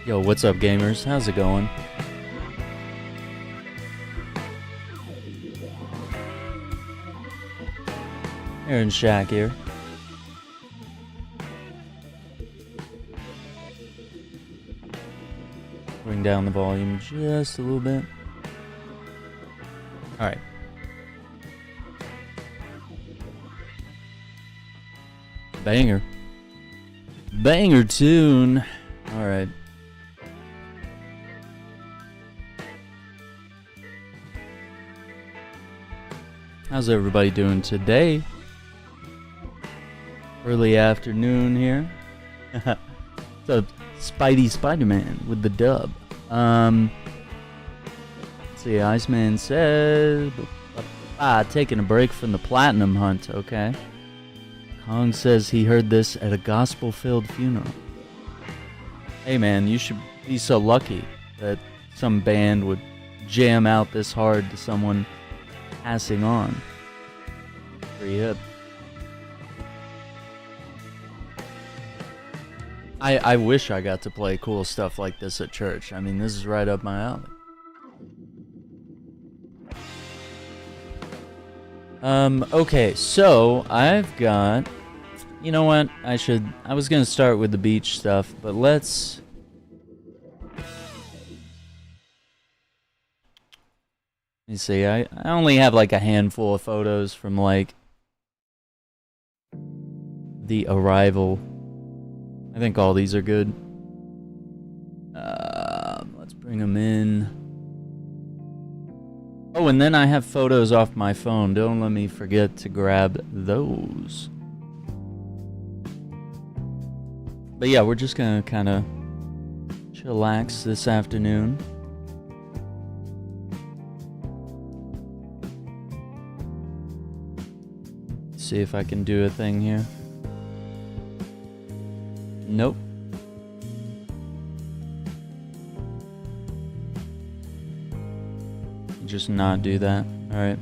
Yo, what's up, gamers? How's it going? Aaron Shack here. Bring down the volume just a little bit. Alright. Banger. Banger tune. Alright. How's everybody doing today? Early afternoon here. What's up, Spidey Spider-Man with the dub? Let's see, Iceman says, taking a break from the platinum hunt, okay. Kong says he heard this at a gospel-filled funeral. Hey man, you should be so lucky that some band would jam out this hard to someone passing on. Pretty hip. I wish I got to play cool stuff like this at church. I mean, this is right up my alley. Okay, so I've got... You know what? I was gonna start with the beach stuff, but let's... Let me see, I only have like a handful of photos from like... the arrival. I think all these are good. Let's bring them in. Oh, and then I have photos off my phone. Don't let me forget to grab those. But yeah, we're just gonna kind of chillax this afternoon. See if I can do a thing here. Nope. Just not do that. Alright.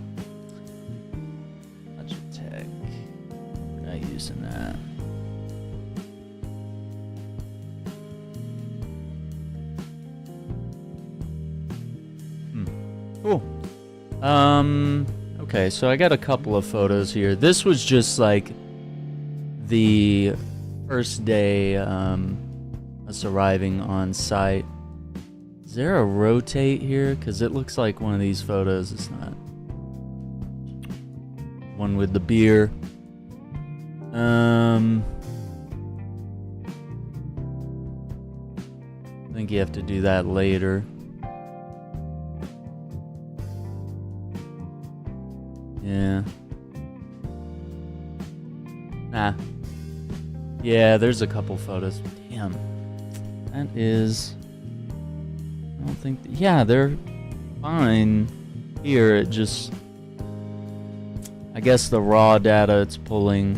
Logitech. We're not using that. Cool. Okay, so I got a couple of photos here. This was just like the first day us arriving on site. Is there a rotate here? Because it looks like one of these photos is not. One with the beer. I think you have to do that later. Yeah. Nah. Yeah, there's a couple photos. Damn. That is... I don't think... Yeah, they're fine here. It just... I guess the raw data it's pulling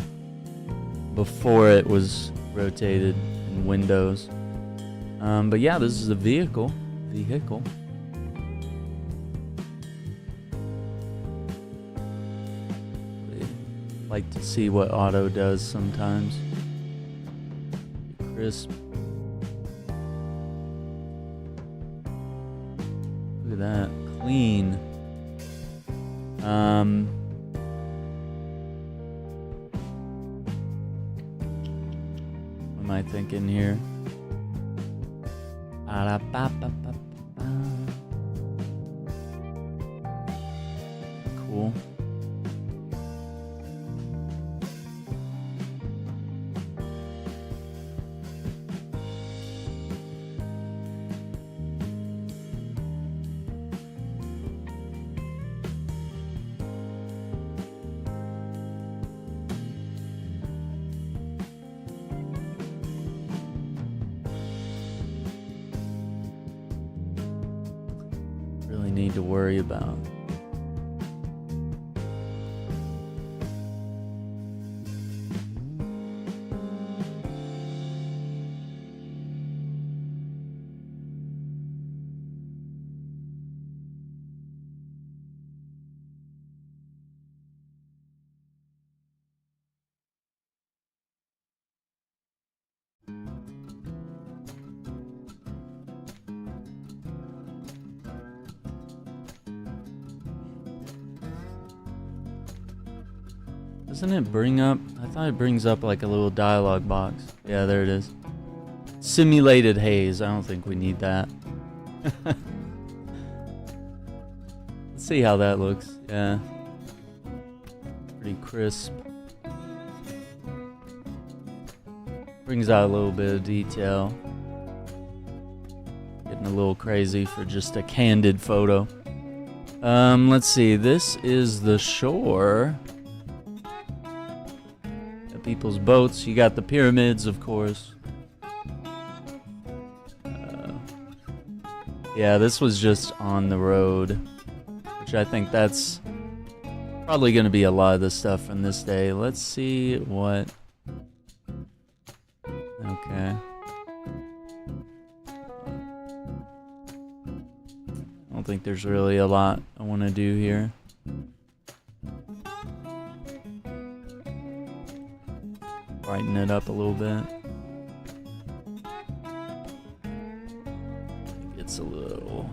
before it was rotated in Windows. But yeah, this is a vehicle. Like to see what auto does sometimes. Crisp. Look at that. Clean. What am I thinking here? Cool. Need to worry about. Doesn't it bring up? I thought it brings up like a little dialogue box. Yeah, there it is. Simulated haze. I don't think we need that. Let's see how that looks. Yeah. Pretty crisp. Brings out a little bit of detail. Getting a little crazy for just a candid photo. Let's see. This is the shore. Got people's boats. You got the pyramids, of course. Yeah, this was just on the road, which I think that's probably going to be a lot of the stuff from this day. Let's see what... Okay. I don't think there's really a lot I want to do here. Brighten it up a little bit. It's a little...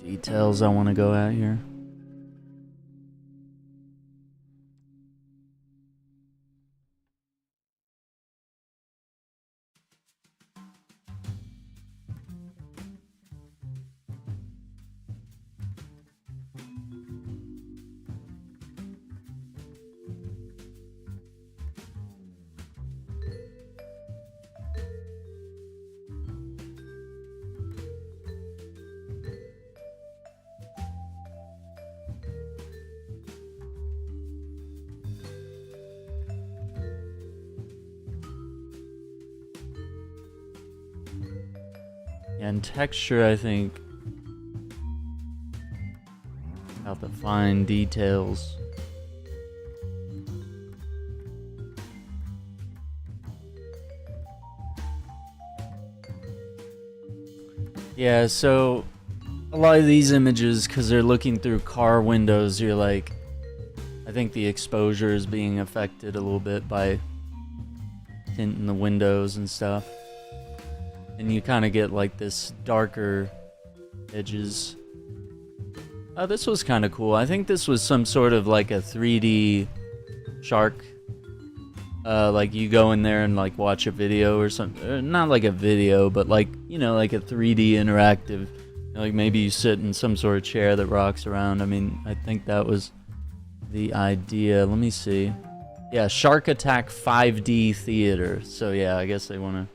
Details I want to go at here. And texture, I think, about the fine details. Yeah, so a lot of these images, because they're looking through car windows, you're like, I think the exposure is being affected a little bit by tint in the windows and stuff. And you kind of get like this darker edges. Oh, this was kind of cool. I think this was some sort of like a 3D shark. Like you go in there and like watch a video or something. Not like a video, but like, you know, like a 3D interactive. Like maybe you sit in some sort of chair that rocks around. I mean, I think that was the idea. Let me see. Yeah, Shark Attack 5D Theater. So yeah, I guess they want to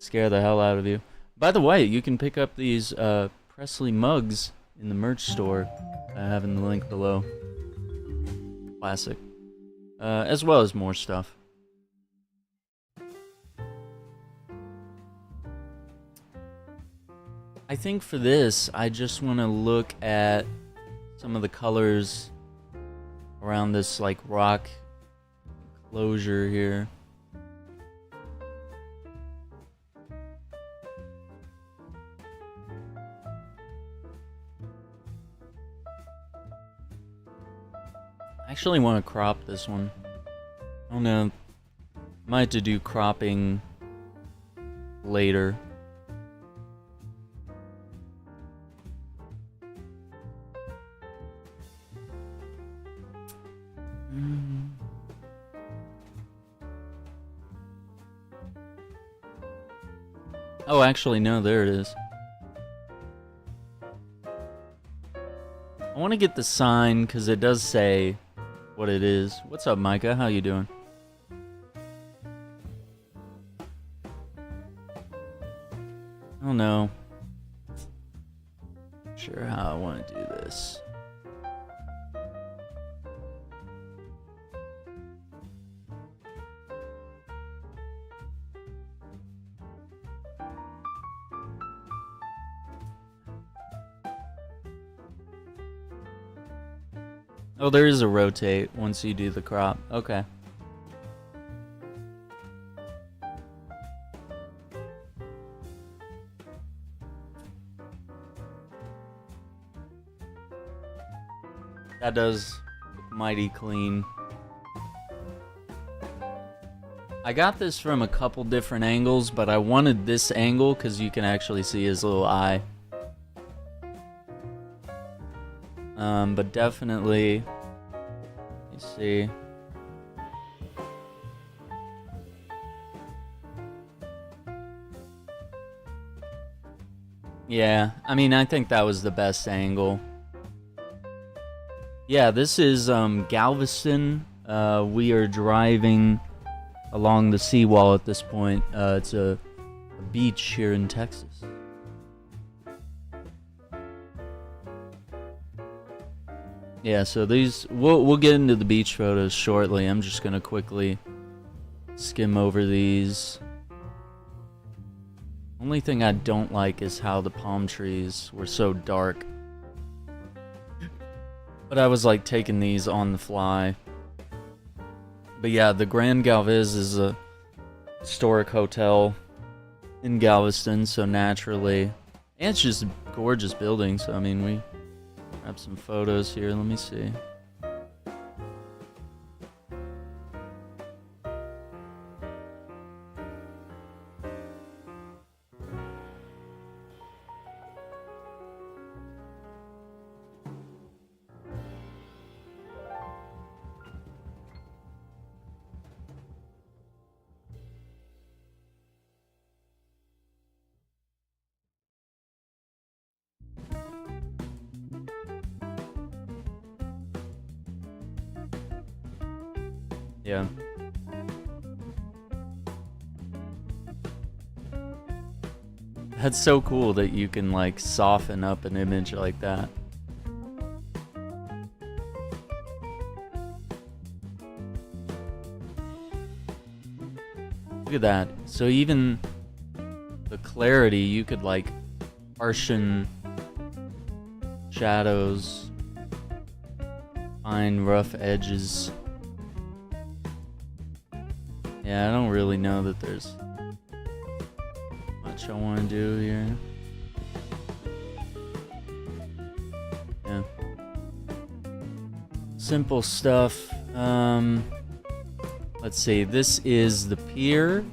scare the hell out of you. By the way, you can pick up these Presley mugs in the merch store. I have in the link below. Classic. As well as more stuff. I think for this, I just want to look at some of the colors around this like rock closure here. I actually want to crop this one. I don't know. Might have to do cropping later. Oh, actually, no, there it is. I want to get the sign because it does say what it is. What's up, Micah? How you doing? I don't know. Not sure how I want to do this. Oh, there is a rotate once you do the crop. Okay. That does look mighty clean. I got this from a couple different angles, but I wanted this angle because you can actually see his little eye. But definitely, let me see. Yeah, I mean, I think that was the best angle. Yeah, this is Galveston. We are driving along the seawall at this point. It's a beach here in Texas. Yeah, so these we'll get into the beach photos shortly. I'm just gonna quickly skim over these. Only thing I don't like is how the palm trees were so dark. But I was like taking these on the fly. But yeah, the Grand Galvez is a historic hotel in Galveston, so naturally, and it's just a gorgeous building. So I mean, we grab some photos here. Let me see. Yeah. That's so cool that you can like soften up an image like that. Look at that. So even the clarity, you could like harshen shadows, find rough edges. Yeah, I don't really know that there's much I want to do here. Yeah. Simple stuff. Let's see. This is the pier.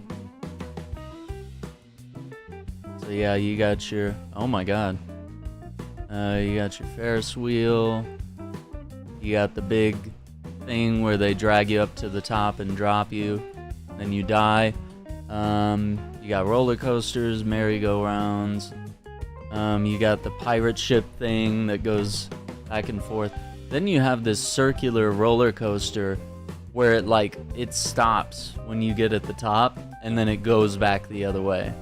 So yeah, you got your... Oh my god. You got your Ferris wheel. You got the big thing where they drag you up to the top and drop you. Then you die. You got roller coasters, merry-go-rounds. You got the pirate ship thing that goes back and forth. Then you have this circular roller coaster where it stops when you get at the top and then it goes back the other way.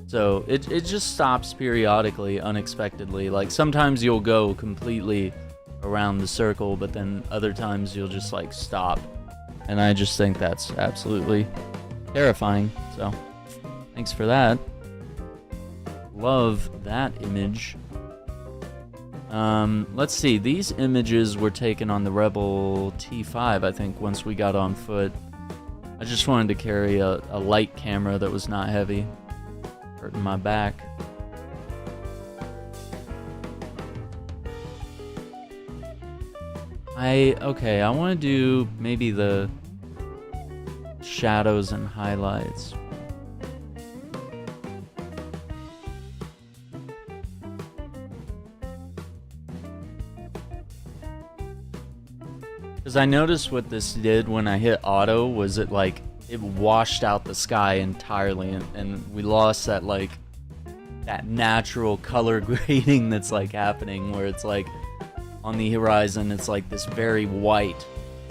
So it just stops periodically, unexpectedly. Like sometimes you'll go completely around the circle, but then other times you'll just like stop. And I just think that's absolutely terrifying. So, thanks for that. Love that image. Let's see. These images were taken on the Rebel T5, I think, once we got on foot. I just wanted to carry a light camera that was not heavy. Hurting my back. Okay, I want to do maybe the shadows and highlights. Because I noticed what this did when I hit auto was it washed out the sky entirely, and we lost that that natural color grading that's happening where it's on the horizon it's this very white,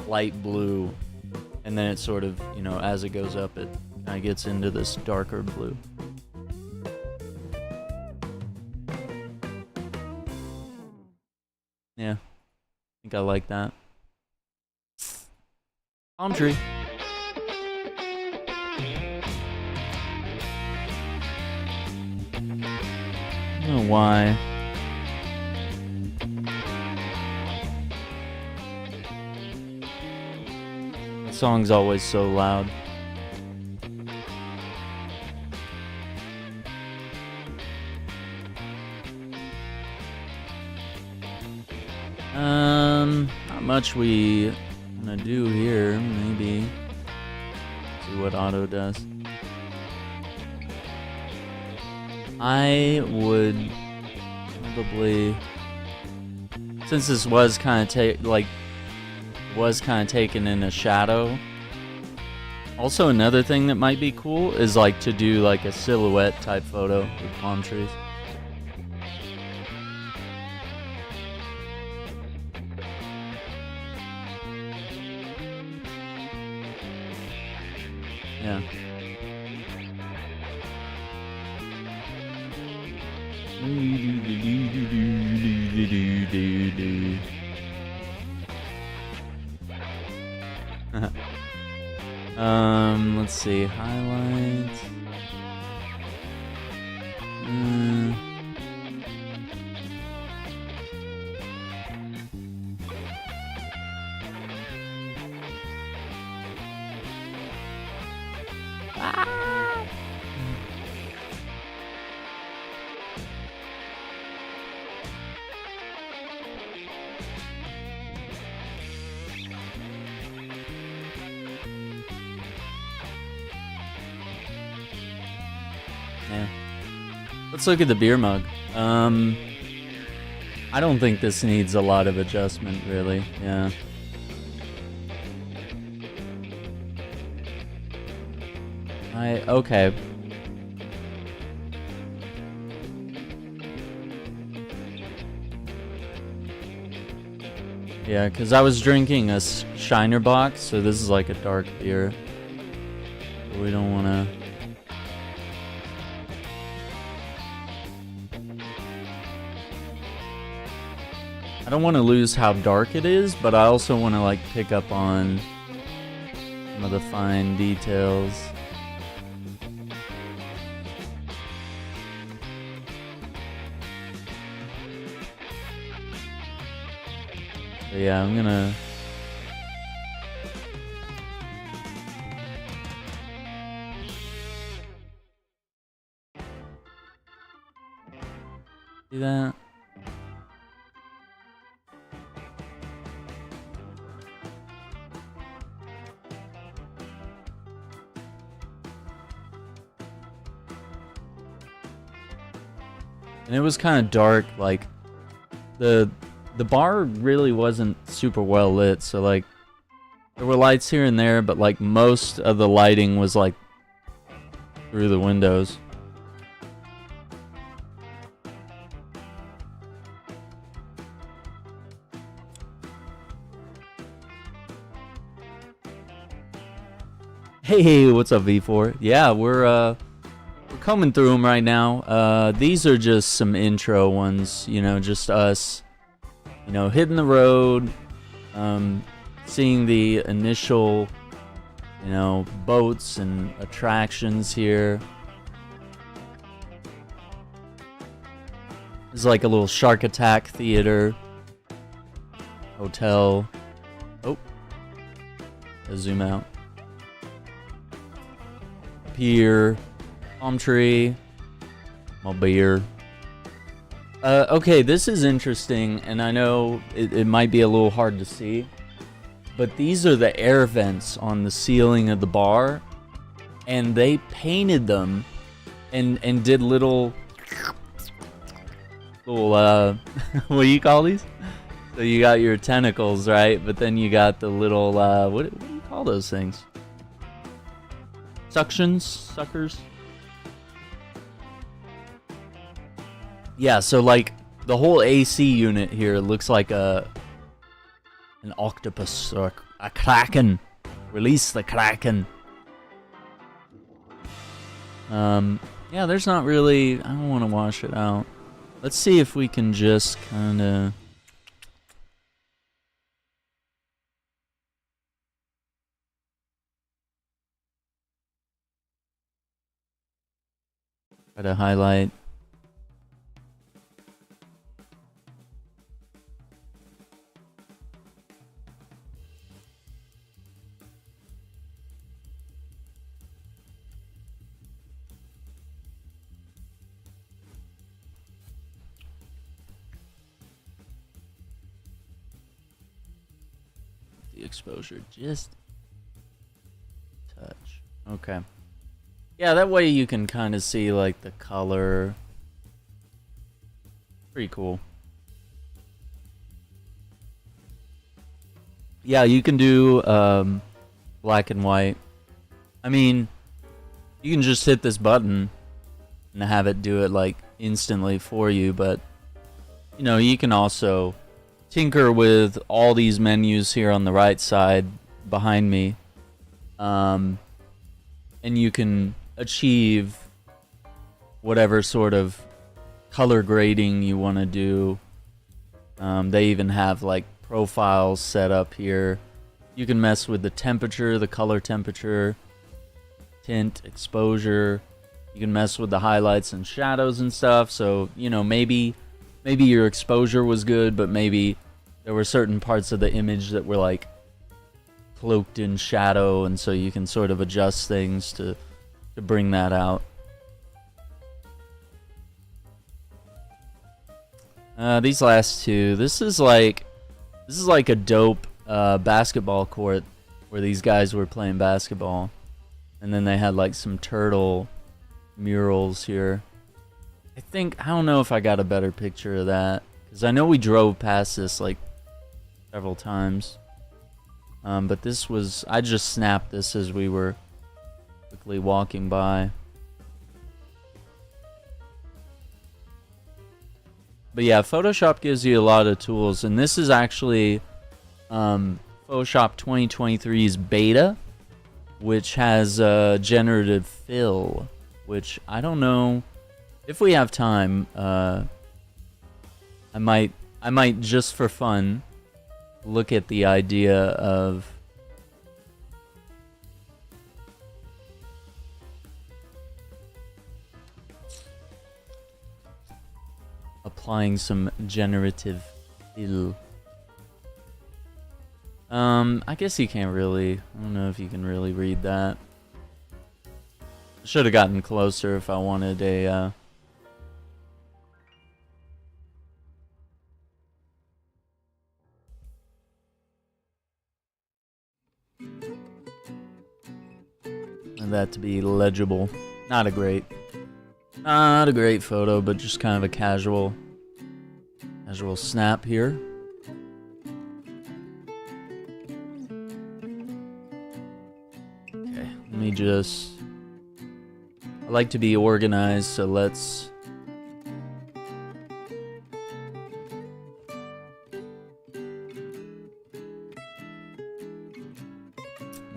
light blue, and then it sort of, as it goes up it kind of gets into this darker blue. Yeah, I think I like that. Palm tree. I don't know why. The song's always so loud. Not much we gonna do here. Maybe see what auto does. I would probably, since this was kind of taken in a shadow. Also, another thing that might be cool is like to do like a silhouette type photo with palm trees. Yeah. Let's see, highlights. Yeah. Let's look at the beer mug. I don't think this needs a lot of adjustment, really. Yeah. Okay. Yeah, because I was drinking a Shiner box, so this is like a dark beer. But we don't want to... I don't want to lose how dark it is, but I also want to like pick up on some of the fine details. So yeah, I'm gonna... See that? And it was kind of dark, like the bar really wasn't super well lit, so like there were lights here and there, but like most of the lighting was like through the windows. Hey, what's up, V4? Yeah, we're coming through them right now. These are just some intro ones, you know, just us, you know, hitting the road, seeing the initial, you know, boats and attractions here. This is like a little shark attack theater, hotel. Oh, let's zoom out. Pier. Palm tree, my beer. Okay, this is interesting, and I know it might be a little hard to see, but these are the air vents on the ceiling of the bar, and they painted them and did little what do you call these? So you got your tentacles, right? But then you got the little what do you call those things? Suckers. Yeah, so like the whole AC unit here looks like an octopus or a kraken. Release the kraken. Yeah, there's not really... I don't want to wash it out. Let's see if we can just kind of... try to highlight... exposure. Just touch. Okay. Yeah, that way you can kind of see like the color. Pretty cool. Yeah, you can do black and white. I mean, you can just hit this button and have it do it like instantly for you, but you know, you can also tinker with all these menus here on the right side behind me, and you can achieve whatever sort of color grading you want to do. They even have like profiles set up here. You can mess with the temperature, the color temperature, tint, exposure. You can mess with the highlights and shadows and stuff. So, you know, maybe your exposure was good, but maybe there were certain parts of the image that were like cloaked in shadow, and so you can sort of adjust things to bring that out. These last two, this is like a dope basketball court where these guys were playing basketball, and then they had like some turtle murals here. I don't know if I got a better picture of that, because I know we drove past this like several times, but this was, I just snapped this as we were quickly walking by. But yeah, Photoshop gives you a lot of tools, and this is actually Photoshop 2023's beta, which has generative fill, which I don't know if we have time. I might just for fun look at the idea of applying some generative fill. I guess you can't really, I don't know if you can really read that. Should have gotten closer if I wanted a that to be legible. Not a great photo, but just kind of a casual snap here. Okay, let me just, I like to be organized, so let's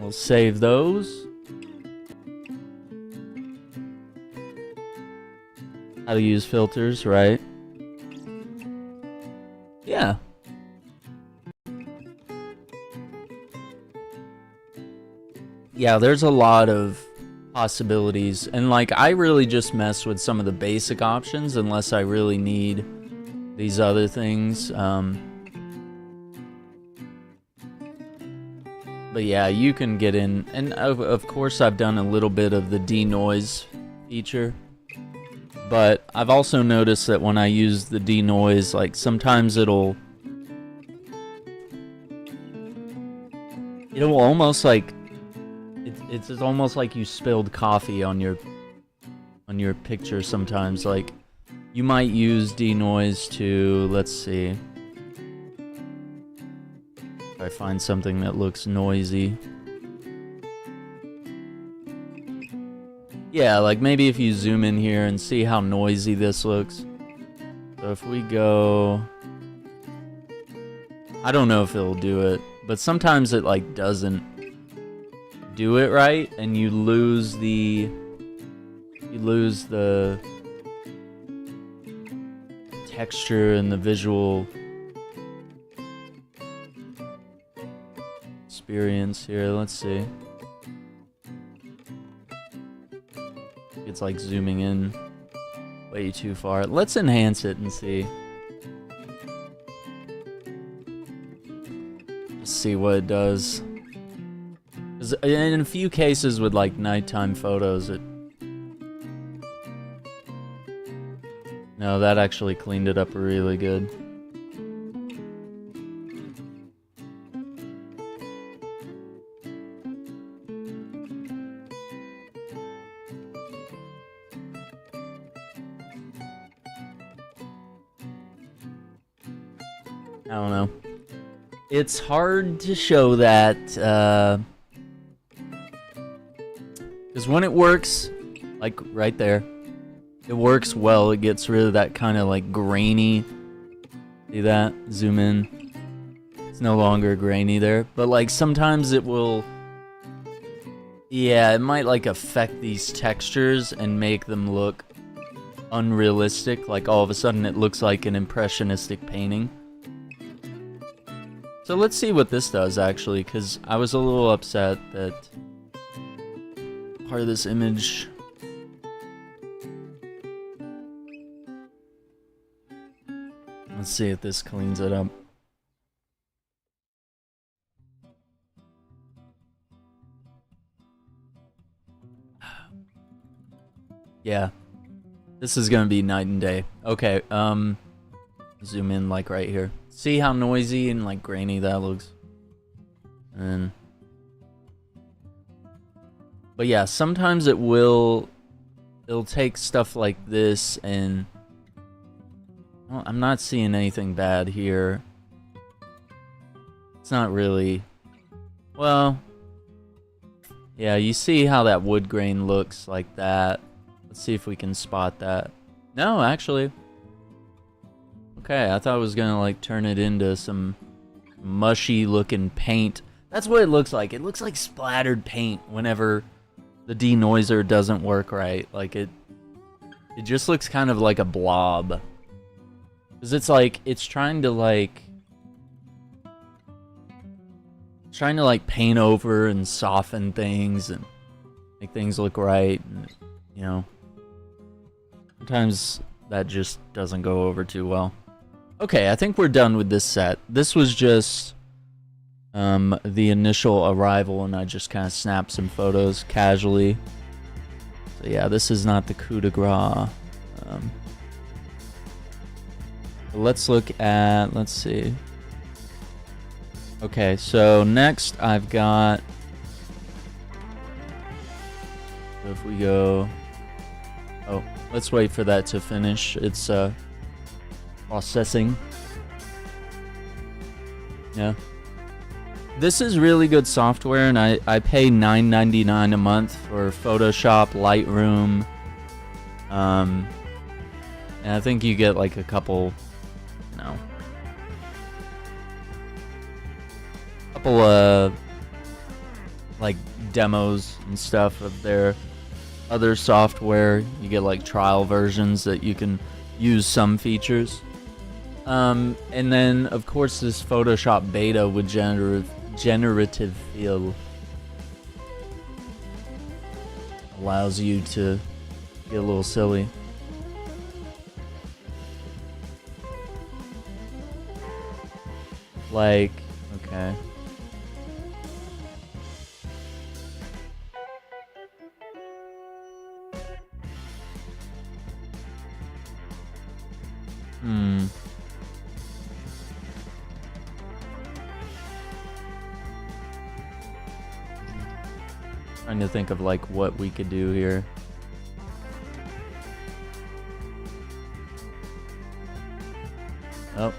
we'll save those. How to use filters, right? Yeah. Yeah, there's a lot of possibilities, and like I really just mess with some of the basic options unless I really need these other things. But yeah, you can get in, and of course I've done a little bit of the denoise feature. But I've also noticed that when I use the denoise, like sometimes it'll almost like it's almost like you spilled coffee on your picture sometimes. Like you might use denoise to, let's see, if I find something that looks noisy. Yeah, like maybe if you zoom in here and see how noisy this looks. So if we go, I don't know if it'll do it, but sometimes it like doesn't do it right, and you lose the texture and the visual experience here. Let's see. It's like zooming in way too far. Let's enhance it and see. Just see what it does. 'Cause in a few cases with like nighttime photos, no, that actually cleaned it up really good. I don't know. It's hard to show that, because when it works, like right there, it works well. It gets rid of that kind of like grainy. See that? Zoom in. It's no longer grainy there, but like sometimes it will. Yeah, it might like affect these textures and make them look unrealistic. Like all of a sudden it looks like an impressionistic painting. So let's see what this does actually, because I was a little upset that part of this image. Let's see if this cleans it up. Yeah. This is gonna be night and day. Okay, zoom in like right here. See how noisy and like grainy that looks? And but yeah, sometimes it'll take stuff like this and well, I'm not seeing anything bad here. It's not really, well, yeah, you see how that wood grain looks like that. Let's see if we can spot that. No, actually. Okay, I thought I was gonna like turn it into some mushy looking paint. That's what it looks like. It looks like splattered paint whenever the denoiser doesn't work right. Like it just looks kind of like a blob. Cause it's like, it's trying to like paint over and soften things and make things look right. And, you know, sometimes that just doesn't go over too well. Okay, I think we're done with this set. This was just the initial arrival, and I just kind of snapped some photos casually. So yeah, this is not the coup de grace. Let's look at, let's see. Okay, so next I've got, so if we go, oh, let's wait for that to finish. It's processing. Yeah. This is really good software, and I pay $9.99 a month for Photoshop, Lightroom, and I think you get like a couple, you know, like demos and stuff of their other software. You get like trial versions that you can use some features. And then of course this Photoshop beta with generative fill allows you to get a little silly. Like, okay. Trying to think of like what we could do here. Oh.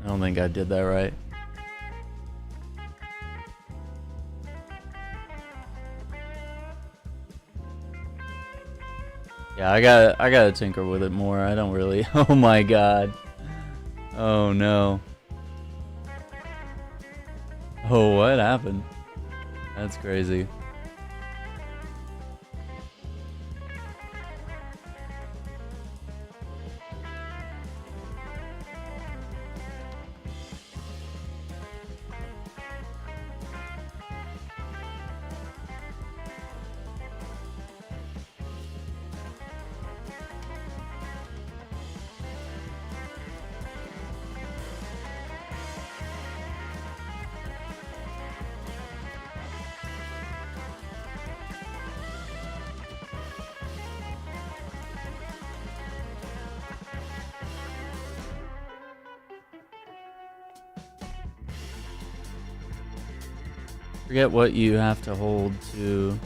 I don't think I did that right. Yeah, I gotta tinker with it more. I don't really. Oh my god. Oh no. Oh, what happened? That's crazy. Forget what you have to hold to.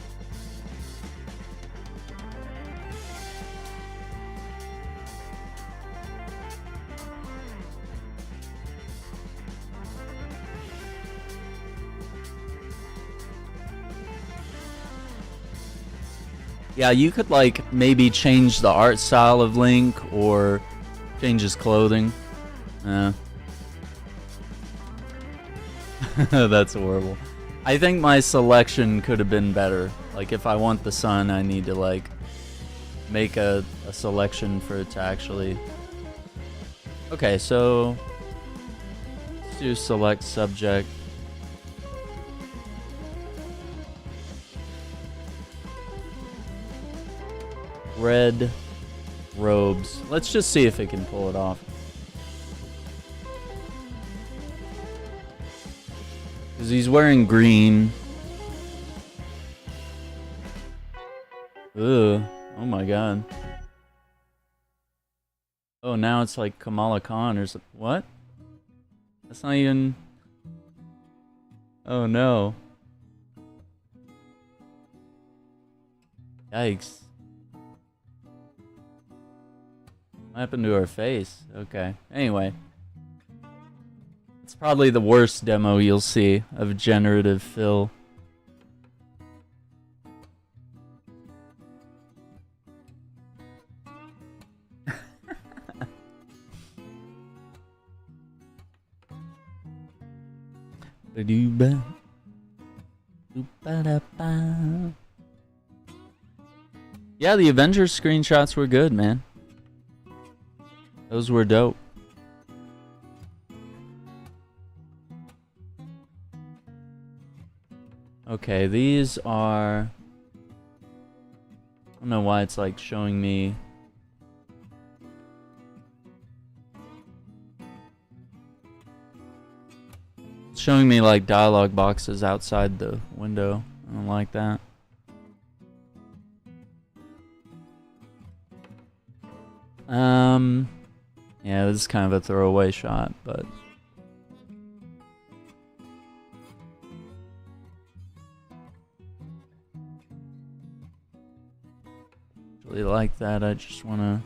Yeah, you could like maybe change the art style of Link or change his clothing. That's horrible. I think my selection could have been better. Like if I want the sun, I need to like make a selection for it to actually... Okay, so let's do select subject. Red robes. Let's just see if it can pull it off. Because he's wearing green. Ugh. Oh my god. Oh, now it's like Kamala Khan or something. What? That's not even... Oh no. Yikes. What happened to her face? Okay. Anyway. It's probably the worst demo you'll see of generative fill. Yeah, the Avengers screenshots were good, man. Those were dope. Okay, these are... I don't know why it's like showing me... It's showing me like dialogue boxes outside the window. I don't like that. Yeah, this is kind of a throwaway shot, but... Really like that, I just wanna...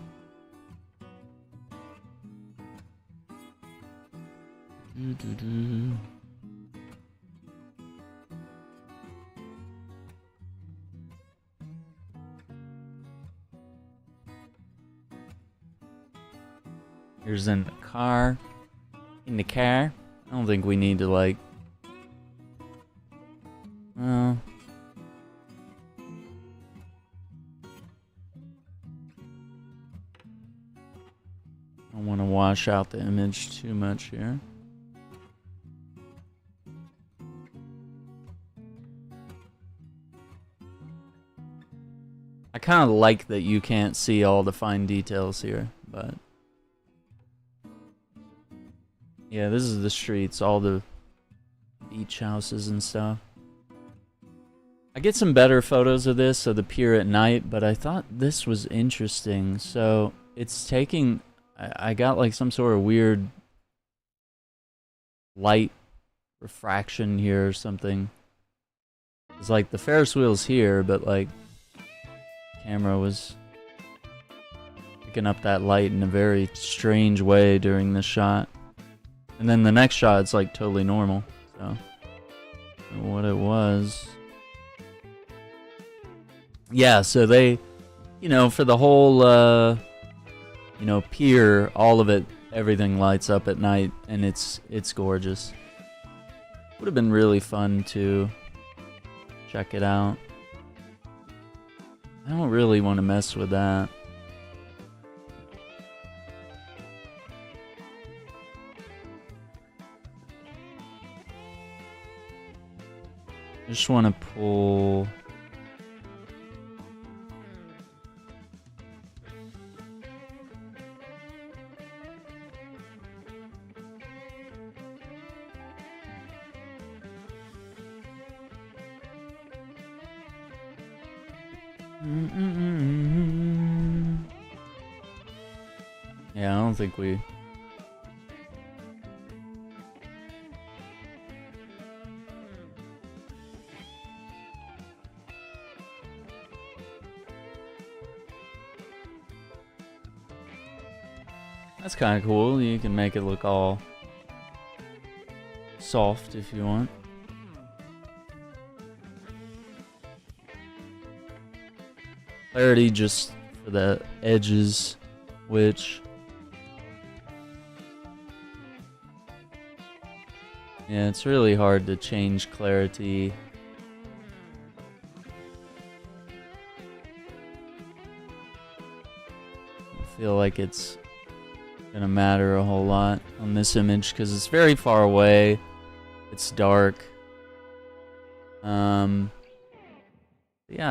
Here's in the car. In the car. I don't think we need to like... Well... I don't want to wash out the image too much here. I kind of like that you can't see all the fine details here, but... Yeah, this is the streets, all the beach houses and stuff. I get some better photos of this, of the pier at night, but I thought this was interesting. So, it's taking... I got like some sort of weird light refraction here or something. It's like the Ferris wheel's here, but like camera was picking up that light in a very strange way during this shot. And then the next shot, it's like totally normal. So, what it was. Yeah, so they, you know, for the whole, you know, pier, all of it, everything lights up at night, and it's gorgeous. Would have been really fun to check it out. I don't really want to mess with that. I just want to pull... Yeah, I don't think we... That's kind of cool. You can make it look all soft if you want. Clarity just for the edges, which... yeah, it's really hard to change clarity. I feel like it's gonna matter a whole lot on this image because it's very far away. It's dark. Yeah,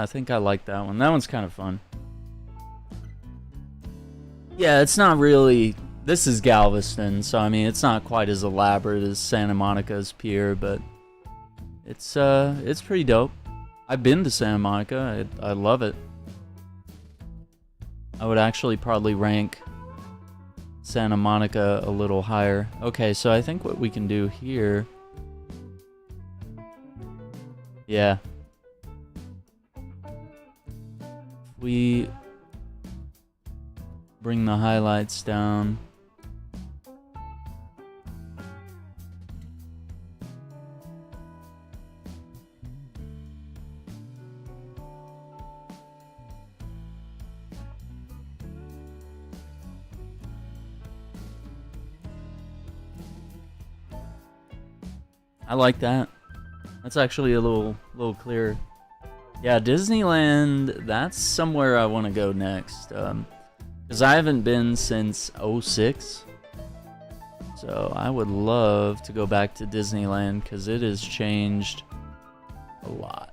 I think I like that one. That one's kind of fun. Yeah, it's not really... this is Galveston, so I mean, it's not quite as elaborate as Santa Monica's pier, but it's pretty dope. I've been to Santa Monica. I love it. I would actually probably rank Santa Monica a little higher. Okay, so I think what we can do here... yeah. We bring the highlights down. I like that. That's actually a little clearer. Yeah, Disneyland, that's somewhere I want to go next. Because I haven't been since '06. So I would love to go back to Disneyland because it has changed a lot.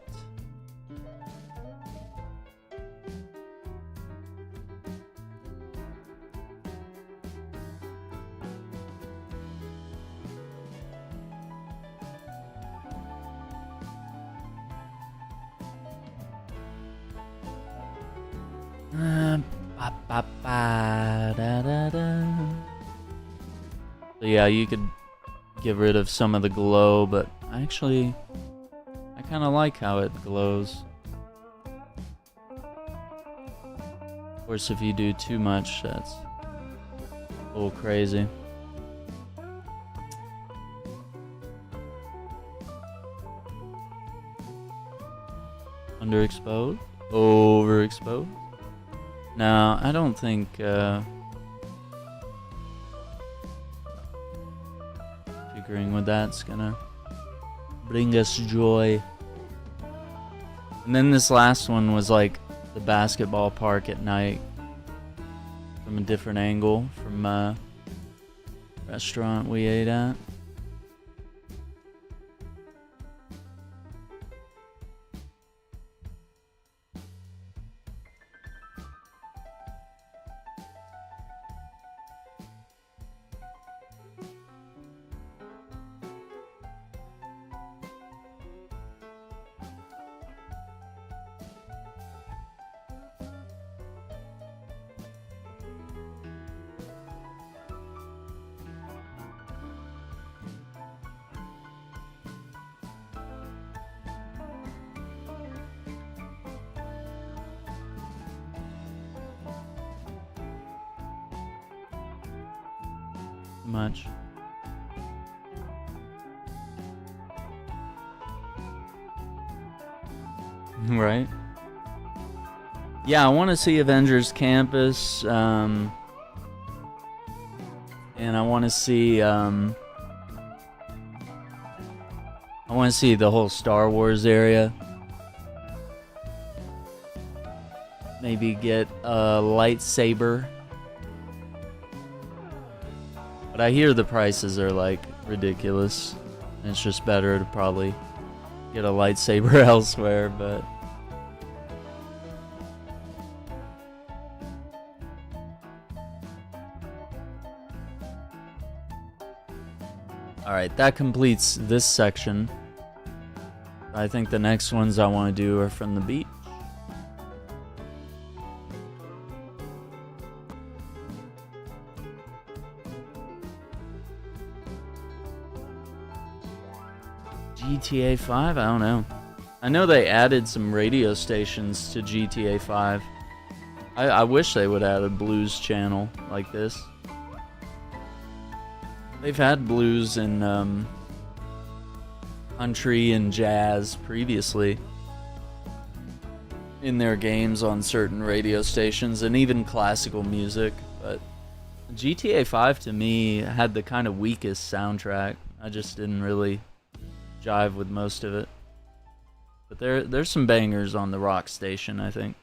So yeah, you could get rid of some of the glow, but I kind of like how it glows. Of course, if you do too much, that's a little crazy. Underexposed? Overexposed? No, I don't think tinkering with that's gonna bring us joy. And then this last one was like the basketball park at night from a different angle from a restaurant we ate at. Much. Right? Yeah, I want to see Avengers Campus, and I want to see the whole Star Wars area. Maybe get a lightsaber. But I hear the prices are like ridiculous. And it's just better to probably get a lightsaber elsewhere, but alright, that completes this section. I think the next ones I want to do are from the beach. GTA 5? I don't know. I know they added some radio stations to GTA 5. I wish they would add a blues channel like this. they've had blues and country and jazz previously in their games on certain radio stations, and even classical music, but GTA 5 to me had the kind of weakest soundtrack. I just didn't really jive with most of it. But there's some bangers on the rock station, I think.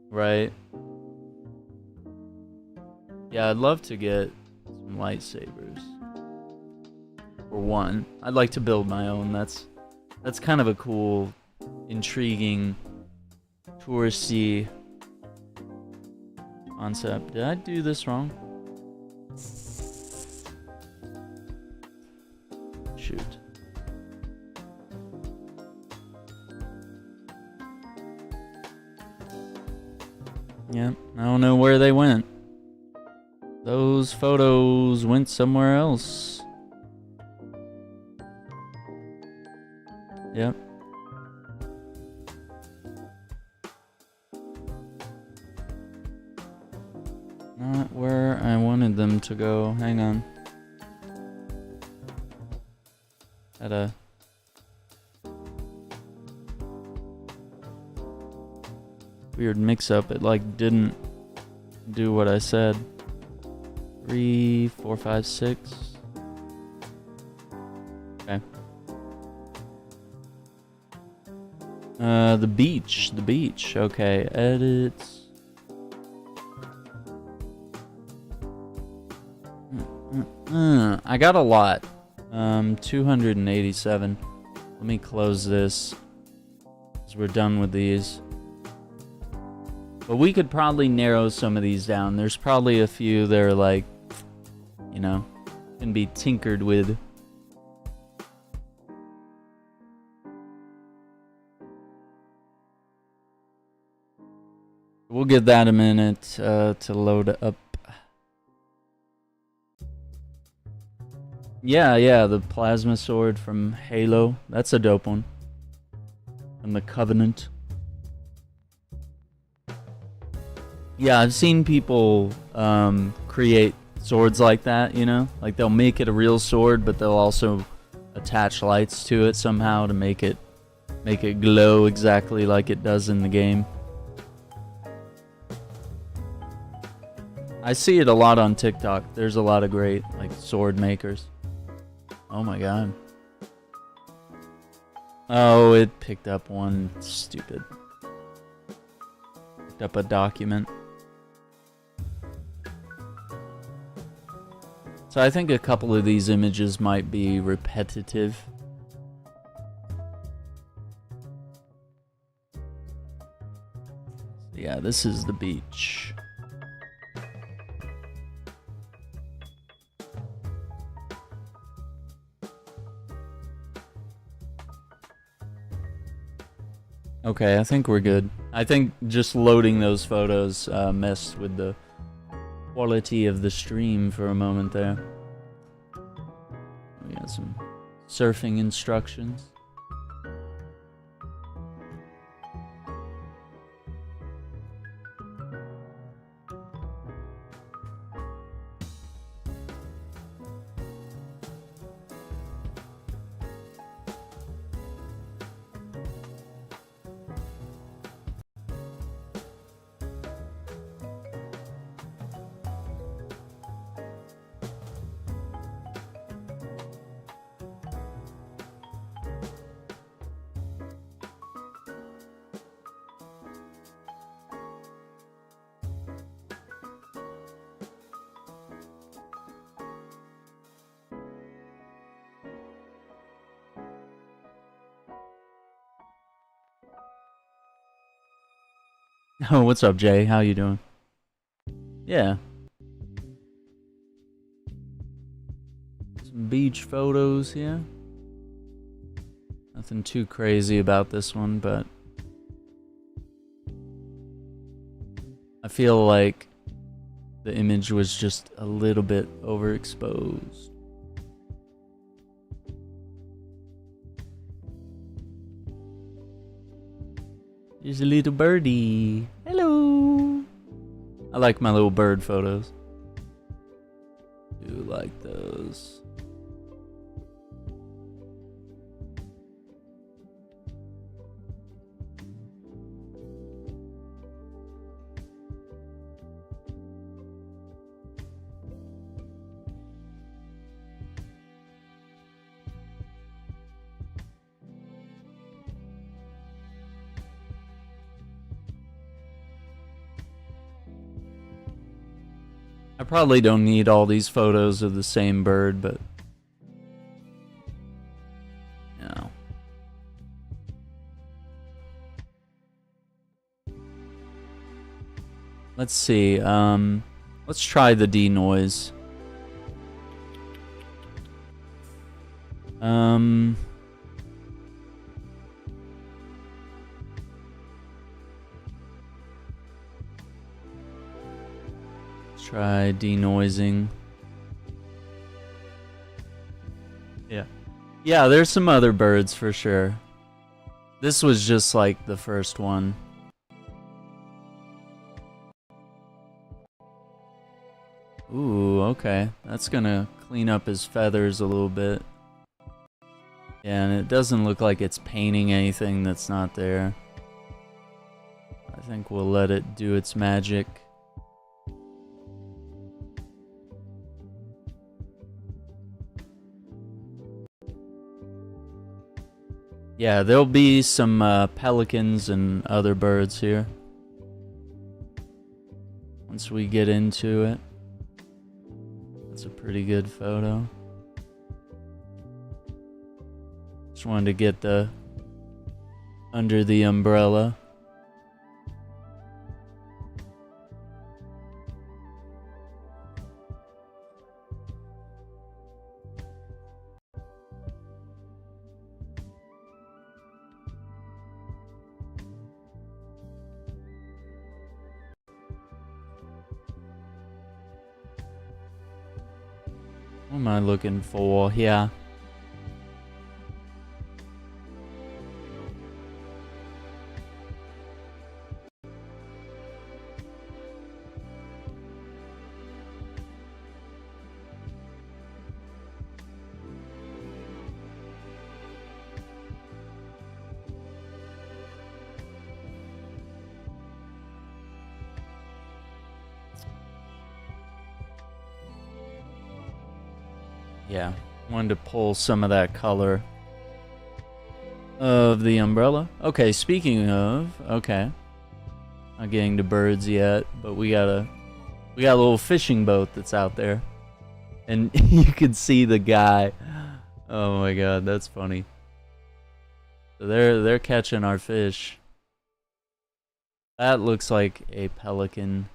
Right. Yeah, I'd love to get some lightsabers. For one, I'd like to build my own. That's kind of a cool, intriguing, touristy concept. Did I do this wrong? Shoot. Yeah, I don't know where they went. Those photos went somewhere else. Yep. Not where I wanted them to go. Hang on. Had a weird mix-up. It like didn't do what I said. 3, 4, 5, 6. Okay. The beach. Okay, edits. I got a lot. 287. Let me close this, because we're done with these. But we could probably narrow some of these down. There's probably a few that are like, you know, can be tinkered with. We'll give that a minute to load up. Yeah, the plasma sword from Halo. That's a dope one. And the Covenant. Yeah, I've seen people create swords like that, you know? Like they'll make it a real sword, but they'll also attach lights to it somehow to make it glow exactly like it does in the game. I see it a lot on TikTok. There's a lot of great like sword makers. Oh my god. Oh, it picked up one. Stupid. Picked up a document. So I think a couple of these images might be repetitive. Yeah, this is the beach. Okay, I think we're good. I think just loading those photos messed with the quality of the stream for a moment there. We got some surfing instructions. Oh, what's up, Jay? How you doing? Yeah. Some beach photos here. Nothing too crazy about this one, but I feel like the image was just a little bit overexposed. There's a little birdie. Hello. I like my little bird photos. photos. I probably don't need all these photos of the same bird, but you know. Let's see. Let's try the denoise. Try denoising. Yeah, there's some other birds for sure. This was just like the first one. Ooh, okay. That's gonna clean up his feathers a little bit. Yeah, and it doesn't look like it's painting anything that's not there. I think we'll let it do its magic. Yeah, there'll be some pelicans and other birds here once we get into it. That's a pretty good photo. Just wanted to get the under the umbrella. What am I looking for? Yeah. Yeah, wanted to pull some of that color of the umbrella. Okay, speaking of, okay. Not getting to birds yet, but we got a little fishing boat that's out there. And you can see the guy. Oh my god, that's funny. So they're catching our fish. That looks like a pelican.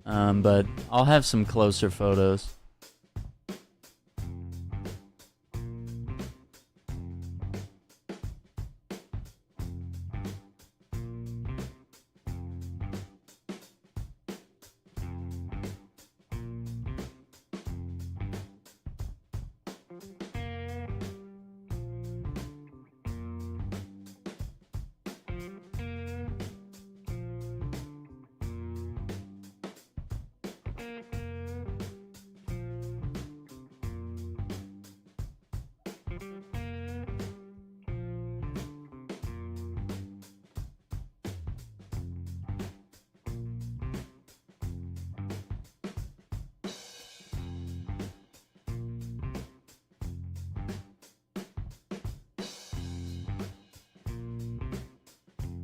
But I'll have some closer photos.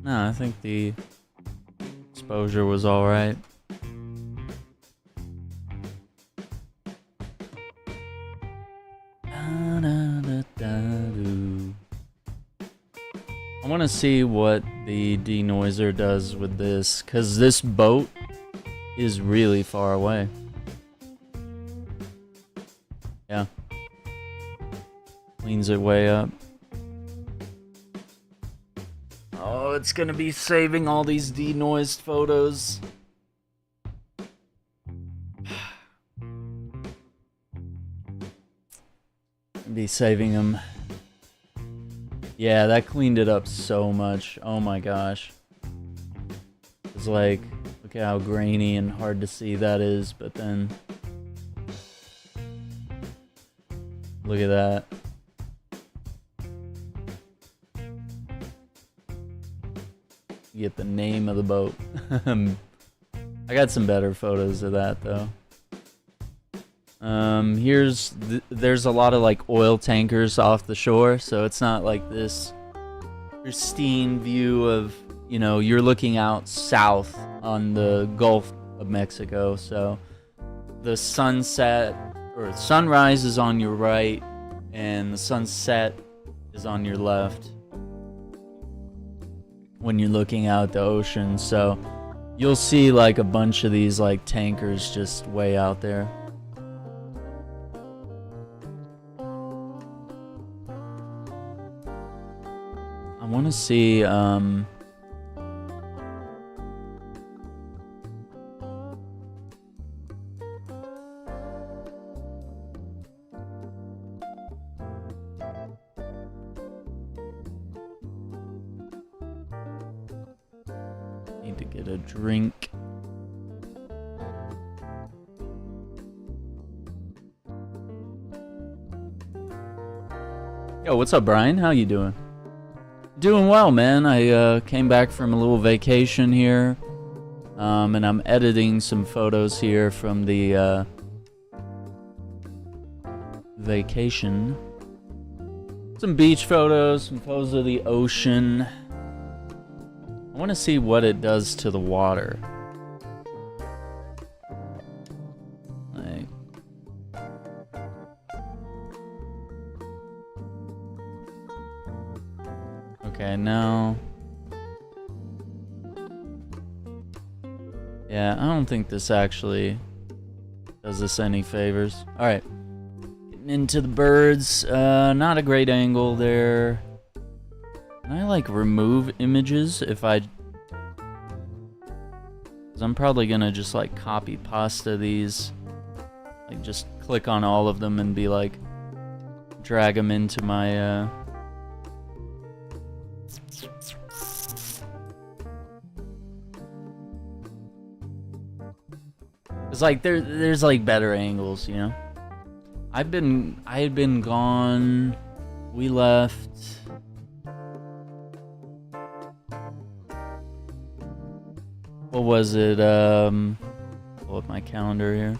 No, I think the exposure was alright. I want to see what the denoiser does with this, because this boat is really far away. Yeah. Cleans it way up. Oh, it's gonna be saving all these denoised photos. Be saving them. Yeah, that cleaned it up so much. Oh my gosh. It's like, look at how grainy and hard to see that is, but then Look at that. You get the name of the boat. I got some better photos of that though. There's a lot of like oil tankers off the shore, so it's not like this pristine view of, you know, you're looking out south on the Gulf of Mexico, so the sunset or sunrise is on your right and the sunset is on your left when you're looking out at the ocean. So you'll see like a bunch of these like tankers just way out there. I want to see need to get a drink. Yo, what's up, Brian? How you doing? Doing well, man. I came back from a little vacation here, and I'm editing some photos here from the vacation. Some beach photos, some photos of the ocean. I want to see what it does to the water. Like, okay, now. Yeah, I don't think this actually does us any favors. Alright. Getting into the birds. Not a great angle there. Can I like remove images if I... Cause I'm probably gonna just like copy pasta these. Like just click on all of them and be like... Drag them into my... It's like there's like better angles, you know? I had been gone. We left... What was it? Pull up my calendar here.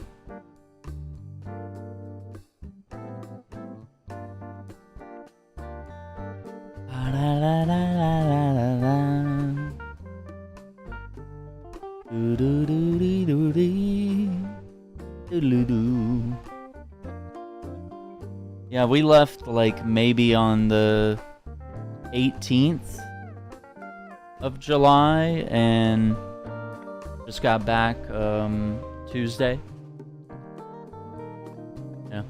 Yeah, we left like maybe on the 18th of July and just got back Tuesday. Yeah.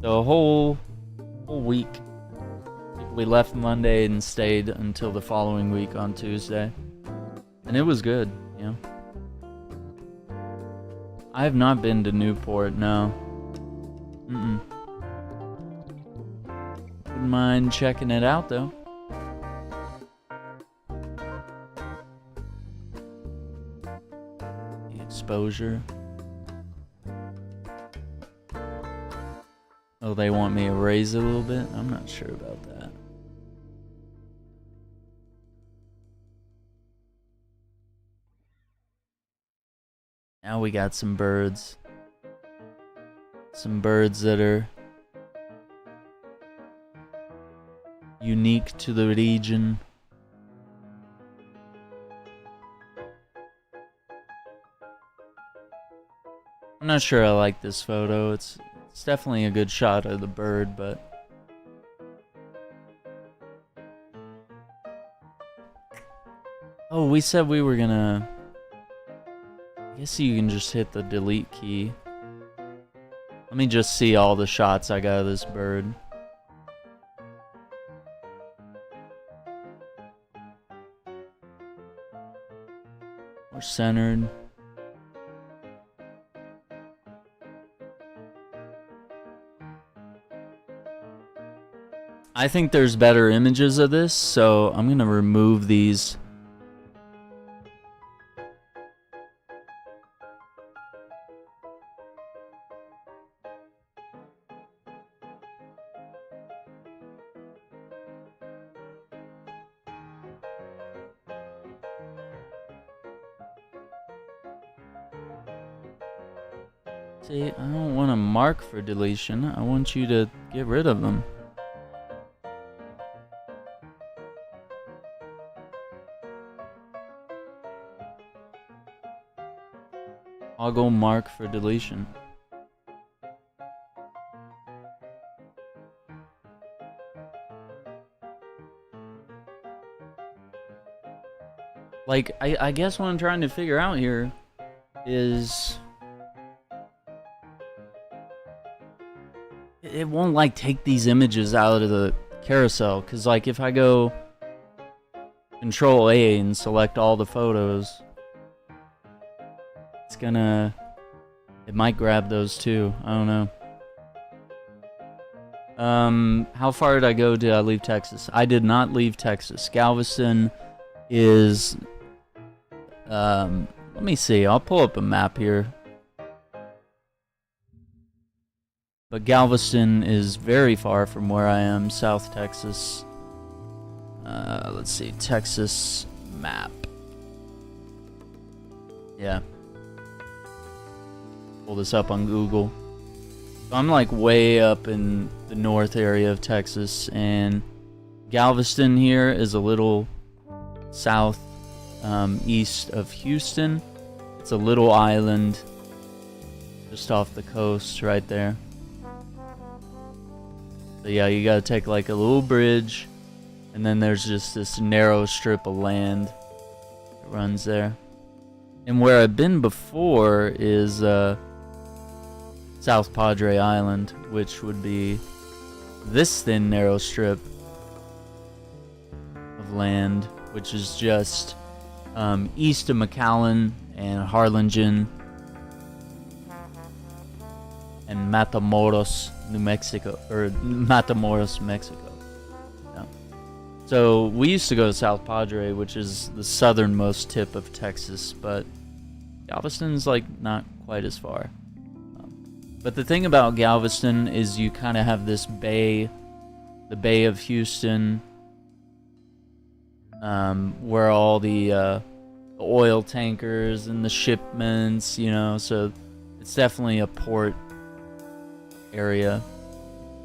So a whole week. We left Monday and stayed until the following week on Tuesday. And it was good, you know. I have not been to Newport, no. Wouldn't mind checking it out though. Exposure. Oh, they want me to raise it a little bit? I'm not sure about that. Now we got some birds. Some birds that are unique to the region. I'm not sure I like this photo. It's definitely a good shot of the bird, but oh, we said we were gonna... I guess you can just hit the delete key. Let me just see all the shots I got of this bird. We're centered. I think there's better images of this, so I'm gonna remove these. See, I don't want to mark for deletion. I want you to get rid of them. I'll go mark for deletion. Like, I guess what I'm trying to figure out here is it won't like take these images out of the carousel, because like if I go Control A and select all the photos, it's gonna, it might grab those too. I don't know. How far did I leave Texas? I did not leave Texas. Galveston is, let me see, I'll pull up a map here. But Galveston is very far from where I am, South Texas. Let's see, Texas map. Yeah. Pull this up on Google. So I'm like way up in the north area of Texas, and Galveston here is a little south east of Houston. It's a little island just off the coast right there. So yeah, you gotta take like a little bridge, and then there's just this narrow strip of land that runs there. And where I've been before is South Padre Island, which would be this thin narrow strip of land, which is just east of McAllen and Harlingen and Matamoros, New Mexico, or Matamoros, Mexico. Yeah. So we used to go to South Padre, which is the southernmost tip of Texas, but Galveston's like not quite as far. But the thing about Galveston is you kind of have this bay, the Bay of Houston, where all the oil tankers and the shipments, you know, so it's definitely a port area.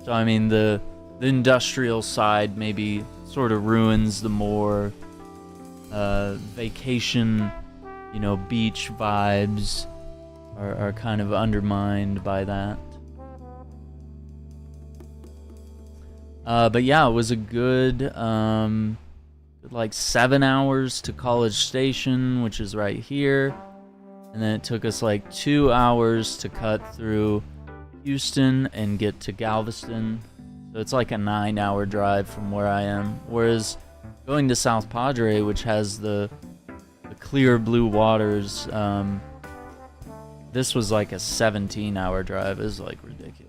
So I mean the industrial side maybe sort of ruins the more vacation, you know, beach vibes are kind of undermined by that. But yeah, it was a good like 7 hours to College Station, which is right here, and then it took us like 2 hours to cut through Houston and get to Galveston. So it's like a 9-hour drive from where I am, whereas going to South Padre, which has the clear blue waters, this was like a 17-hour drive. It was like ridiculous.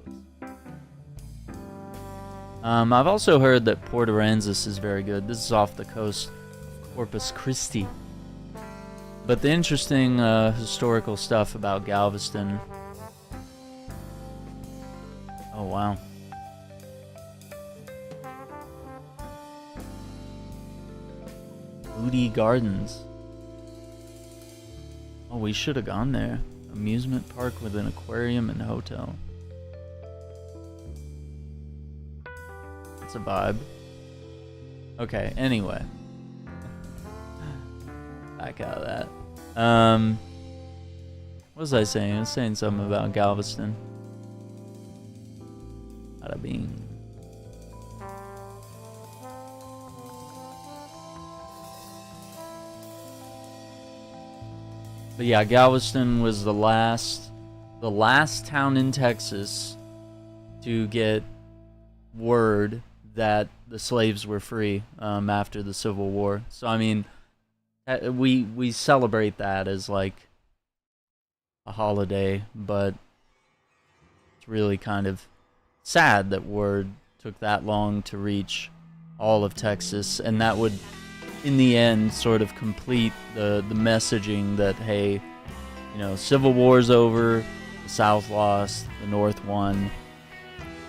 I've also heard that Port Aransas is very good. This is off the coast of Corpus Christi. But the interesting historical stuff about Galveston. Oh, wow. Moody Gardens. Oh, we should have gone there. Amusement park with an aquarium and hotel. It's a vibe. Okay, anyway. Back out of that. What was I saying? I was saying something about Galveston. Bada bing. But yeah, Galveston was the last town in Texas to get word that the slaves were free after the Civil War. So I mean, we celebrate that as like a holiday, but it's really kind of sad that word took that long to reach all of Texas, and that would, in the end, sort of complete the messaging that, hey, you know, Civil War's over, the South lost, the North won.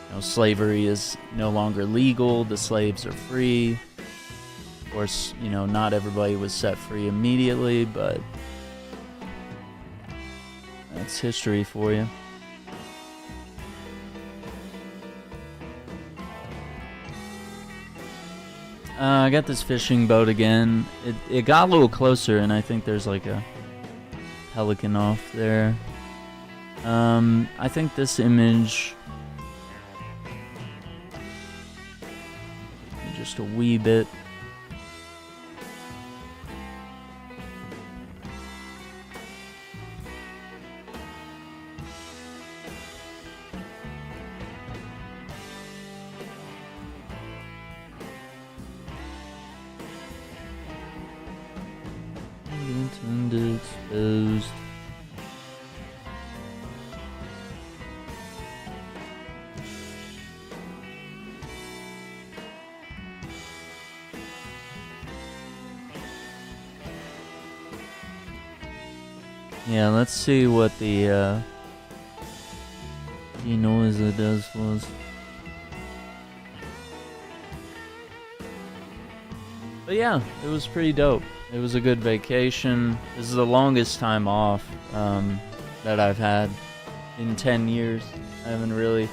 You know, slavery is no longer legal, the slaves are free. Of course, you know, not everybody was set free immediately, but that's history for you. I got this fishing boat again. It got a little closer, and I think there's like a pelican off there. I think this image just a wee bit. Exposed. Yeah, let's see what the noise it does for us. But yeah, it was pretty dope. It was a good vacation. This is the longest time off that I've had in 10 years. I haven't really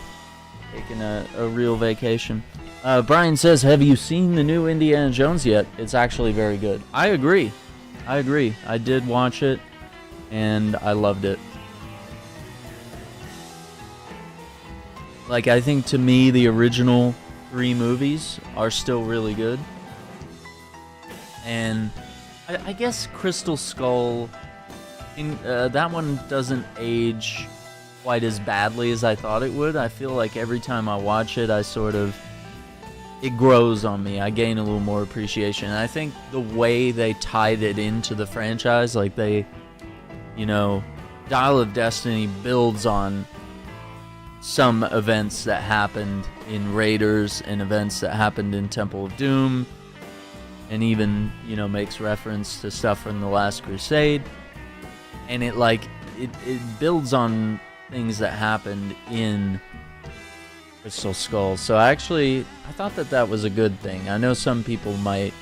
taken a real vacation. Brian says, have you seen the new Indiana Jones yet? It's actually very good. I agree. I did watch it, and I loved it. Like, I think to me, the original 3 movies are still really good. And I guess Crystal Skull, that one doesn't age quite as badly as I thought it would. I feel like every time I watch it, it grows on me. I gain a little more appreciation. And I think the way they tied it into the franchise, like Dial of Destiny builds on some events that happened in Raiders and events that happened in Temple of Doom. And even, makes reference to stuff from The Last Crusade. And it builds on things that happened in Crystal Skull. So I thought that was a good thing. I know some people might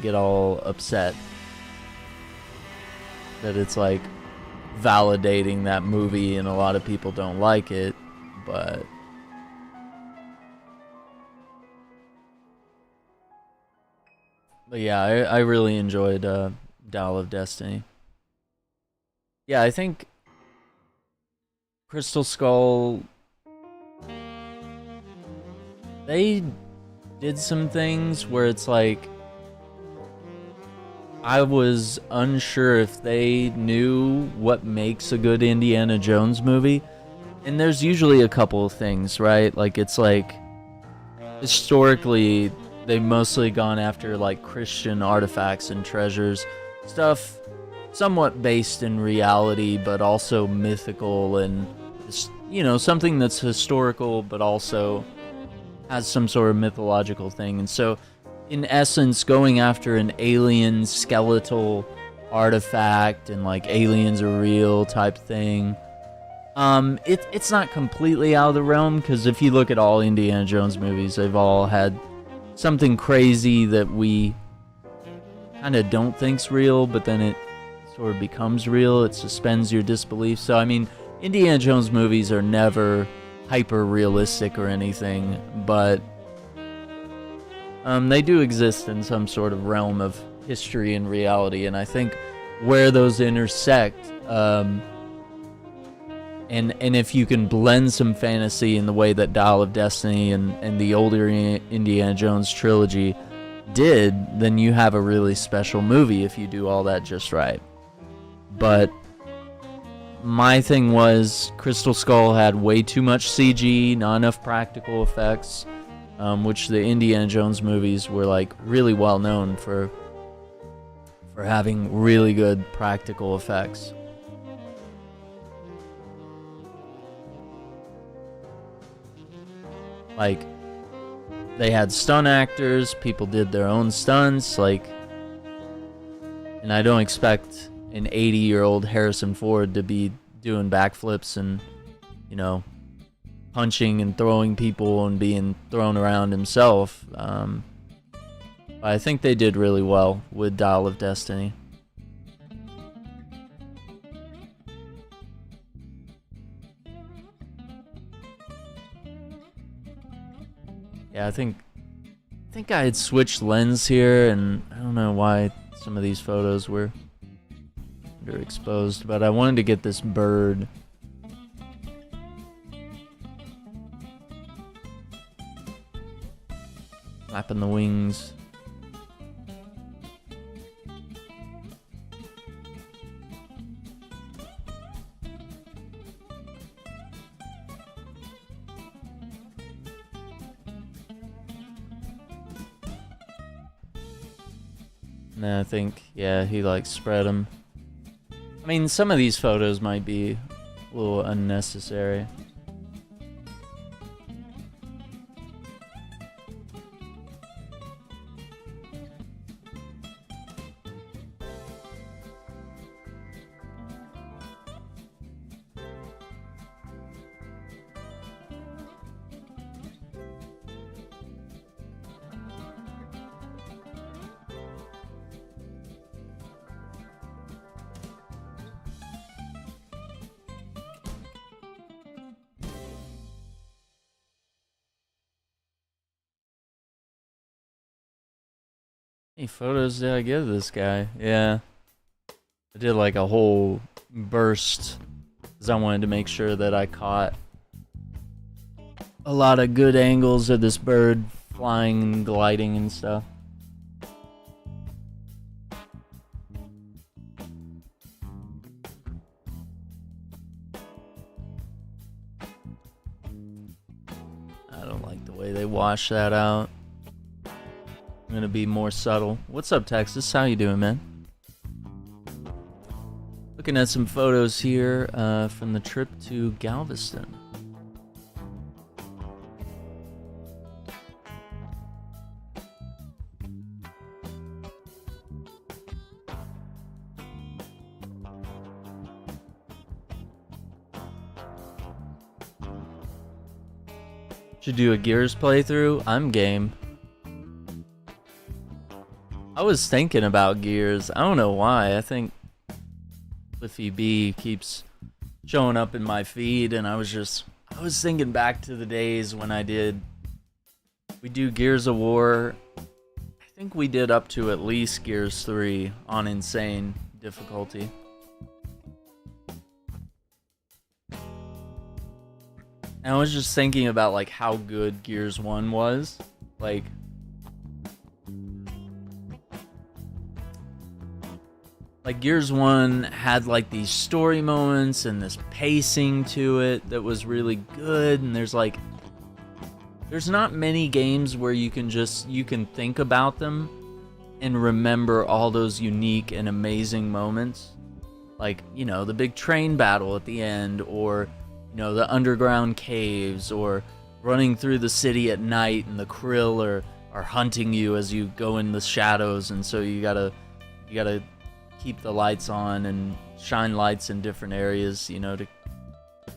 get all upset that it's like validating that movie and a lot of people don't like it, but yeah, I really enjoyed Dial of Destiny. Yeah, I think Crystal Skull, they did some things where it's like I was unsure if they knew what makes a good Indiana Jones movie. And there's usually a couple of things, right? Like, it's like historically they've mostly gone after like Christian artifacts and treasures, stuff somewhat based in reality but also mythical, and something that's historical but also has some sort of mythological thing. And so in essence, going after an alien skeletal artifact and like aliens are real type thing, it's not completely out of the realm, because if you look at all Indiana Jones movies, they've all had something crazy that we kind of don't think's real, but then it sort of becomes real. It suspends your disbelief. So I mean, Indiana Jones movies are never hyper realistic or anything, but they do exist in some sort of realm of history and reality. And I think where those intersect, and if you can blend some fantasy in the way that Dial of Destiny and the older Indiana Jones trilogy did, then you have a really special movie if you do all that just right. But my thing was Crystal Skull had way too much CG, not enough practical effects, which the Indiana Jones movies were like really well known for having really good practical effects. Like, they had stunt actors, people did their own stunts, and I don't expect an 80-year-old Harrison Ford to be doing backflips and, punching and throwing people and being thrown around himself. But I think they did really well with Dial of Destiny. Yeah, I think I think I had switched lens here, and I don't know why some of these photos were underexposed, but I wanted to get this bird. Flapping the wings. And then I think, yeah, he like spread them. I mean, some of these photos might be a little unnecessary. How many photos did I give this guy? Yeah. I did like a whole burst because I wanted to make sure that I caught a lot of good angles of this bird flying and gliding and stuff. I don't like the way they wash that out. I'm gonna be more subtle. What's up, Texas? How you doing, man? Looking at some photos here from the trip to Galveston. Should do a Gears playthrough? I'm game. I was thinking about Gears. I don't know why. I think Cliffy B keeps showing up in my feed, and I was thinking back to the days when we do Gears of War. I think we did up to at least Gears 3 on insane difficulty. And I was just thinking about like how good Gears 1 was. Like Gears 1 had like these story moments and this pacing to it that was really good, and there's not many games where you can think about them and remember all those unique and amazing moments. Like, you know, the big train battle at the end, or, you know, the underground caves, or running through the city at night and the Krill are hunting you as you go in the shadows, and so you gotta keep the lights on and shine lights in different areas, you know, to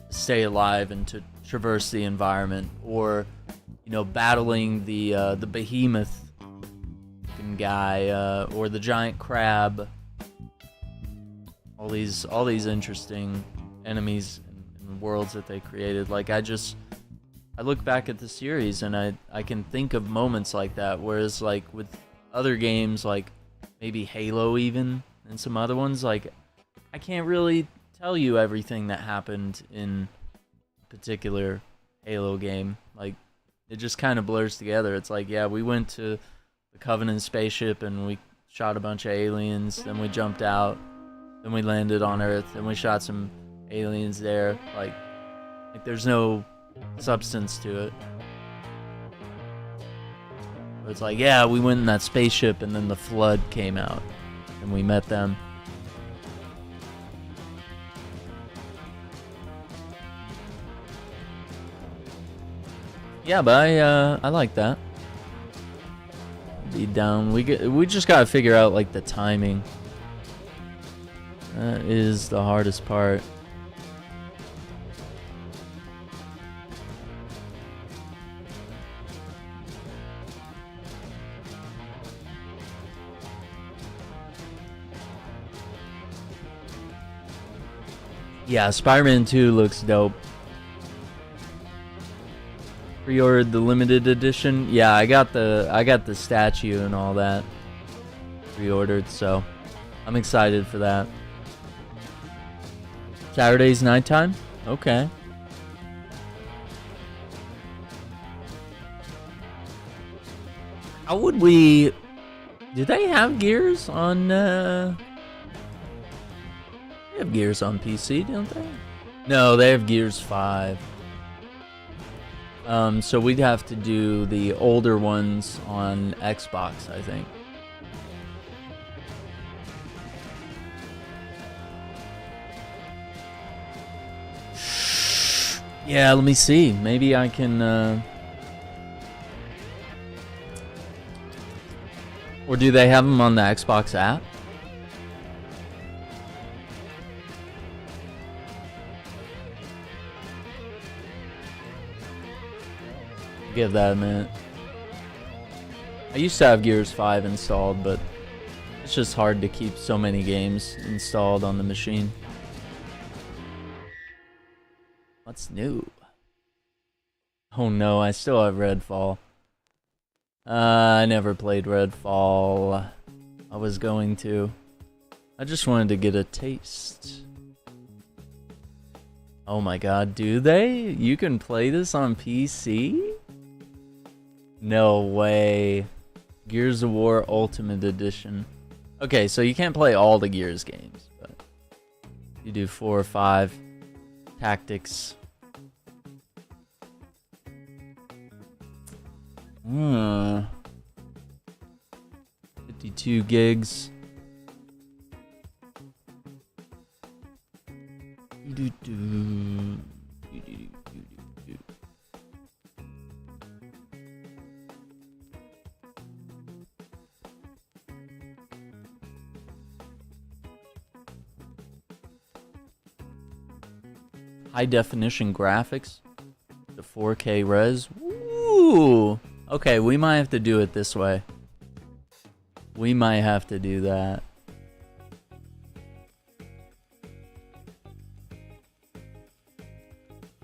stay alive and to traverse the environment. Or, you know, battling the behemoth guy, or the giant crab. All these interesting enemies and worlds that they created. Like, I look back at the series and I can think of moments like that, whereas like with other games, like maybe Halo even, and some other ones, like I can't really tell you everything that happened in a particular Halo game. Like, it just kind of blurs together. It's like, yeah, we went to the Covenant spaceship and we shot a bunch of aliens, then we jumped out, then we landed on Earth, then we shot some aliens there. Like there's no substance to it. But it's like, yeah, we went in that spaceship and then the flood came out and we met them. Yeah, but I like that. Be down. We just gotta figure out like the timing. That is the hardest part. Yeah, Spider-Man 2 looks dope. Pre-ordered the limited edition. Yeah, I got the statue and all that pre-ordered, so I'm excited for that. Saturday's nighttime? Okay. How would we... Do they have Gears on... They have Gears on PC, don't they? No, they have Gears 5. So we'd have to do the older ones on Xbox, I think. Yeah, let me see. Maybe I can, Or do they have them on the Xbox app? Give that a minute. I used to have Gears 5 installed, but it's just hard to keep so many games installed on the machine. What's new? Oh no, I still have Redfall. I never played Redfall. I was going to. I just wanted to get a taste. Oh my god, do they? You can play this on PC? No way. Gears of War Ultimate Edition. Okay, so you can't play all the Gears games, but you do 4 or 5 tactics. 52 gigs. High definition graphics, the 4K res. Ooh. Okay, we might have to do it this way. We might have to do that.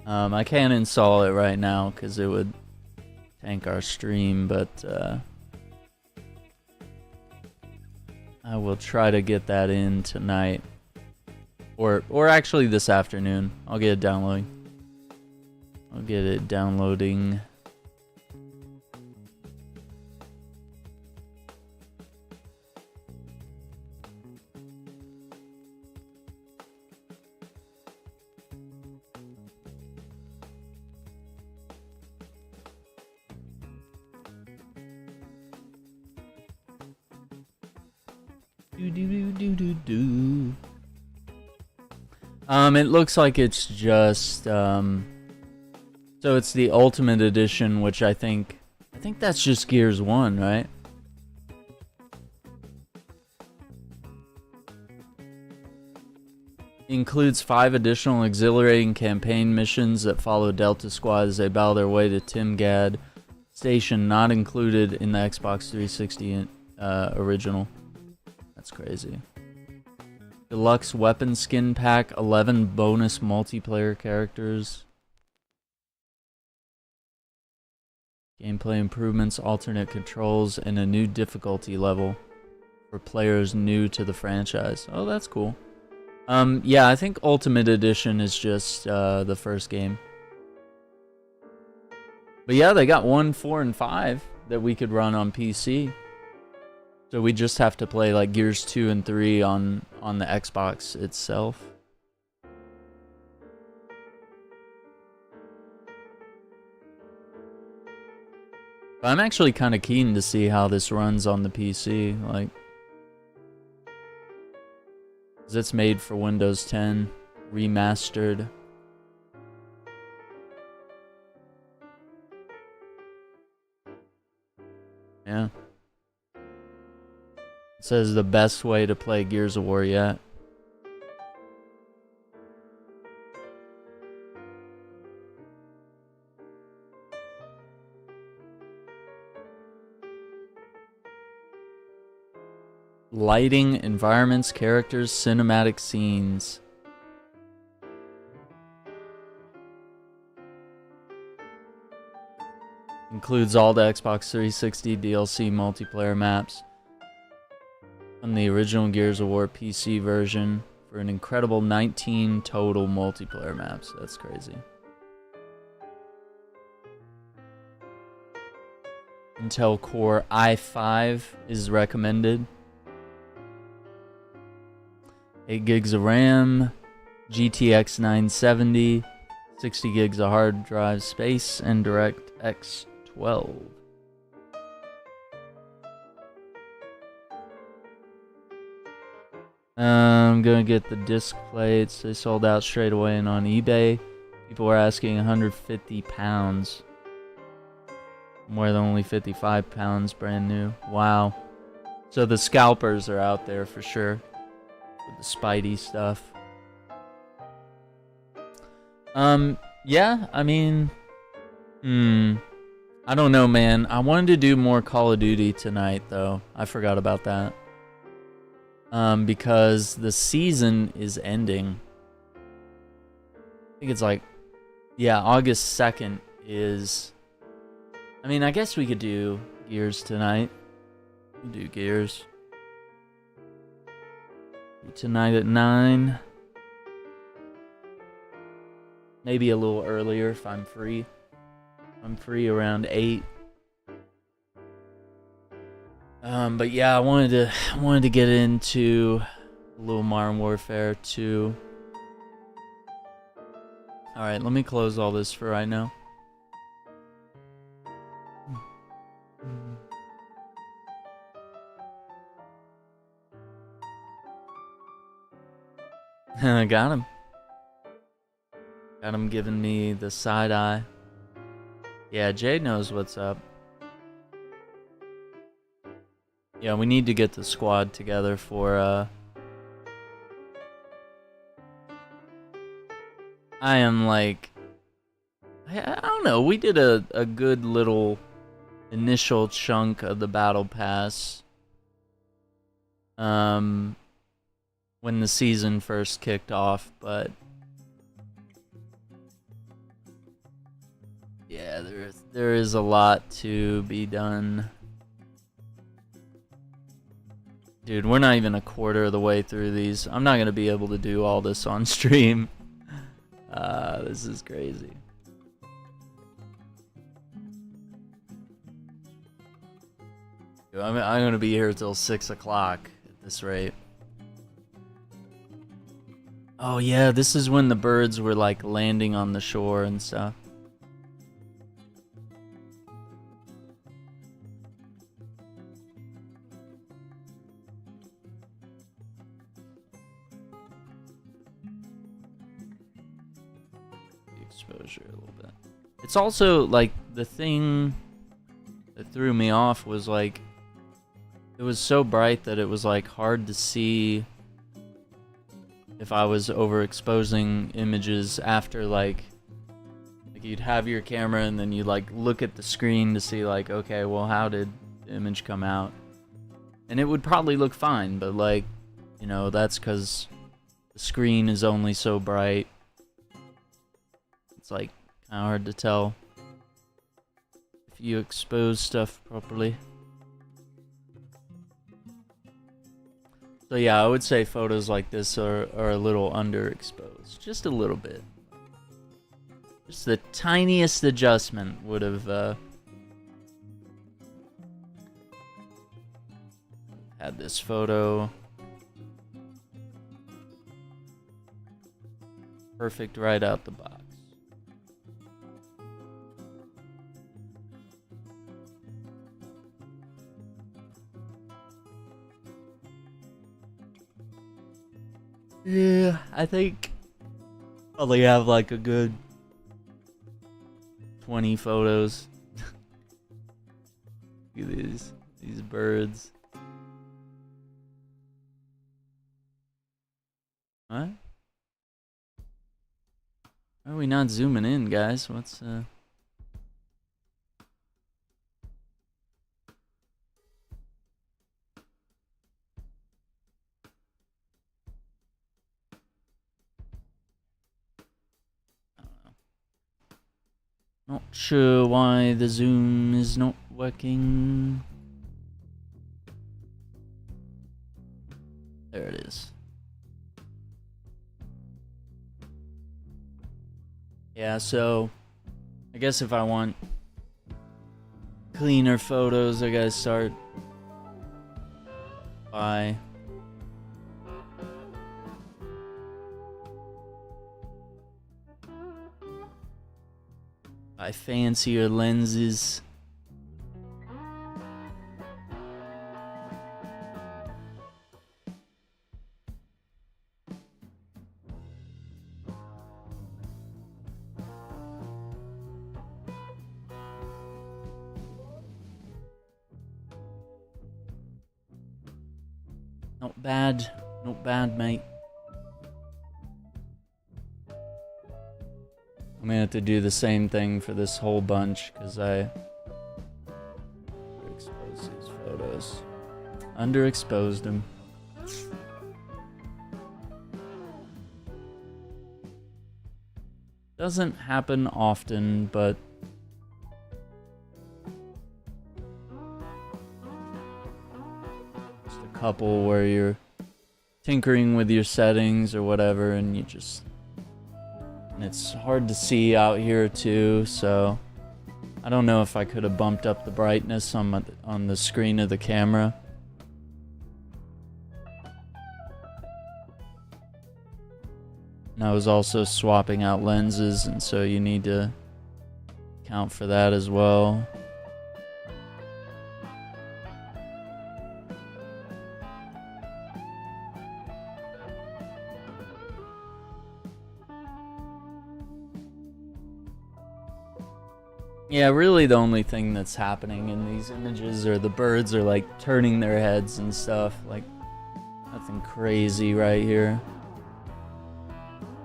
I can't install it right now because it would tank our stream, but I will try to get that in tonight. Or actually this afternoon. I'll get it downloading. I'll get it downloading. It looks like it's just so it's the Ultimate Edition, which I think that's just Gears 1, right? Includes 5 additional exhilarating campaign missions that follow Delta Squad as they battle their way to Timgad Station, not included in the Xbox 360 original. That's crazy. Deluxe weapon skin pack, 11 bonus multiplayer characters. Gameplay improvements, alternate controls, and a new difficulty level for players new to the franchise. Oh, that's cool. Yeah, I think Ultimate Edition is just the first game. But yeah, they got 1, 4, and 5 that we could run on PC. So we just have to play like Gears 2 and 3 on the Xbox itself. But I'm actually kind of keen to see how this runs on the PC, like, 'cause it's made for Windows 10, remastered. Yeah. It says the best way to play Gears of War yet. Lighting, environments, characters, cinematic scenes. Includes all the Xbox 360 DLC multiplayer maps on the original Gears of War PC version for an incredible 19 total multiplayer maps. That's crazy. Intel Core i5 is recommended. 8 gigs of RAM, GTX 970, 60 gigs of hard drive space, and DirectX 12. I'm gonna get the disc plates. They sold out straight away and on eBay. People were asking 150 pounds. More than only 55 pounds brand new. Wow. So the scalpers are out there for sure. With the Spidey stuff. Yeah, I mean... I don't know, man. I wanted to do more Call of Duty tonight, though. I forgot about that. Because the season is ending. I think it's like... Yeah, August 2nd is... I mean, I guess we could do Gears tonight. We'll do Gears. Tonight at 9. Maybe a little earlier if I'm free. I'm free around 8. But yeah, I wanted to get into a little Modern Warfare 2. Alright, let me close all this for right now. Got him. Got him giving me the side eye. Yeah, Jay knows what's up. Yeah, we need to get the squad together for, I am like... I don't know, we did a good little initial chunk of the Battle Pass. When the season first kicked off, but... Yeah, there is a lot to be done. Dude, we're not even a quarter of the way through these. I'm not gonna be able to do all this on stream. This is crazy. I'm gonna be here till 6 o'clock at this rate. Oh yeah, this is when the birds were like landing on the shore and stuff. Exposure a little bit. It's also like the thing that threw me off was like it was so bright that it was like hard to see if I was overexposing images after like you'd have your camera and then you like look at the screen to see like, okay, well, how did the image come out? And it would probably look fine, but like, you know, that's because the screen is only so bright. It's like kind of hard to tell if you expose stuff properly. So yeah, I would say photos like this are a little underexposed. Just a little bit. Just the tiniest adjustment would have had this photo perfect right out the box. Yeah, I think probably have like a good 20 photos. Look at these birds. What? Why are we not zooming in, guys? What's Not sure why the zoom is not working. There it is. Yeah, so I guess if I want cleaner photos, I gotta start by fancier lenses. Not bad, mate. I'm gonna have to do the same thing for this whole bunch because I underexposed these photos. Underexposed them. Doesn't happen often, but just a couple where you're tinkering with your settings or whatever, and you just, and it's hard to see out here too, so I don't know if I could have bumped up the brightness on the screen of the camera. And I was also swapping out lenses, and so you need to account for that as well. Yeah, really the only thing that's happening in these images are the birds are like turning their heads and stuff, like nothing crazy right here.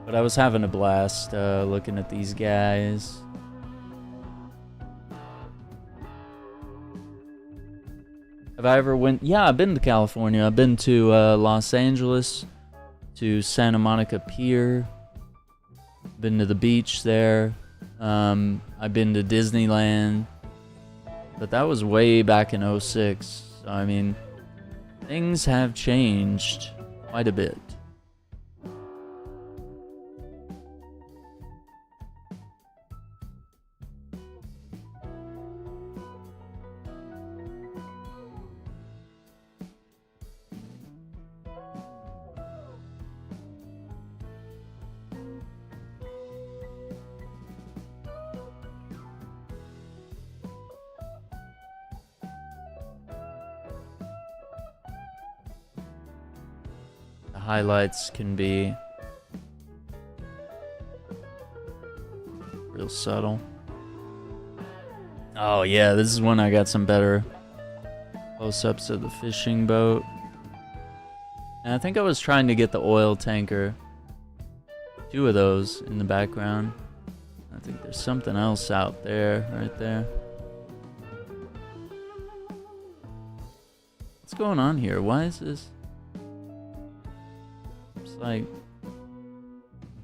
But I was having a blast looking at these guys. Have I ever went? Yeah, I've been to California. I've been to Los Angeles, to Santa Monica Pier. Been to the beach there. I've been to Disneyland. But that was way back in 06. So, I mean, things have changed quite a bit. Highlights can be real subtle. Oh yeah, this is when I got some better close-ups of the fishing boat. And I think I was trying to get the oil tanker. 2 of those in the background. I think there's something else out there, right there. What's going on here? Why is this? Like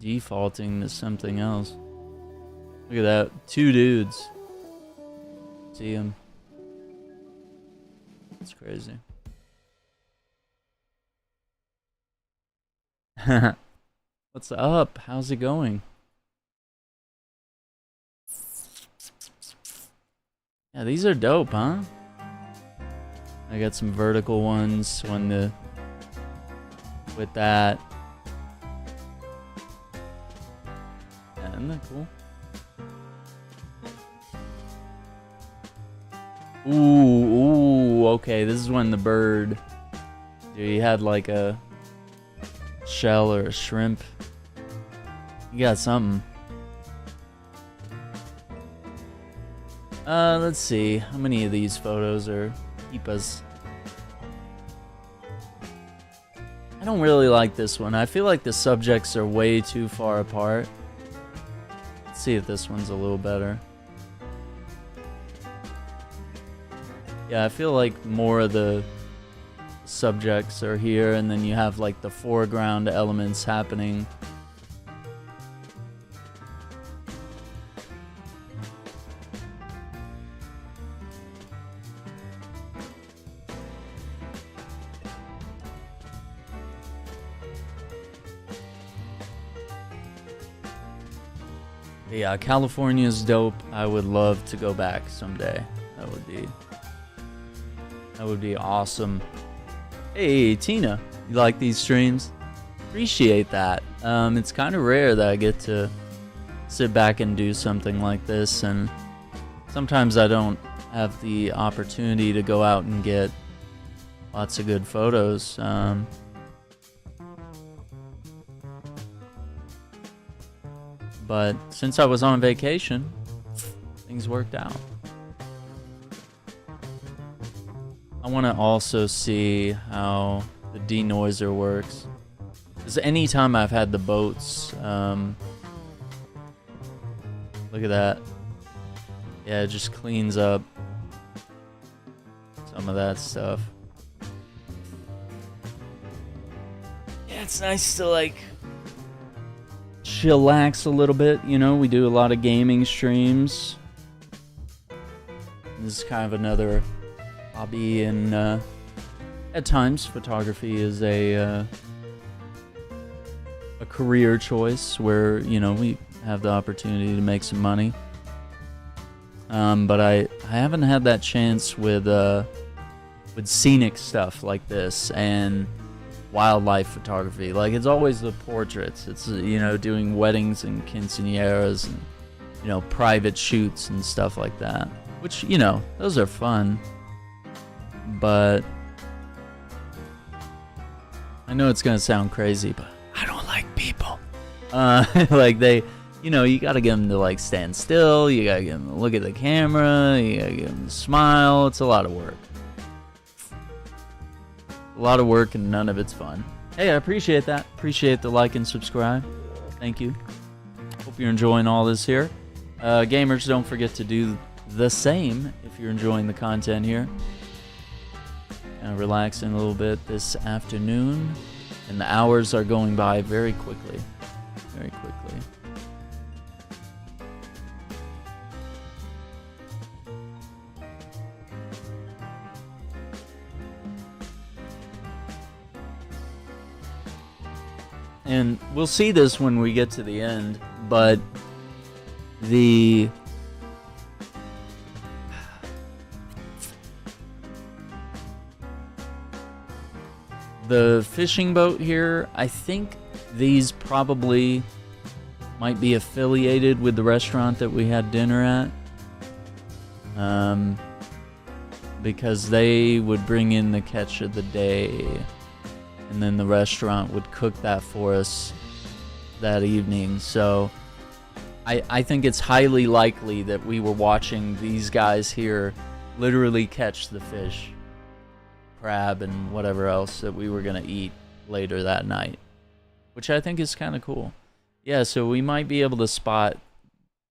defaulting to something else. Look at that, 2 dudes. See him? It's crazy. What's up? How's it going? Yeah, these are dope, huh? I got some vertical ones with that. Isn't that cool? Ooh, okay, this is when the bird, dude, he had like a shell or a shrimp. You got something. Let's see, how many of these photos are keepas? I don't really like this one. I feel like the subjects are way too far apart. Let's see if this one's a little better. Yeah, I feel like more of the subjects are here, and then you have like the foreground elements happening. Yeah, California's dope. I would love to go back someday. That would be awesome. Hey, Tina, you like these streams? Appreciate that. It's kind of rare that I get to sit back and do something like this, and sometimes I don't have the opportunity to go out and get lots of good photos. But since I was on vacation, things worked out. I want to also see how the denoiser works. Because anytime I've had the boats, look at that. Yeah, it just cleans up some of that stuff. Yeah, it's nice to like chillax a little bit, you know. We do a lot of gaming streams. This is kind of another hobby, and at times photography is a career choice where, you know, we have the opportunity to make some money. But I haven't had that chance with scenic stuff like this and wildlife photography. Like, it's always the portraits. It's, you know, doing weddings and quinceañeras and, you know, private shoots and stuff like that, which, you know, those are fun. But I know it's gonna sound crazy, but I don't like people. Like, they, you know, you gotta get them to like stand still, you gotta get them to look at the camera, you gotta get them to smile. It's a lot of work. A lot of work, and none of it's fun. Hey, I appreciate that. Appreciate the like and subscribe. Thank you. Hope you're enjoying all this here. Gamers, don't forget to do the same if you're enjoying the content here. Relaxing a little bit this afternoon, and the hours are going by very quickly. Very quickly. And we'll see this when we get to the end, but the fishing boat here, I think these probably might be affiliated with the restaurant that we had dinner at, because they would bring in the catch of the day, and then the restaurant would cook that for us that evening. So I think it's highly likely that we were watching these guys here literally catch the fish, crab, and whatever else that we were gonna eat later that night, which I think is kind of cool. Yeah, so we might be able to spot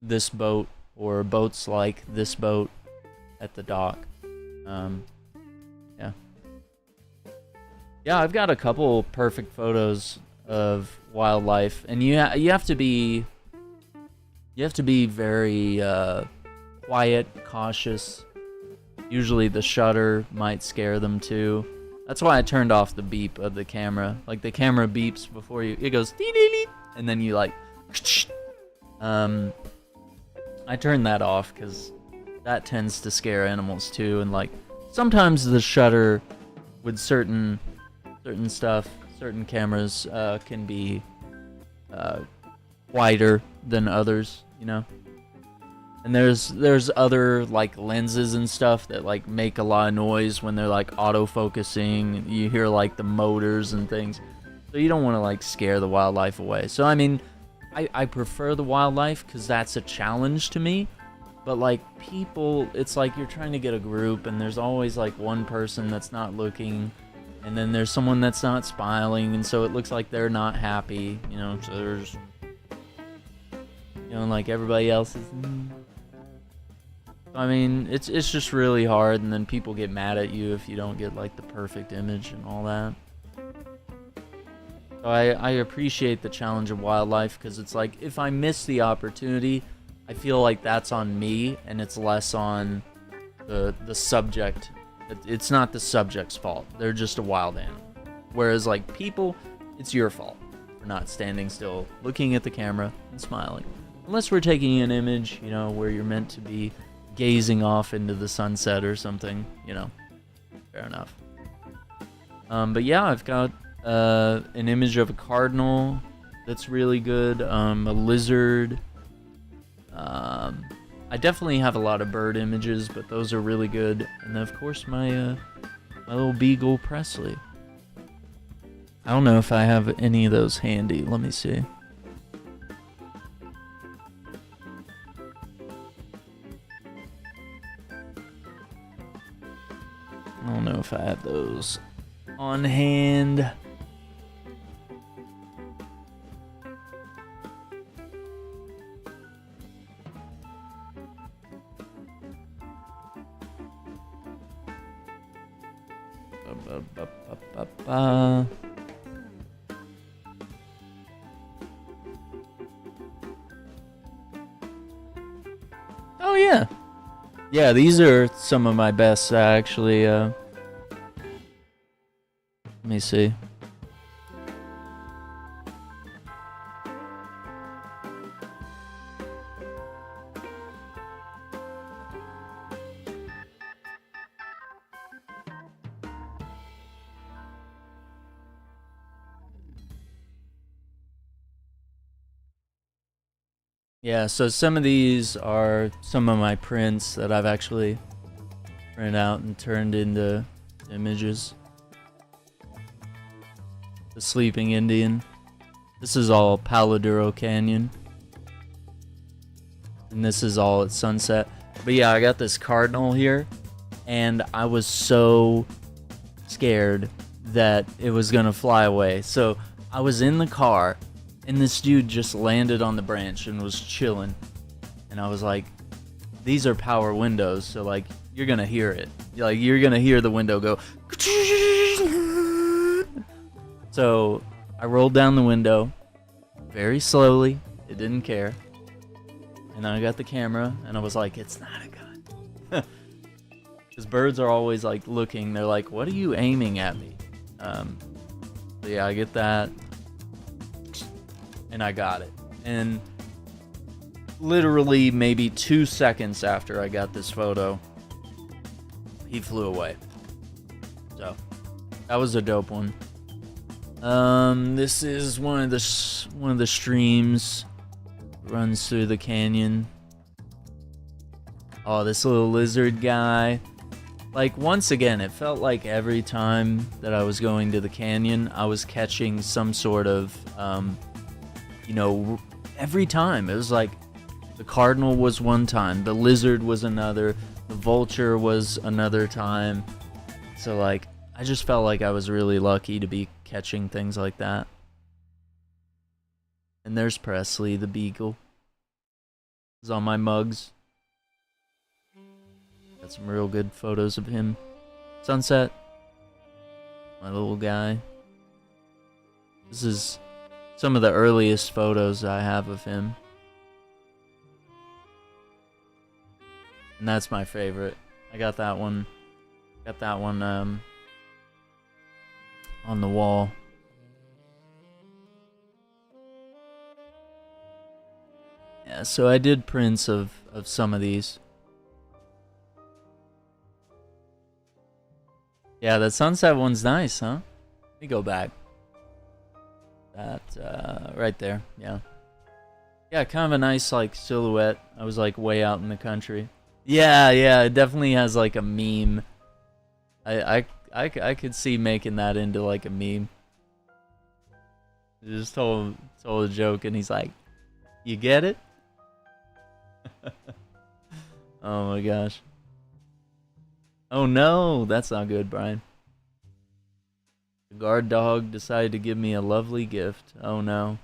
this boat or boats like this boat at the dock. Yeah, I've got a couple perfect photos of wildlife, and you have to be very quiet, cautious. Usually the shutter might scare them too. That's why I turned off the beep of the camera. Like, the camera beeps before it goes dee-dee-dee, and then you like I turned that off because that tends to scare animals too. And like, sometimes the shutter with certain cameras can be quieter than others, you know. And there's other like lenses and stuff that like make a lot of noise when they're like autofocusing. You hear like the motors and things, so you don't want to like scare the wildlife away. So I mean, I prefer the wildlife because that's a challenge to me. But like, people, it's like you're trying to get a group, and there's always like one person that's not looking, and then there's someone that's not smiling, and so it looks like they're not happy, you know. So there's, you know, like everybody else is. I mean, it's just really hard, and then people get mad at you if you don't get like the perfect image and all that. So I appreciate the challenge of wildlife, because it's like, if I miss the opportunity, I feel like that's on me, and it's less on the subject. It's not the subject's fault. They're just a wild animal. Whereas like people, it's your fault for not standing still, looking at the camera and smiling. Unless we're taking an image, you know, where you're meant to be gazing off into the sunset or something, you know. Fair enough. But yeah, I've got an image of a cardinal that's really good, a lizard. I definitely have a lot of bird images, but those are really good. And then, of course, my my little beagle Presley. I don't know if I have any of those handy. Let me see. I don't know if I have those on hand. Oh yeah. Yeah, these are some of my best actually. Let me see. Yeah, so some of these are some of my prints that I've actually printed out and turned into images. The Sleeping Indian. This is all Palo Duro Canyon. And this is all at sunset. But yeah, I got this cardinal here. And I was so scared that it was gonna fly away. So I was in the car. And this dude just landed on the branch and was chilling. And I was like, these are power windows, so like, you're gonna hear it. Like, you're gonna hear the window go. So I rolled down the window very slowly. It didn't care. And then I got the camera and I was like, it's not a gun. Because birds are always like looking. They're like, what are you aiming at me? So yeah, I get that. And I got it. And literally maybe 2 seconds after I got this photo, he flew away. So that was a dope one. This is one of the streams runs through the canyon. Oh, this little lizard guy. Like, once again, it felt like every time that I was going to the canyon, I was catching some sort of you know, every time. It was like the cardinal was one time, the lizard was another, the vulture was another time. So like, I just felt like I was really lucky to be catching things like that. And there's Presley, the beagle. He's on my mugs. Got some real good photos of him. Sunset. My little guy. This is some of the earliest photos I have of him. And that's my favorite. I got that one. On the wall. Yeah, so I did prints of some of these. Yeah, that sunset one's nice, huh? Let me go back. That, right there, yeah. Yeah, kind of a nice, like, silhouette. I was, like, way out in the country. Yeah, it definitely has, like, a meme. I could see making that into, like, a meme. I just told a joke, and he's like, you get it? Oh, my gosh. Oh, no, that's not good, Brian. The guard dog decided to give me a lovely gift. Oh no.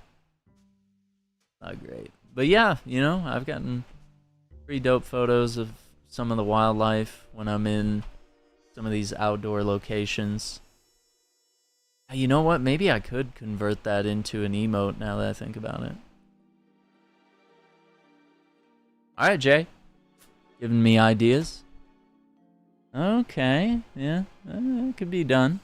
Not great. But yeah, you know, I've gotten pretty dope photos of some of the wildlife when I'm in some of these outdoor locations. You know what? Maybe I could convert that into an emote now that I think about it. Alright, Jay. Giving me ideas. Okay, yeah, it could be done.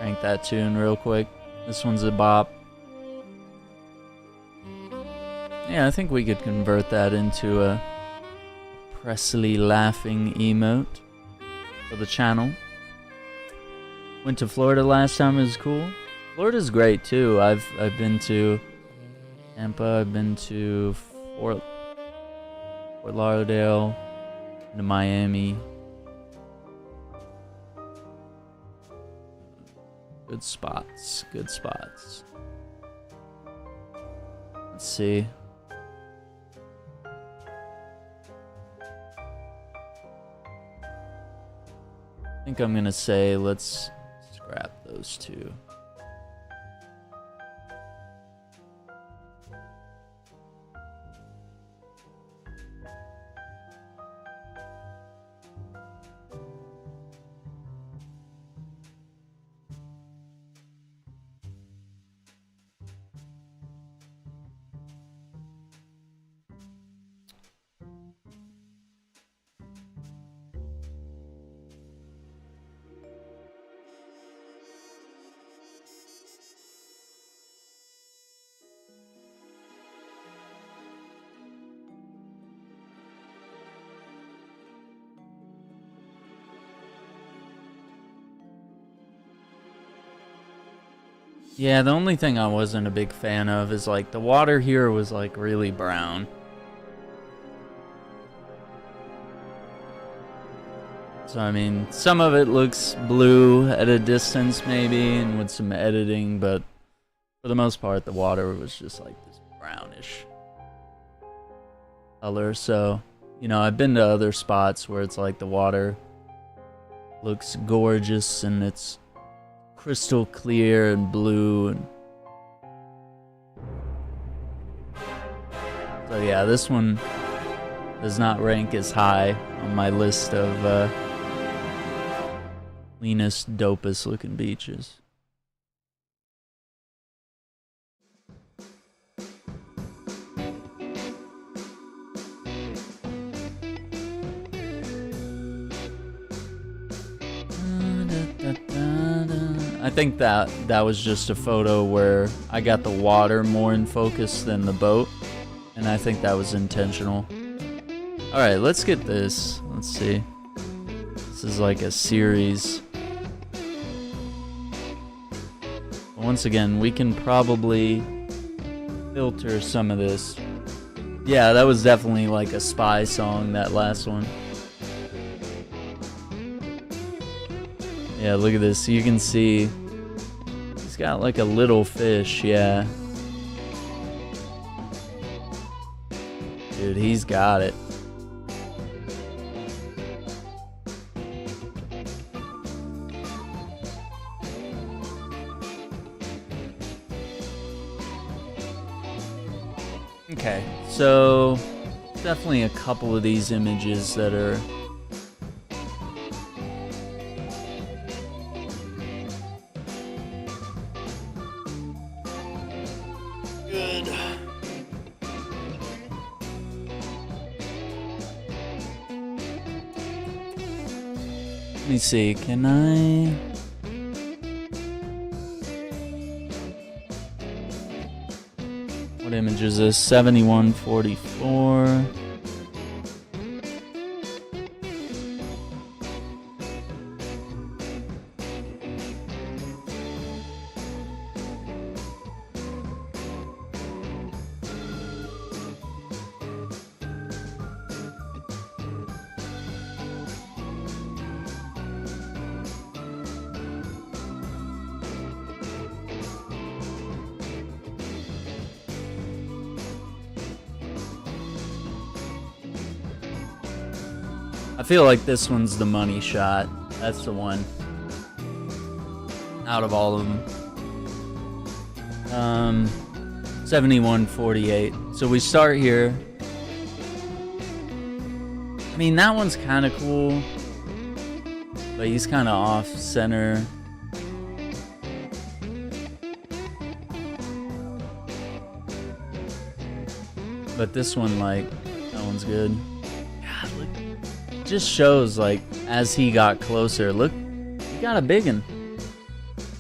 crank that tune real quick. This one's a bop. Yeah, I think we could convert that into a Presley laughing emote for the channel. Went to Florida last time, it was cool. Florida's great too. I've been to Tampa, I've been to Fort Lauderdale, to Miami. Good spots, good spots. Let's see. I think I'm gonna say let's scrap those two. Yeah, the only thing I wasn't a big fan of is like the water here was like really brown. So I mean, some of it looks blue at a distance maybe and with some editing, but for the most part the water was just like this brownish color. So, you know, I've been to other spots where it's like the water looks gorgeous and it's crystal clear and blue, and so yeah, this one does not rank as high on my list of cleanest, dopest looking beaches. I think that was just a photo where I got the water more in focus than the boat, and I think that was intentional. Alright, let's get this. Let's see. This is like a series. But once again, we can probably filter some of this. Yeah, that was definitely like a spy song, that last one. Yeah, look at this. You can see he's got like a little fish, yeah. Dude, he's got it. Okay, so definitely a couple of these images that are let me see, can I... What image is this? 7144. I feel like this one's the money shot. That's the one. Out of all of them. 7148. So we start here. I mean, that one's kind of cool. But he's kind of off center. But this one, like, that one's good. God, look. Just shows like as he got closer. Look, he got a big one.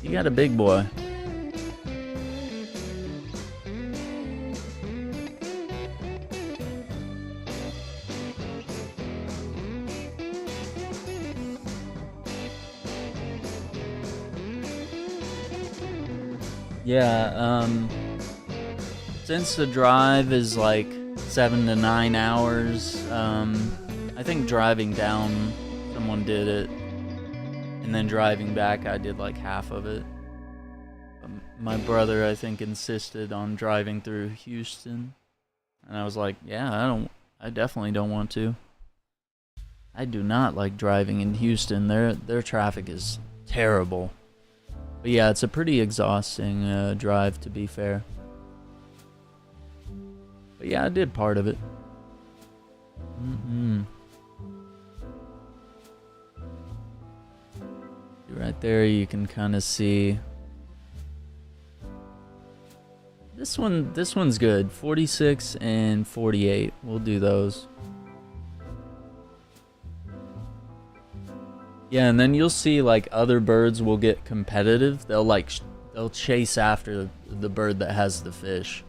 You got a big boy. Yeah, since the drive is like 7 to 9 hours, I think driving down, someone did it, and then driving back, I did like half of it. My brother, I think, insisted on driving through Houston, and I was like, yeah, I definitely don't want to. I do not like driving in Houston. Their traffic is terrible. But yeah, it's a pretty exhausting drive, to be fair. But yeah, I did part of it. Right there, you can kind of see. This one's good. 46 and 48. We'll do those. Yeah, and then you'll see like other birds will get competitive. They'll chase after the bird that has the fish,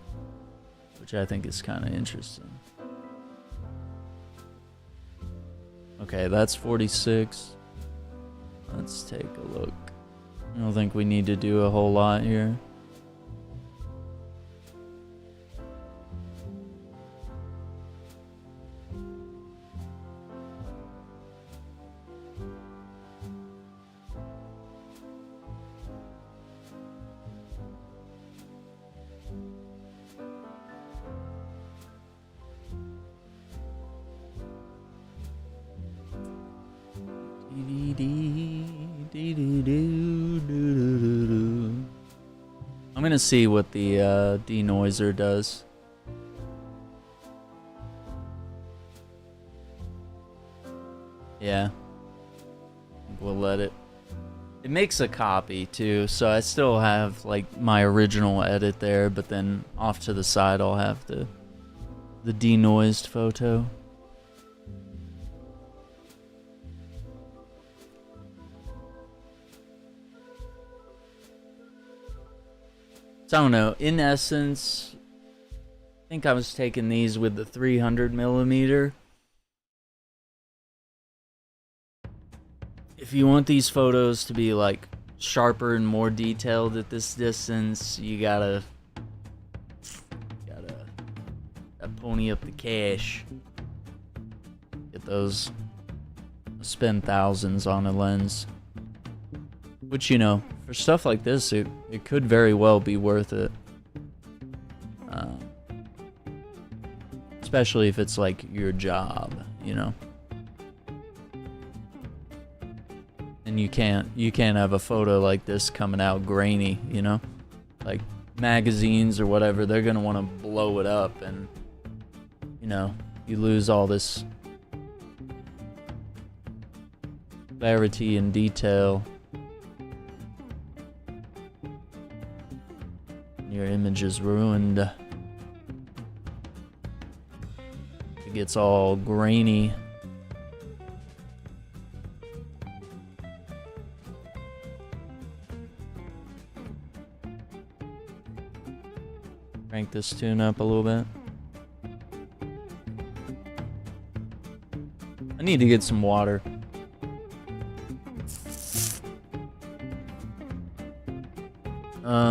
which I think is kind of interesting. Okay, that's 46. Let's take a look. I don't think we need to do a whole lot here. I'm gonna see what the denoiser does. Yeah, I think we'll let it. It makes a copy too, so I still have like my original edit there, but then off to the side I'll have the denoised photo. So I don't know, in essence, I think I was taking these with the 300mm. If you want these photos to be like sharper and more detailed at this distance, you gotta pony up the cash. Get those, spend thousands on a lens. Which, you know, for stuff like this, it could very well be worth it. Especially if it's like your job, you know. And you can't have a photo like this coming out grainy, you know. Like magazines or whatever, they're gonna want to blow it up, and you know, you lose all this clarity and detail. Your image is ruined. It gets all grainy. Crank this tune up a little bit. I need to get some water.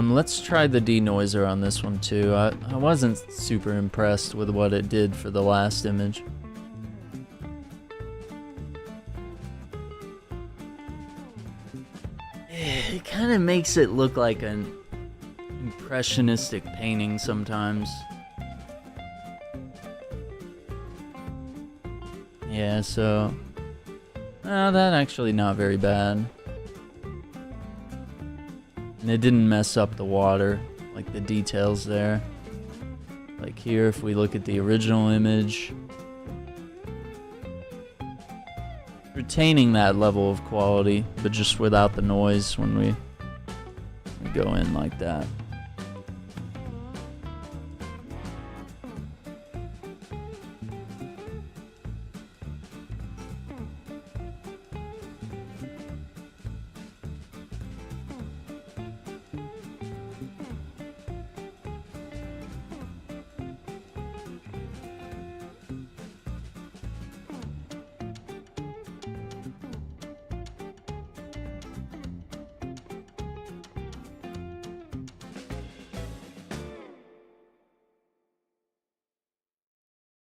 Let's try the denoiser on this one too. I wasn't super impressed with what it did for the last image. It kind of makes it look like an impressionistic painting sometimes. Yeah, so that actually not very bad. And it didn't mess up the water, like the details there. Like here, if we look at the original image, retaining that level of quality, but just without the noise when we go in like that.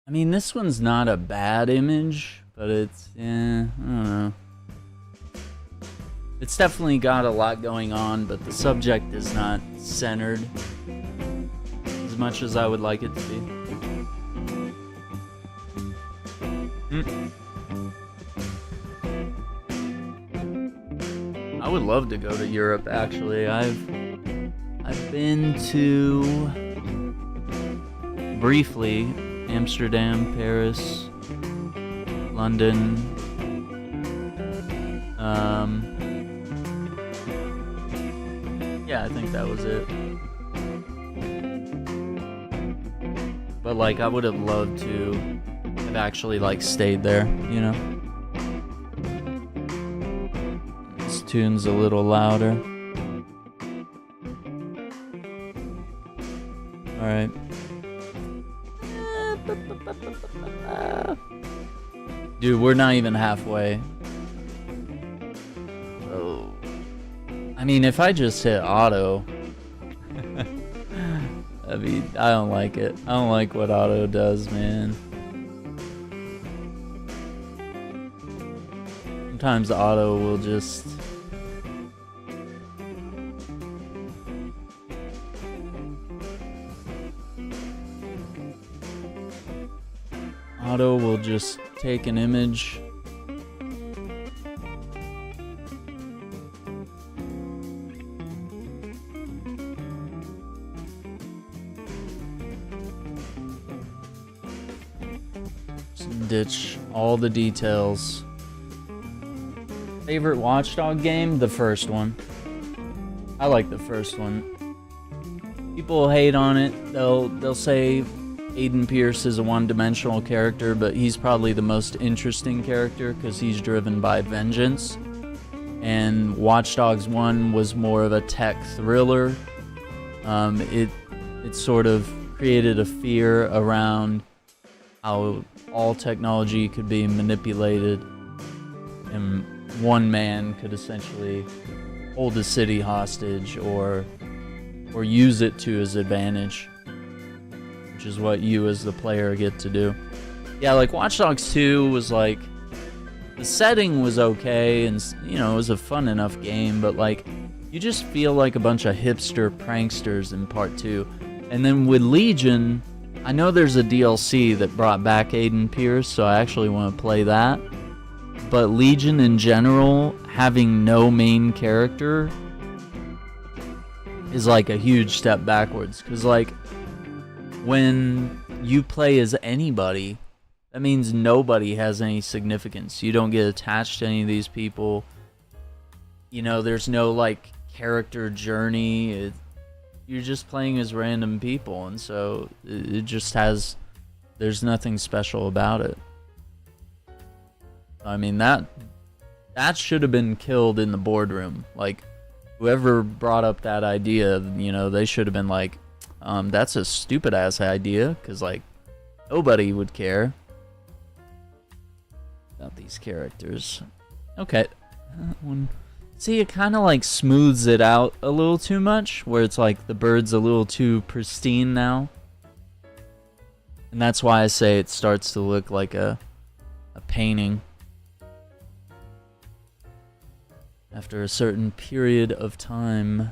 I mean, this one's not a bad image, but it's, I don't know. It's definitely got a lot going on, but the subject is not centered as much as I would like it to be. I would love to go to Europe, actually. I've been to, briefly, Amsterdam, Paris, London, yeah, I think that was it. But like, I would have loved to have actually like stayed there, you know? This tune's a little louder. Alright. Dude, we're not even halfway. Oh. I mean, if I just hit auto... I mean, I don't like it. I don't like what auto does, man. Sometimes auto will just... Auto will just take an image. Just ditch all the details. Favorite Watchdog game? The first one. I like the first one. People hate on it. They'll say Aiden Pierce is a one-dimensional character, but he's probably the most interesting character because he's driven by vengeance. And Watch Dogs 1 was more of a tech thriller. It sort of created a fear around how all technology could be manipulated, and one man could essentially hold a city hostage or use it to his advantage, which is what you as the player get to do. Yeah, like Watch Dogs 2 was like, the setting was okay, and you know, it was a fun enough game, but like, you just feel like a bunch of hipster pranksters in part 2. And then with Legion, I know there's a DLC that brought back Aiden Pierce, so I actually want to play that. But Legion in general, having no main character is like a huge step backwards, because like, when you play as anybody, that means nobody has any significance. You don't get attached to any of these people. You know, there's no like character journey. You're just playing as random people, and so it just has, there's nothing special about it. I mean, that should have been killed in the boardroom. Like, whoever brought up that idea, you know, they should have been like, that's a stupid ass idea, because like, nobody would care about these characters. Okay. See, it kind of like smooths it out a little too much, where it's like the bird's a little too pristine now. And that's why I say it starts to look like a painting after a certain period of time.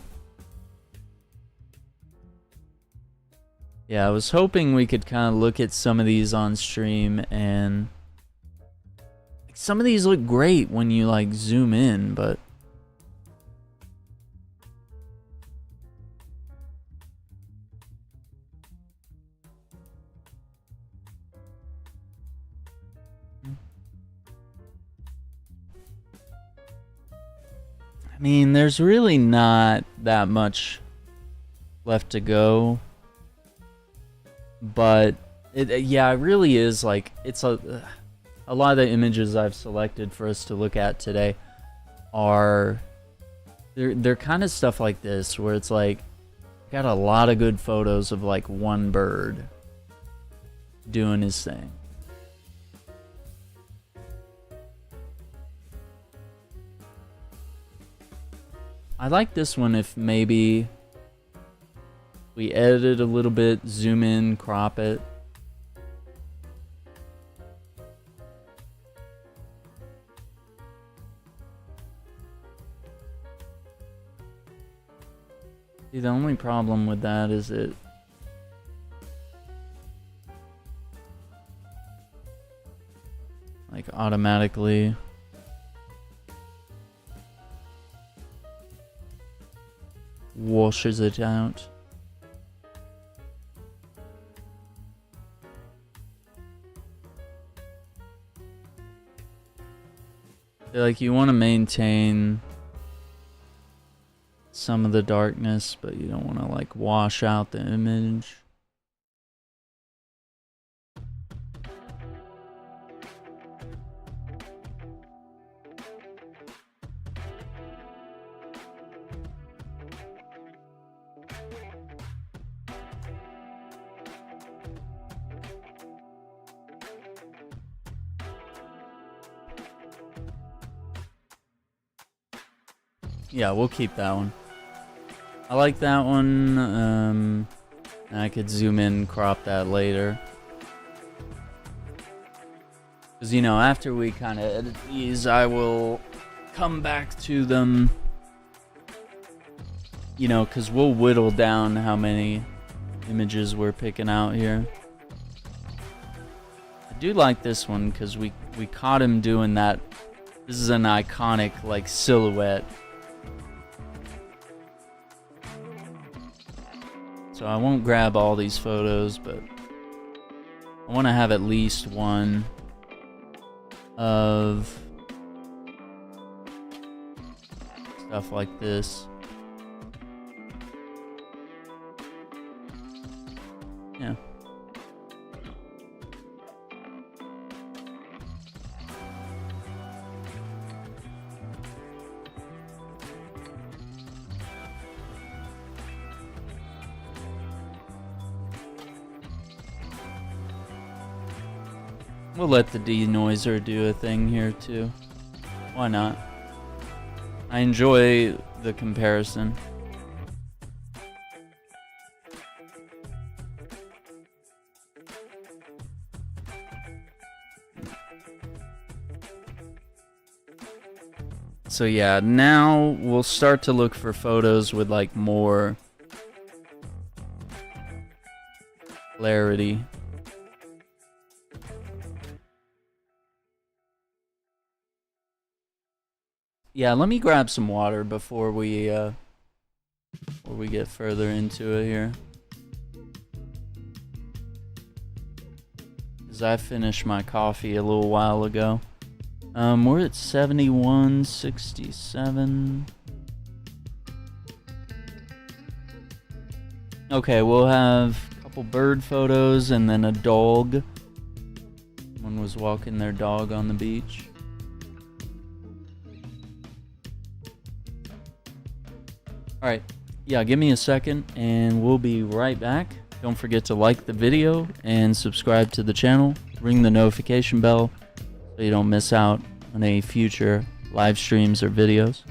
Yeah, I was hoping we could kind of look at some of these on stream, and some of these look great when you like zoom in, but I mean, there's really not that much left to go, but yeah, it really is like, it's a lot of the images I've selected for us to look at today are, they're kind of stuff like this, where it's like, got a lot of good photos of like one bird doing his thing. I like this one if maybe we edit it a little bit, zoom in, crop it. See, the only problem with that is it like automatically washes it out. Like, you want to maintain some of the darkness, but you don't want to like wash out the image. Yeah, we'll keep that one. I like that one. I could zoom in, crop that later. Because, you know, after we kind of edit these, I will come back to them. You know, because we'll whittle down how many images we're picking out here. I do like this one because we caught him doing that. This is an iconic, like, silhouette. So I won't grab all these photos, but I want to have at least one of stuff like this. Yeah. We'll let the denoiser do a thing here too. Why not? I enjoy the comparison. So yeah, now we'll start to look for photos with like more clarity. Yeah, let me grab some water before we get further into it here. Because I finished my coffee a little while ago. We're at 71.67. Okay, we'll have a couple bird photos and then a dog. Someone was walking their dog on the beach. Alright, yeah, give me a second and we'll be right back. Don't forget to like the video and subscribe to the channel. Ring the notification bell so you don't miss out on any future live streams or videos.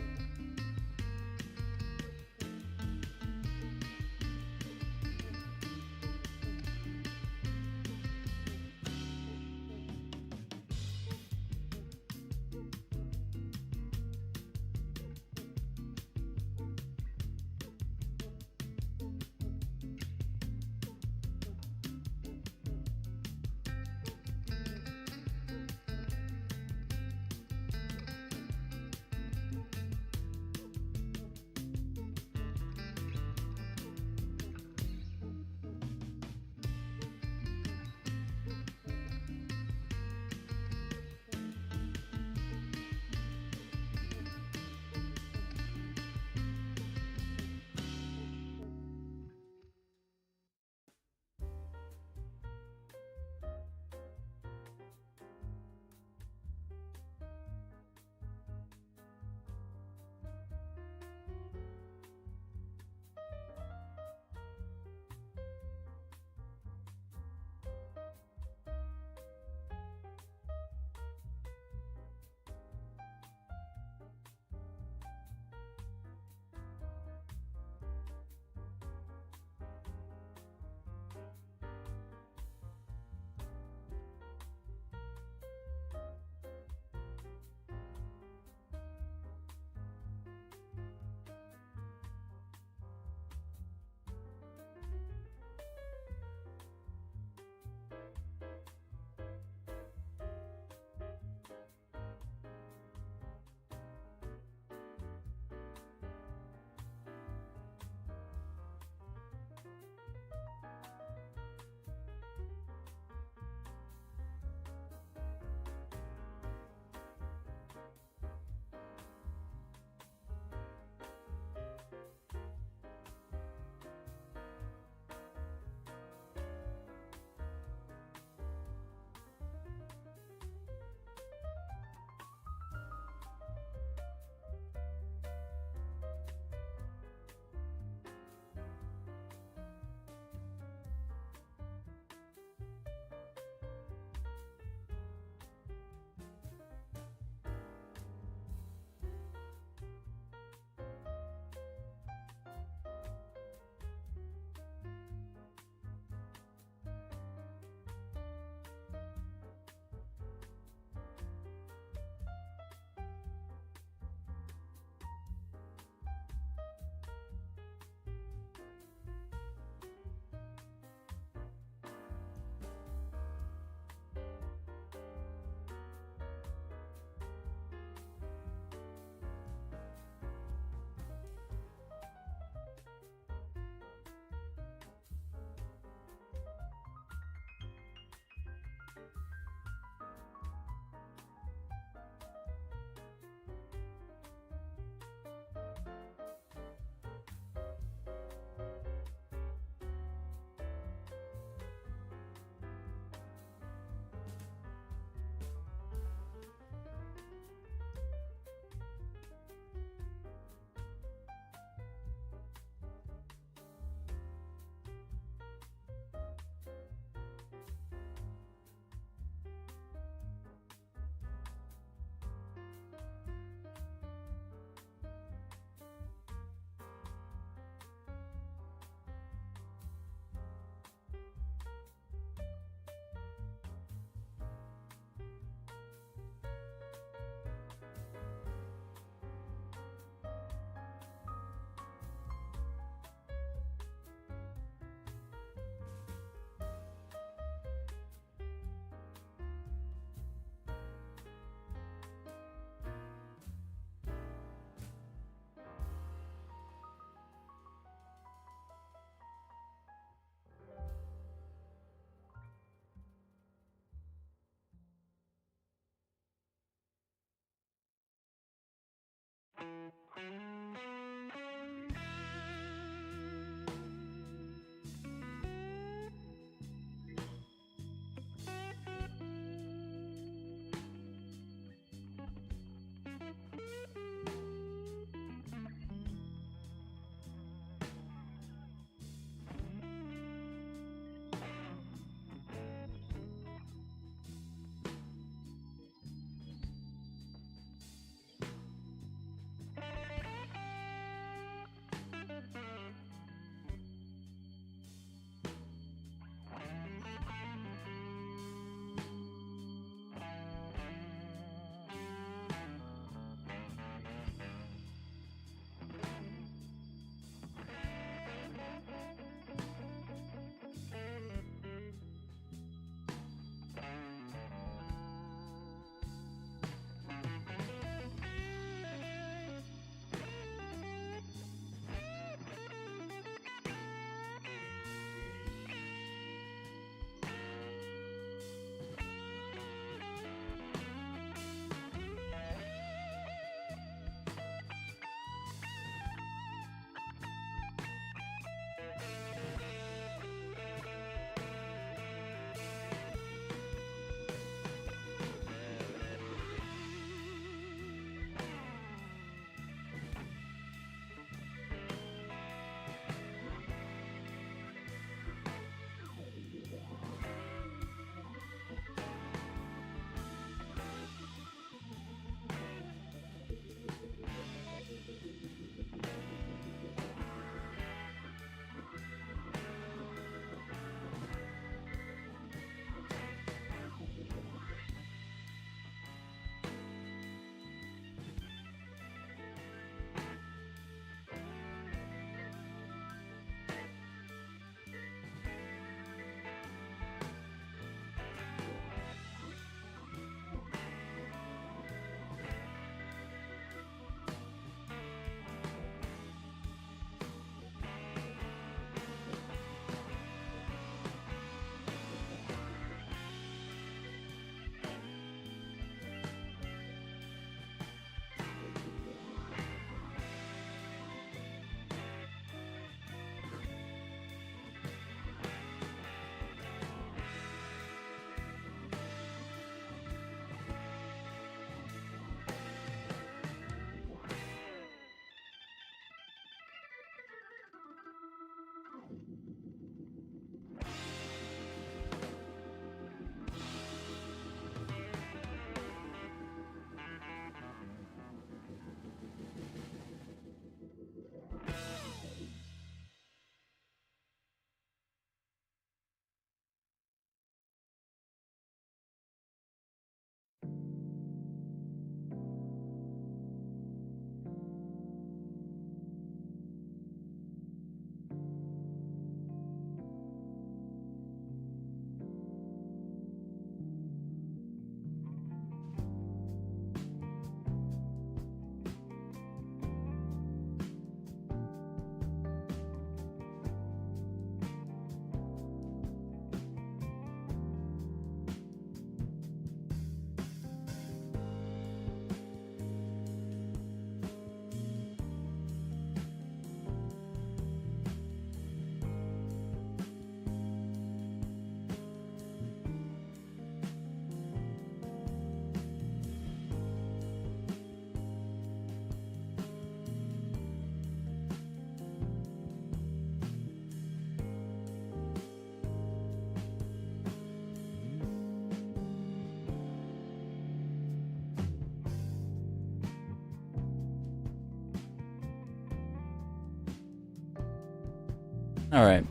All right.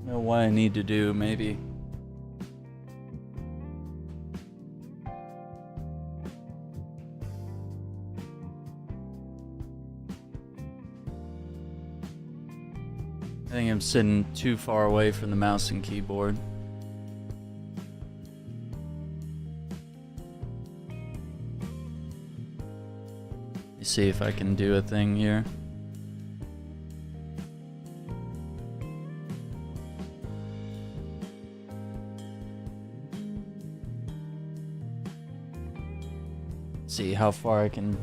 Know what I need to do, maybe. I think I'm sitting too far away from the mouse and keyboard. See if I can do a thing here. see how far I can.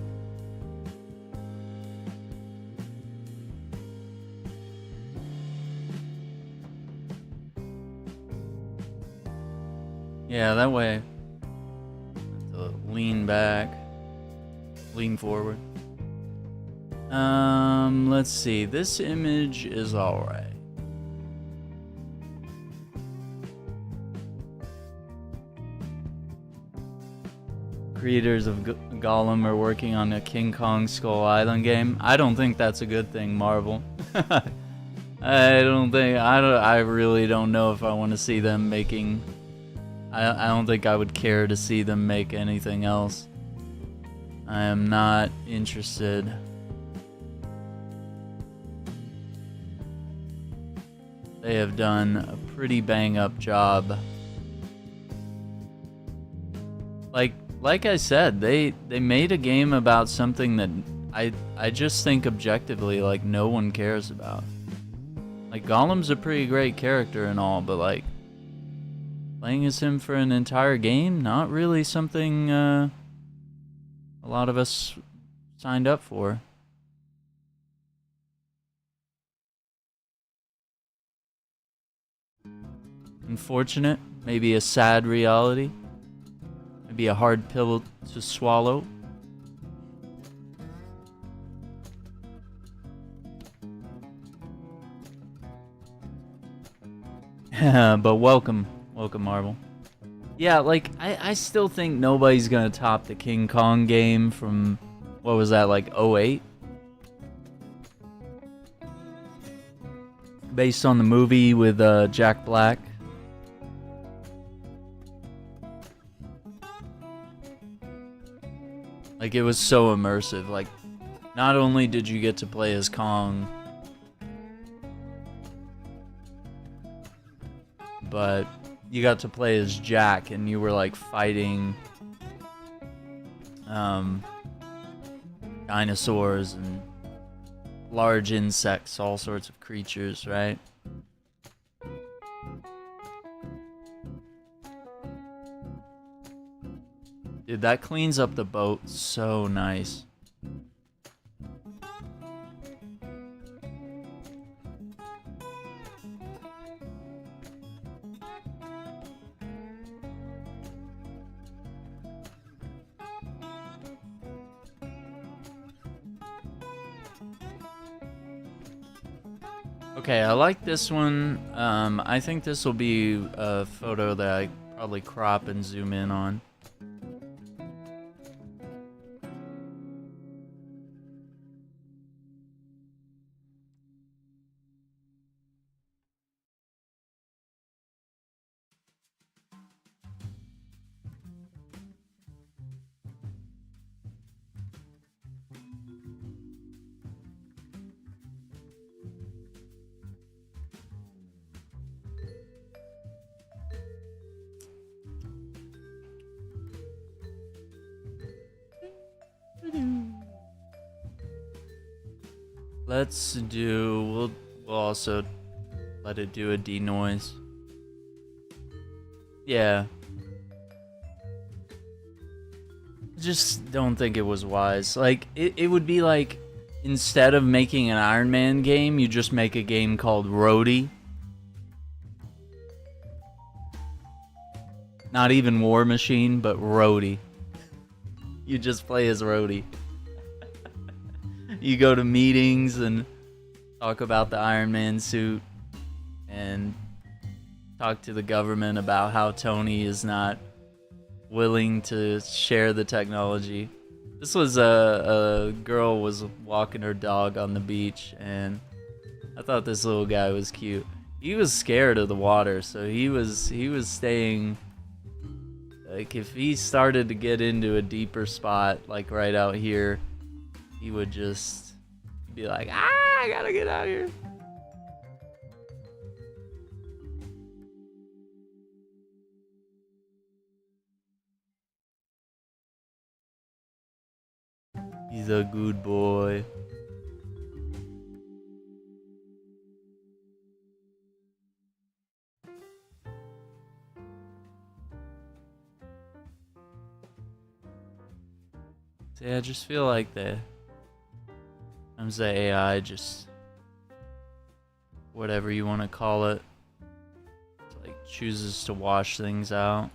Yeah, that way. I have to lean back, lean forward. Let's see. This image is alright. Creators of Gollum are working on a King Kong Skull Island game. I don't think that's a good thing, Marvel. I really don't know if I want to see them making. I don't think I would care to see them make anything else. I am not interested. They have done a pretty bang up job. Like I said, they made a game about something that I just think objectively like no one cares about. Like Gollum's a pretty great character and all, but like playing as him for an entire game, not really something a lot of us signed up for. Unfortunate, maybe a sad reality. Maybe a hard pill to swallow. But welcome Marvel. Yeah, like I still think nobody's gonna top the King Kong game from, what was that, like 08? Based on the movie with Jack Black. Like, it was so immersive. Like, not only did you get to play as Kong, but you got to play as Jack, and you were, like, fighting dinosaurs and large insects, all sorts of creatures, right? Dude, that cleans up the boat so nice. Okay, I like this one. I think this will be a photo that I probably crop and zoom in on. Let's do, we'll also let it do a denoise. Yeah. Just don't think it was wise. Like, it would be like, instead of making an Iron Man game, you just make a game called Rhodey. Not even War Machine, but Rhodey. You just play as Rhodey. You go to meetings and talk about the Iron Man suit and talk to the government about how Tony is not willing to share the technology. This was a girl was walking her dog on the beach, and I thought this little guy was cute. He was scared of the water, so he was staying, like, if he started to get into a deeper spot, like right out here, he would just be like, I gotta get out of here. He's a good boy. Yeah, I just feel like sometimes the AI just, whatever you want to call it, like chooses to wash things out.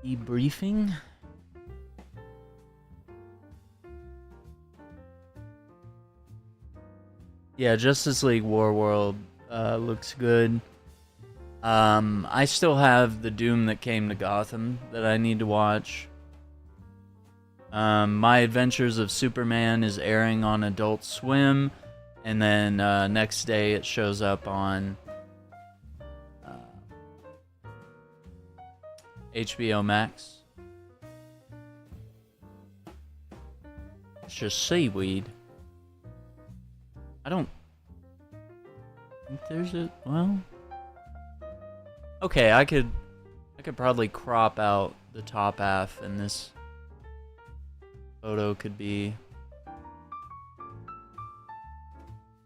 Debriefing? Yeah, Justice League Warworld looks good. I still have the Doom That Came to Gotham that I need to watch. My Adventures of Superman is airing on Adult Swim, and then next day it shows up on HBO Max. It's just seaweed. I don't think there's a, well, okay, I could probably crop out the top half, and this photo could be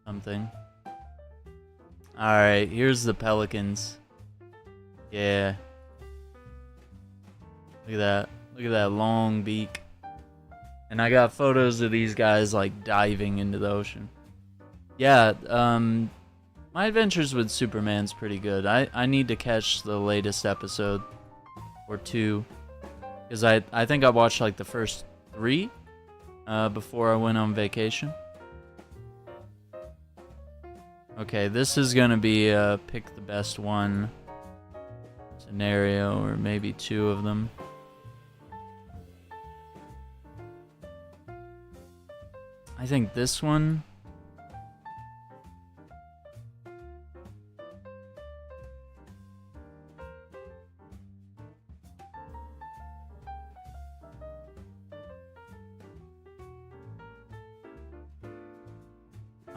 something. Alright, here's the pelicans. Yeah. Look at that. Look at that long beak. And I got photos of these guys like diving into the ocean. Yeah, My Adventures with Superman's pretty good. I need to catch the latest episode or two, because I think I watched like the first 3 before I went on vacation. Okay, this is gonna be a pick the best one scenario, or maybe 2 of them. I think this one.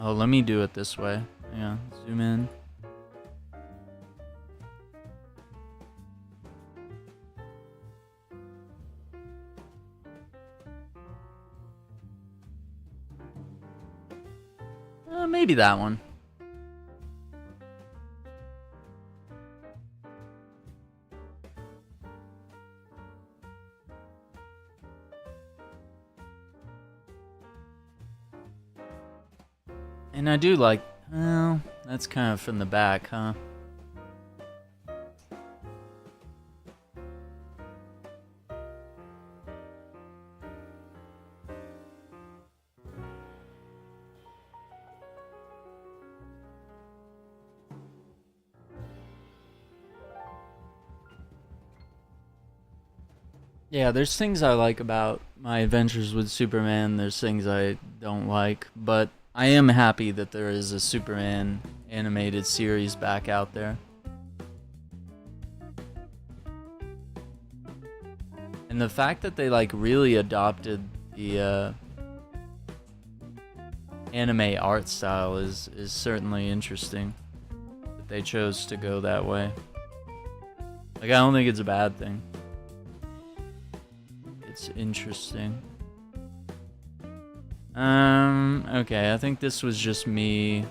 Oh, let me do it this way. Yeah, zoom in. Maybe that one. And I do like, well, that's kind of from the back, huh? Yeah, there's things I like about My Adventures with Superman, there's things I don't like, but I am happy that there is a Superman animated series back out there. And the fact that they like really adopted the anime art style is certainly interesting. That they chose to go that way. Like, I don't think it's a bad thing. It's interesting. Okay, I think this was just me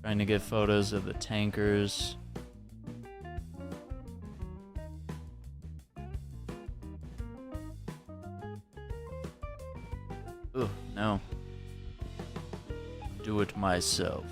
trying to get photos of the tankers. Ugh, no. Do it myself.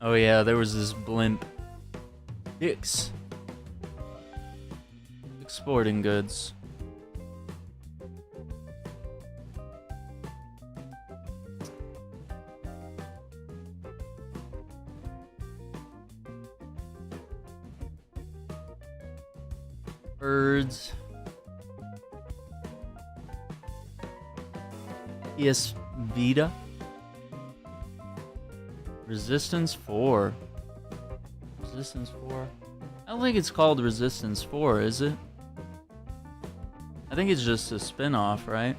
Oh yeah, there was this blimp. Dick's Sporting Goods. Birds. PS Vita. Resistance 4. Resistance 4. don't think it's called Resistance 4, is it? I think it's just a spin-off, right?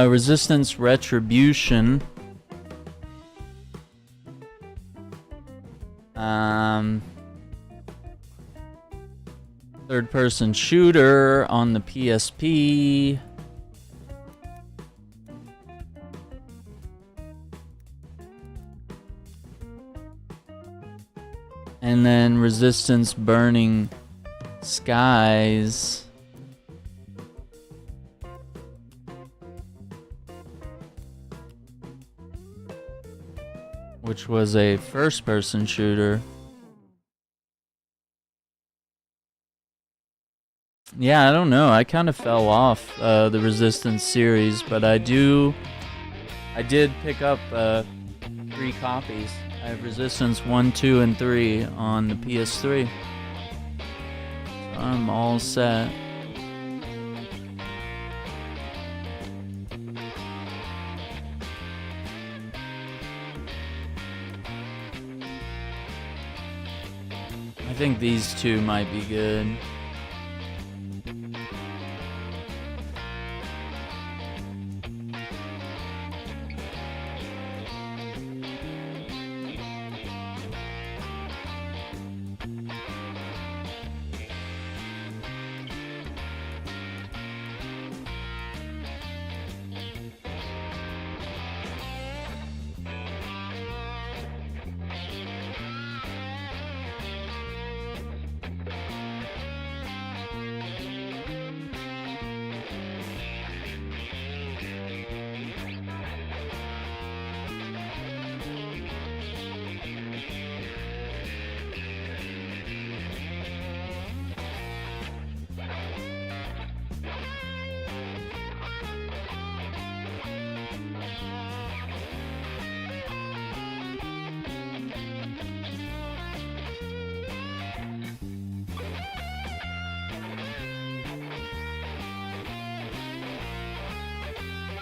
Resistance Retribution. Third-person shooter on the PSP. And then Resistance Burning Skies. Which was a first-person shooter. Yeah, I don't know. I kind of fell off the Resistance series, but I did pick up 3 copies. I have Resistance 1, 2, and 3 on the PS3. So I'm all set. I think these 2 might be good.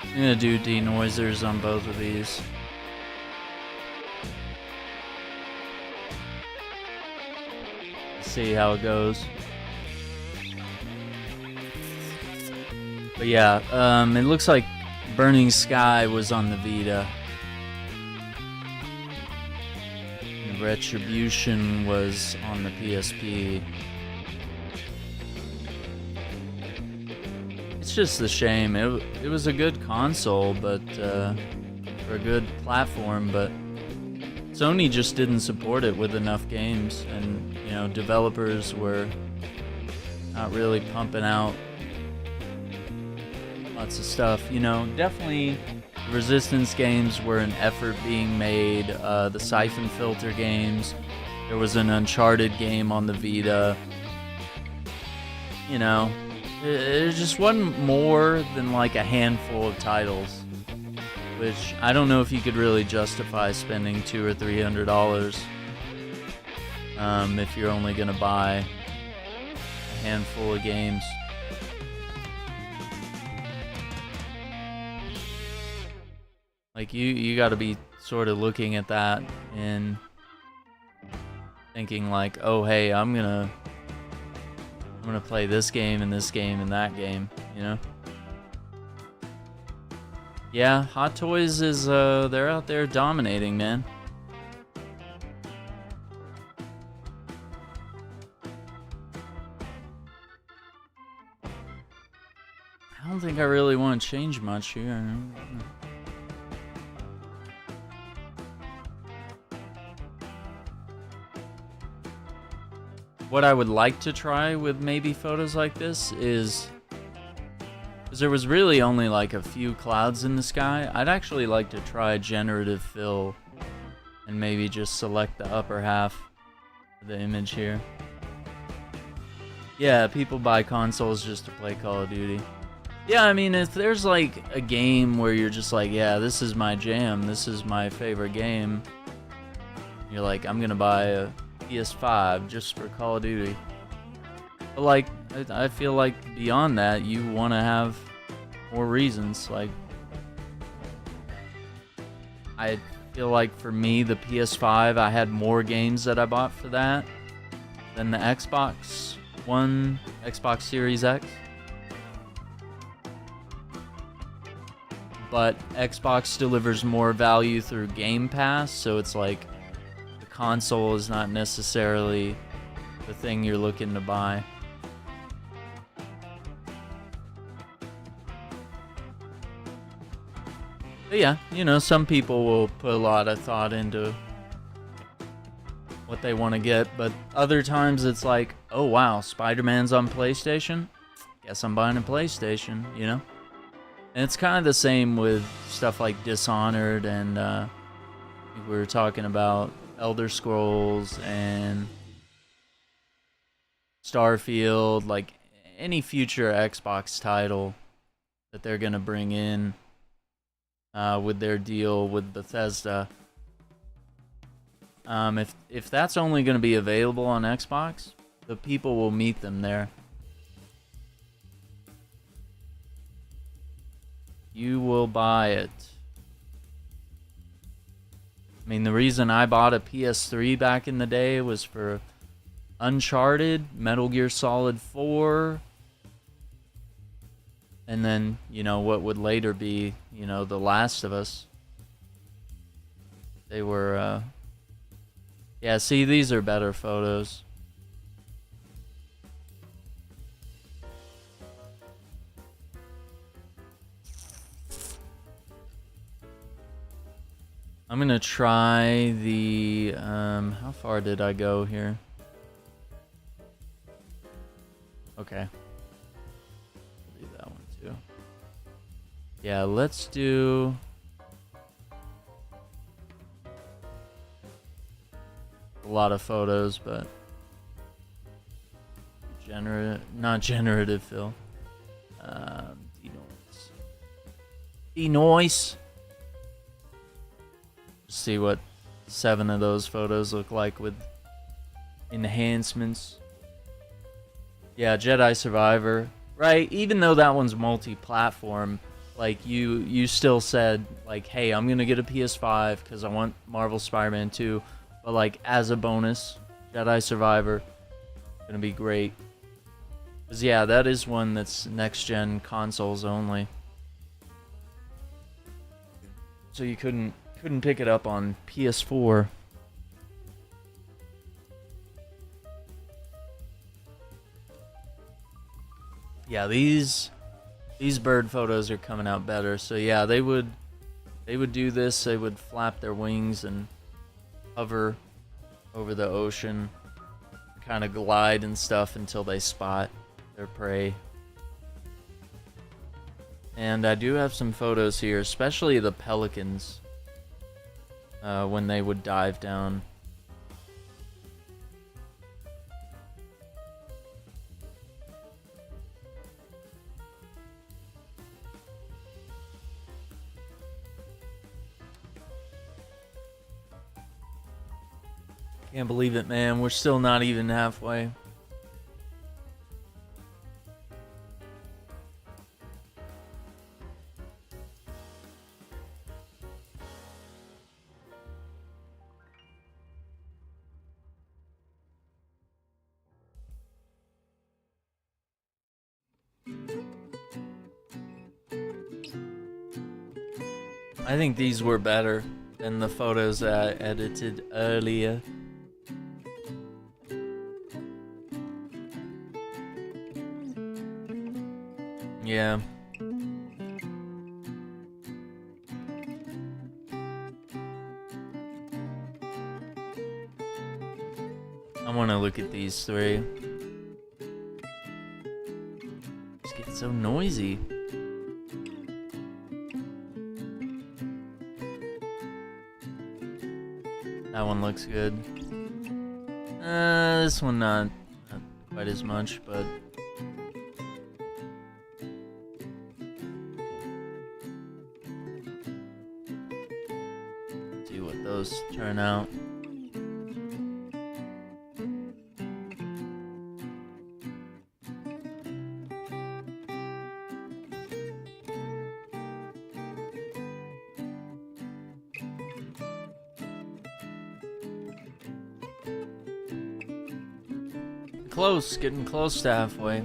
I'm gonna do denoisers on both of these. See how it goes. But yeah, it looks like Burning Sky was on the Vita. And Retribution was on the PSP. It's just a shame. It was a good console, but or a good platform, but Sony just didn't support it with enough games, and you know, developers were not really pumping out lots of stuff. You know, definitely Resistance games were an effort being made. The Siphon Filter games. There was an Uncharted game on the Vita. You know, it just wasn't more than like a handful of titles, which I don't know if you could really justify spending $200 or $300 if you're only gonna buy a handful of games. Like you got to be sort of looking at that and thinking like, oh hey, I'm gonna play this game and this game and that game, you know? Yeah, Hot Toys is, they're out there dominating, man. I don't think I really want to change much here. What I would like to try with maybe photos like this is, because there was really only like a few clouds in the sky, I'd actually like to try generative fill and maybe just select the upper half of the image here. Yeah, people buy consoles just to play Call of Duty. Yeah, I mean, if there's like a game where you're just like, yeah, this is my jam, this is my favorite game, you're like, I'm gonna buy a PS5 just for Call of Duty. But like, I feel like beyond that, you want to have more reasons. Like, I feel like for me, the PS5, I had more games that I bought for that than the Xbox One, Xbox Series X. But Xbox delivers more value through Game Pass, so it's like the console is not necessarily the thing you're looking to buy. But yeah, you know, some people will put a lot of thought into what they want to get, but other times it's like, oh wow, Spider-Man's on PlayStation? Guess I'm buying a PlayStation, you know? And it's kind of the same with stuff like Dishonored and we were talking about Elder Scrolls and Starfield, like any future Xbox title that they're going to bring in with their deal with Bethesda. If that's only going to be available on Xbox, the people will meet them there. You will buy it. I mean, the reason I bought a PS3 back in the day was for Uncharted, Metal Gear Solid 4, and then, you know, what would later be, you know, The Last of Us. They were, yeah, see, these are better photos. I'm gonna try the, how far did I go here? Okay. I'll do that one too. Yeah, let's do... a lot of photos, but... not generative fill. Denoise. Denoise! See what 7 of those photos look like with enhancements. Yeah, Jedi Survivor, right? Even though that one's multi-platform, like you still said like, hey, I'm gonna get a PS5 because I want Marvel Spider-Man 2, but like as a bonus, Jedi Survivor gonna be great. Cause yeah, that is one that's next-gen consoles only, so you couldn't pick it up on PS4. Yeah, these bird photos are coming out better. So yeah, they would do this. They would flap their wings and hover over the ocean, kind of glide and stuff until they spot their prey. And I do have some photos here, especially the pelicans. When they would dive down. Can't believe it, man. We're still not even halfway. I think these were better than the photos that I edited earlier. Yeah. I want to look at these 3. It's getting so noisy. That one looks good. This one not quite as much, but see what those turn out. getting close to halfway.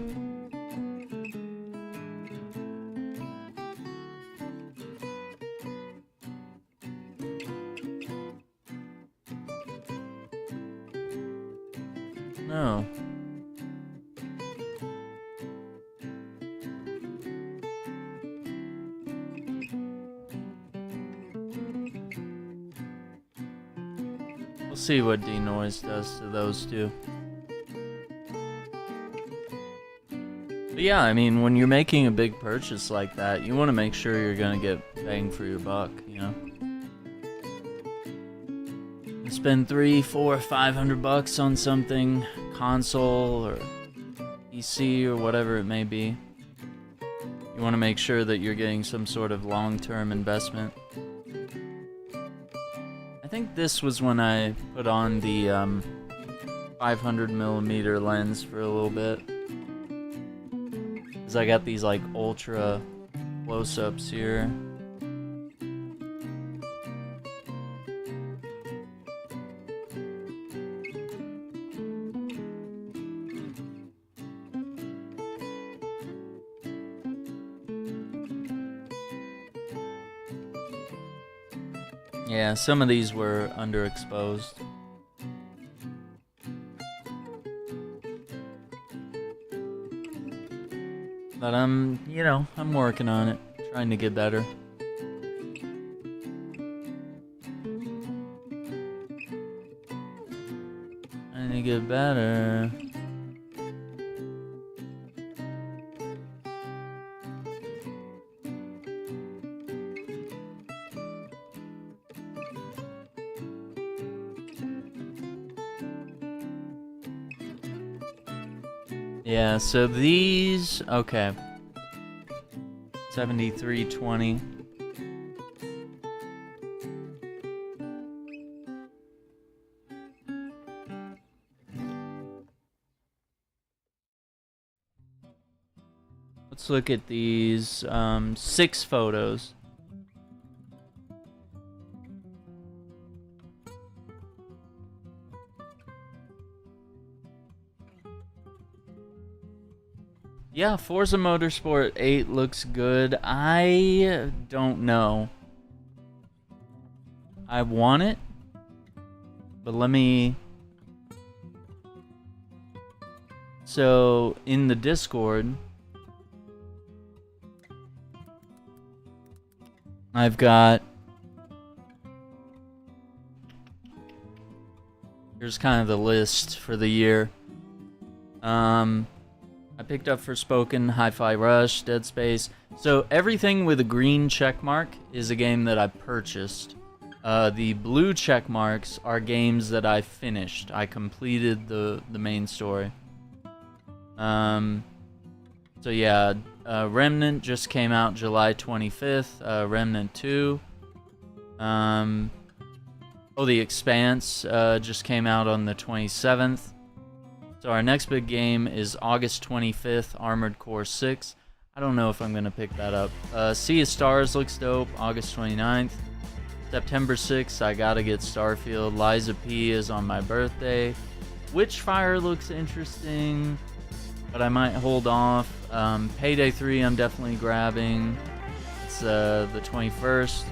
No. We'll see what denoise does to those two. But yeah, I mean, when you're making a big purchase like that, you want to make sure you're gonna get bang for your buck, you know? You spend $300, $400, $500 on something, console or PC or whatever it may be. You want to make sure that you're getting some sort of long-term investment. I think this was when I put on the 500mm lens for a little bit. Because I got these like ultra close-ups here. Yeah, some of these were underexposed. But you know, I'm working on it, trying to get better. Trying to get better. Yeah, so these, okay. 7320. Let's look at these 6 photos. Yeah, Forza Motorsport 8 looks good. I don't know. I want it, but let me... So, in the Discord, I've got... Here's kind of the list for the year. I picked up Forspoken, Hi-Fi Rush, Dead Space. So everything with a green check mark is a game that I purchased. The blue check marks are games that I finished. I completed the main story. So yeah, Remnant just came out July 25th. Remnant 2. Oh, The Expanse just came out on the 27th. So our next big game is August 25th, Armored Core 6. I don't know if I'm going to pick that up. Sea of Stars looks dope, August 29th. September 6th, I gotta get Starfield. Liza P is on my birthday. Witchfire looks interesting, but I might hold off. Payday 3 I'm definitely grabbing. It's the 21st.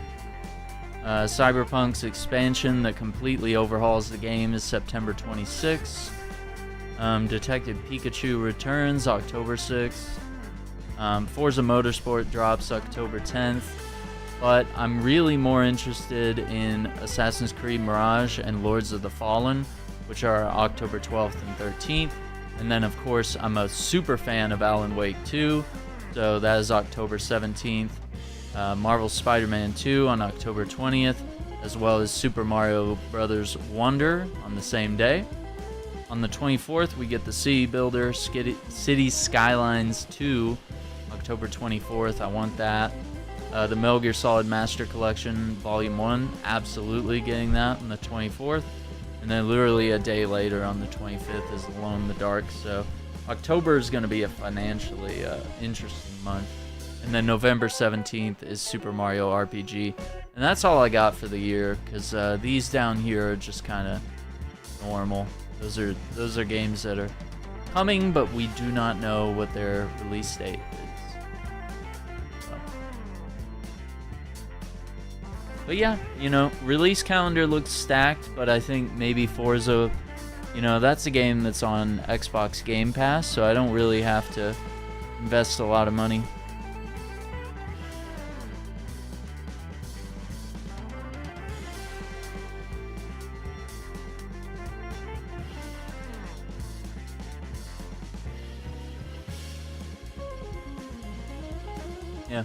Cyberpunk's expansion that completely overhauls the game is September 26th. Detective Pikachu Returns, October 6th. Forza Motorsport drops October 10th. But I'm really more interested in Assassin's Creed Mirage and Lords of the Fallen, which are October 12th and 13th. And then, of course, I'm a super fan of Alan Wake 2, so that is October 17th. Marvel's Spider-Man 2 on October 20th, as well as Super Mario Bros. Wonder on the same day. On the 24th, we get the City Builder City Skylines 2, October 24th. I want that. The Metal Gear Solid Master Collection Volume 1, absolutely getting that on the 24th. And then literally a day later on the 25th is Alone in the Dark. So October is going to be a financially interesting month. And then November 17th is Super Mario RPG. And that's all I got for the year, because these down here are just kind of normal. Those are games that are coming, but we do not know what their release date is. So. But yeah, you know, release calendar looks stacked, but I think maybe Forza, you know, that's a game that's on Xbox Game Pass, so I don't really have to invest a lot of money. Yeah.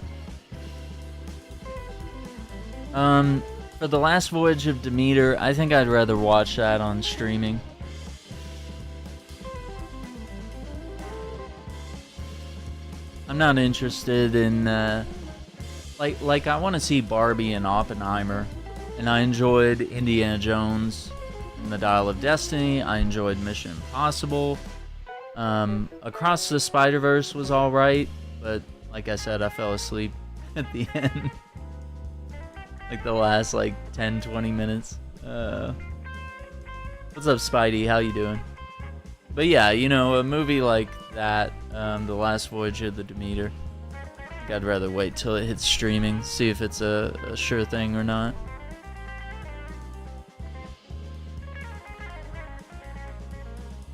For The Last Voyage of Demeter, I think I'd rather watch that on streaming. I'm not interested in, like I want to see Barbie and Oppenheimer, and I enjoyed Indiana Jones and the Dial of Destiny. I enjoyed Mission Impossible. Across the Spider-Verse was alright, but like I said, I fell asleep at the end. Like the last, 10-20 minutes. What's up, Spidey? How you doing? But yeah, you know, a movie like that, The Last Voyage of the Demeter, I think I'd rather wait till it hits streaming, see if it's a sure thing or not.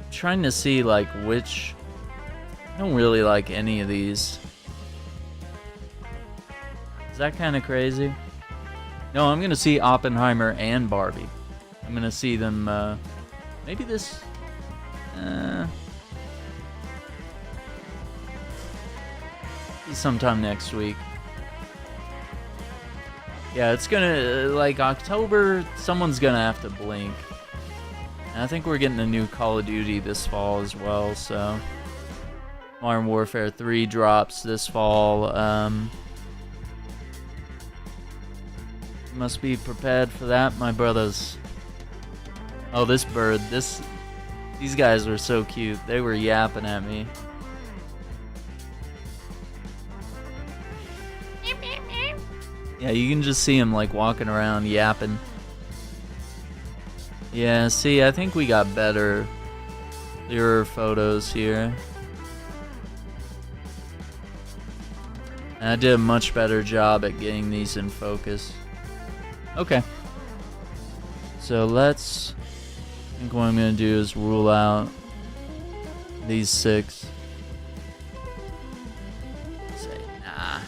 I'm trying to see, which... I don't really like any of these. Is that kind of crazy? No, I'm gonna see Oppenheimer and Barbie. I'm gonna see them, maybe this... sometime next week. Yeah, it's gonna, October, someone's gonna have to blink. And I think we're getting a new Call of Duty this fall as well, so... Modern Warfare 3 drops this fall. Must be prepared for that, my brothers. Oh, this bird, these guys were so cute. They were yapping at me. Yeah, you can just see him walking around yapping. Yeah, see, I think we got better, clearer photos here. And I did a much better job at getting these in focus. Okay. So let's... I think what I'm going to do is rule out these 6. Say, nah.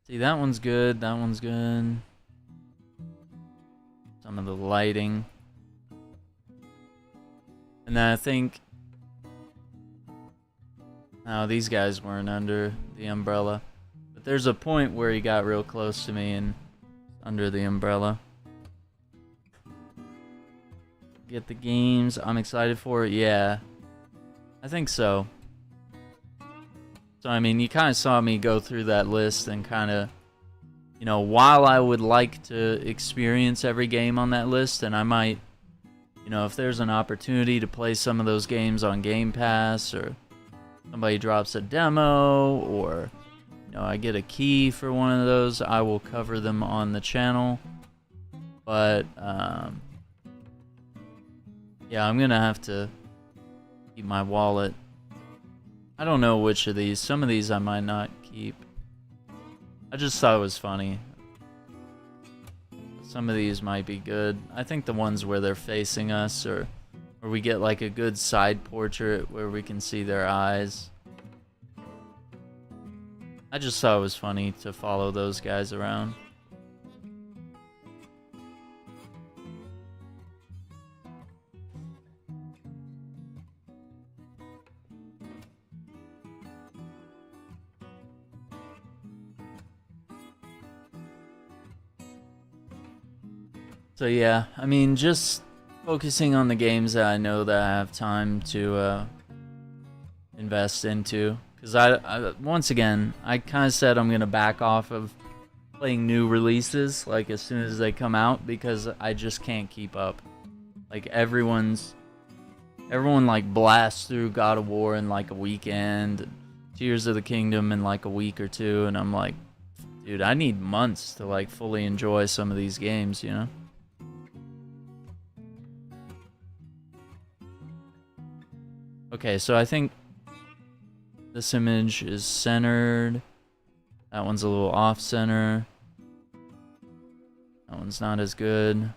See, that one's good, that one's good. Some of the lighting. And then I think... No, these guys weren't under the umbrella. But there's a point where he got real close to me and under the umbrella. Get the games, I'm excited for it, yeah. I think so. So, I mean, you kind of saw me go through that list and kind of, you know, while I would like to experience every game on that list, and I might, you know, if there's an opportunity to play some of those games on Game Pass, or somebody drops a demo, or, you know, I get a key for one of those, I will cover them on the channel. But, yeah, I'm going to have to keep my wallet. I don't know which of these. Some of these I might not keep. I just thought it was funny. Some of these might be good. I think the ones where they're facing us, or we get like a good side portrait where we can see their eyes. I just thought it was funny to follow those guys around. So yeah, I mean, just focusing on the games that I know that I have time to invest into, Because I once again, I kind of said I'm going to back off of playing new releases, like, as soon as they come out, because I just can't keep up. Like, everyone, like, blasts through God of War in, like, a weekend, Tears of the Kingdom in, like, a week or two, and I'm like, dude, I need months to, like, fully enjoy some of these games, you know? Okay, so I think this image is centered. That one's a little off-center. That one's not as good.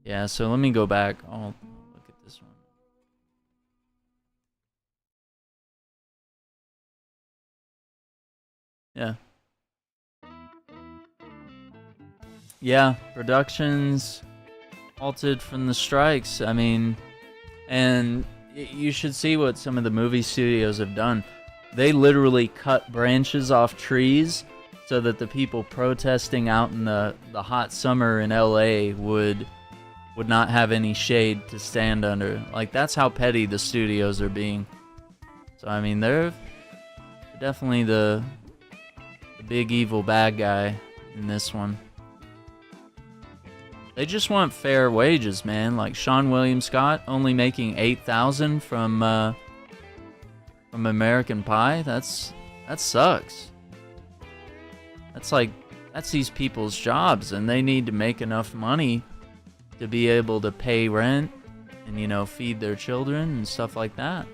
Yeah, so let me go back. I'll look at this one. Yeah. Yeah, productions halted from the strikes. I mean, and you should see what some of the movie studios have done. They literally cut branches off trees so that the people protesting out in the hot summer in LA would not have any shade to stand under. Like, that's how petty the studios are being. So I mean, they're definitely the big evil bad guy in this one. They just want fair wages, man. Like Sean William Scott only making $8,000 from American Pie. That sucks. That's these people's jobs, and they need to make enough money to be able to pay rent and, you know, feed their children and stuff like that.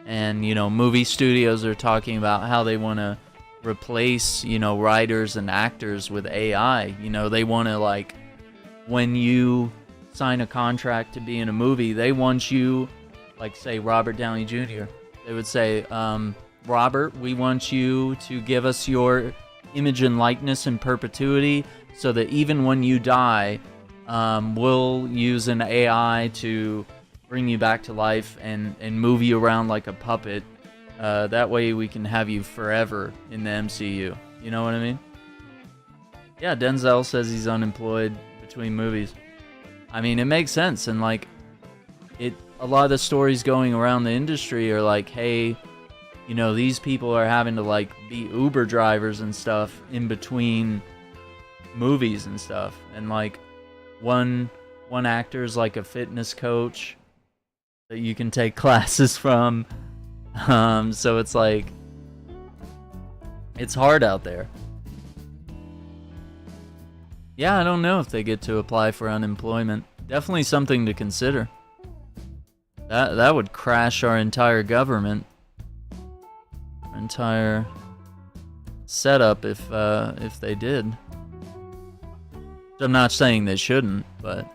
And, you know, movie studios are talking about how they want to replace, you know, writers and actors with AI. You know, they want to, like, when you sign a contract to be in a movie, they want you, like, say, Robert Downey Jr. They would say, Robert, we want you to give us your image and likeness in perpetuity so that even when you die, we'll use an AI to bring you back to life and move you around like a puppet. That way we can have you forever in the MCU. You know what I mean? Yeah, Denzel says he's unemployed between movies. I mean, it makes sense. And like, a lot of the stories going around the industry are like, hey, you know, these people are having to like be Uber drivers and stuff in between movies and stuff. And like, one actor's like a fitness coach that you can take classes from. So it's like, it's hard out there. Yeah, I don't know if they get to apply for unemployment. Definitely something to consider. That would crash our entire government, our entire setup if they did. I'm not saying they shouldn't, but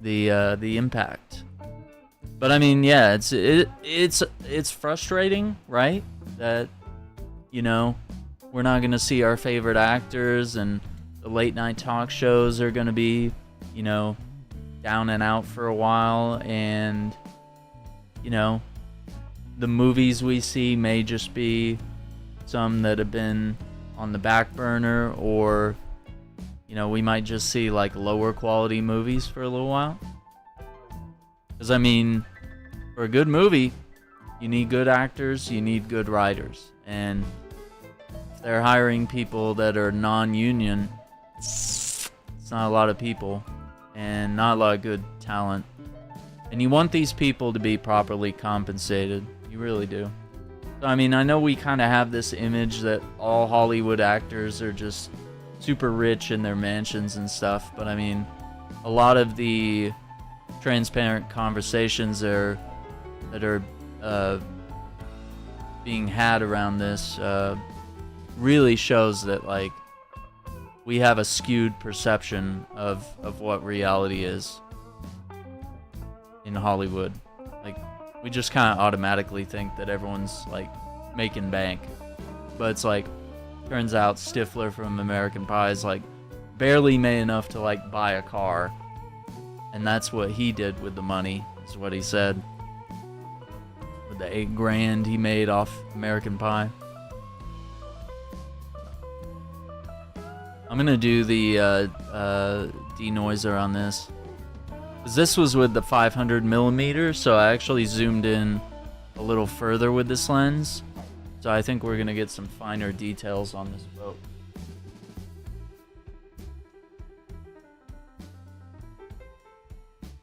the impact. But I mean, yeah, it's frustrating, right? That, you know, we're not gonna see our favorite actors, and the late night talk shows are gonna be, you know, down and out for a while, and, you know, the movies we see may just be some that have been on the back burner, or, you know, we might just see like lower quality movies for a little while. Because I mean, for a good movie, you need good actors, you need good writers, and if they're hiring people that are non-union, it's not a lot of people and not a lot of good talent. And you want these people to be properly compensated. You really do. So I mean, I know we kind of have this image that all Hollywood actors are just super rich in their mansions and stuff, but I mean, a lot of the transparent conversations that are being had around this really shows that, like, we have a skewed perception of what reality is in Hollywood. Like, we just kind of automatically think that everyone's like making bank, but it's like, turns out Stifler from American Pie is like barely made enough to like buy a car, and that's what he did with the money, is what he said. the $8,000 he made off American Pie. I'm gonna do the denoiser on this. 'Cause this was with the 500mm, so I actually zoomed in a little further with this lens. So I think we're gonna get some finer details on this boat.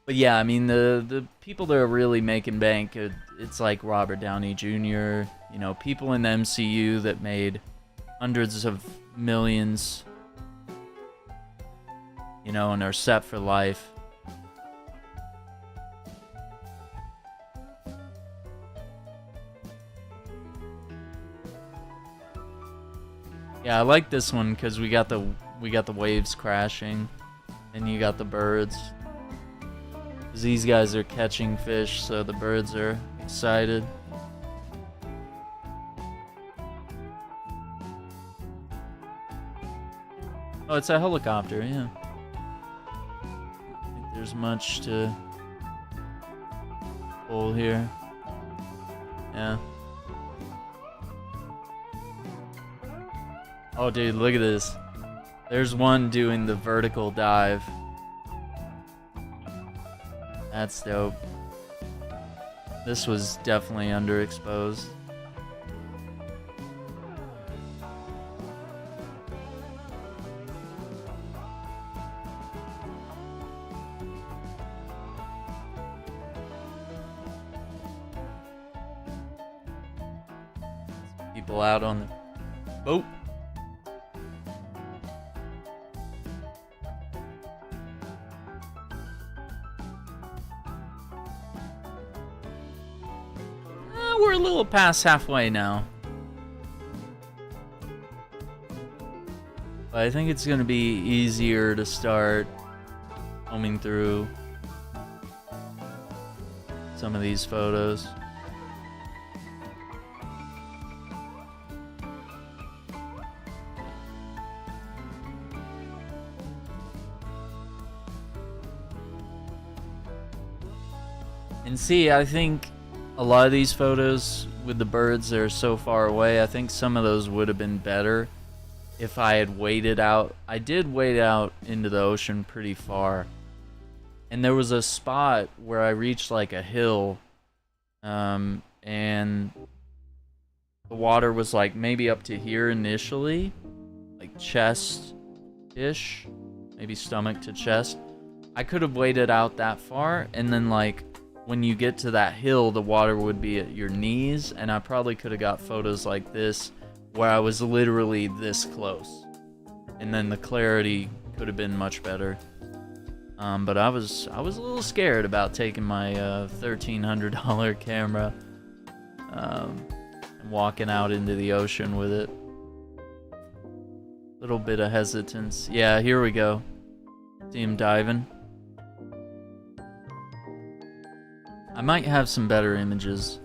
But yeah, I mean, the people that are really making bank, it's like Robert Downey Jr., you know, people in the MCU that made hundreds of millions, you know, and are set for life. Yeah, I like this one because we got the waves crashing, and you got the birds. 'Cause these guys are catching fish, so the birds are excited. Oh, it's a helicopter, yeah. I don't think there's much to pull here. Yeah. Oh, dude, look at this. There's one doing the vertical dive. That's dope. This was definitely underexposed. People out on the boat. We're a little past halfway now. But I think it's going to be easier to start combing through some of these photos. And see, I think a lot of these photos with the birds that are so far away, I think some of those would have been better if I had waded out. I did wade out into the ocean pretty far. And there was a spot where I reached like a hill, and the water was like maybe up to here initially, like chest-ish, maybe stomach to chest. I could have waded out that far, and then like when you get to that hill, the water would be at your knees, and I probably could have got photos like this where I was literally this close, and then the clarity could have been much better. But I was a little scared about taking my $1,300 camera and walking out into the ocean with it. Little bit of hesitance. Yeah, here we go. See him diving. I might have some better images.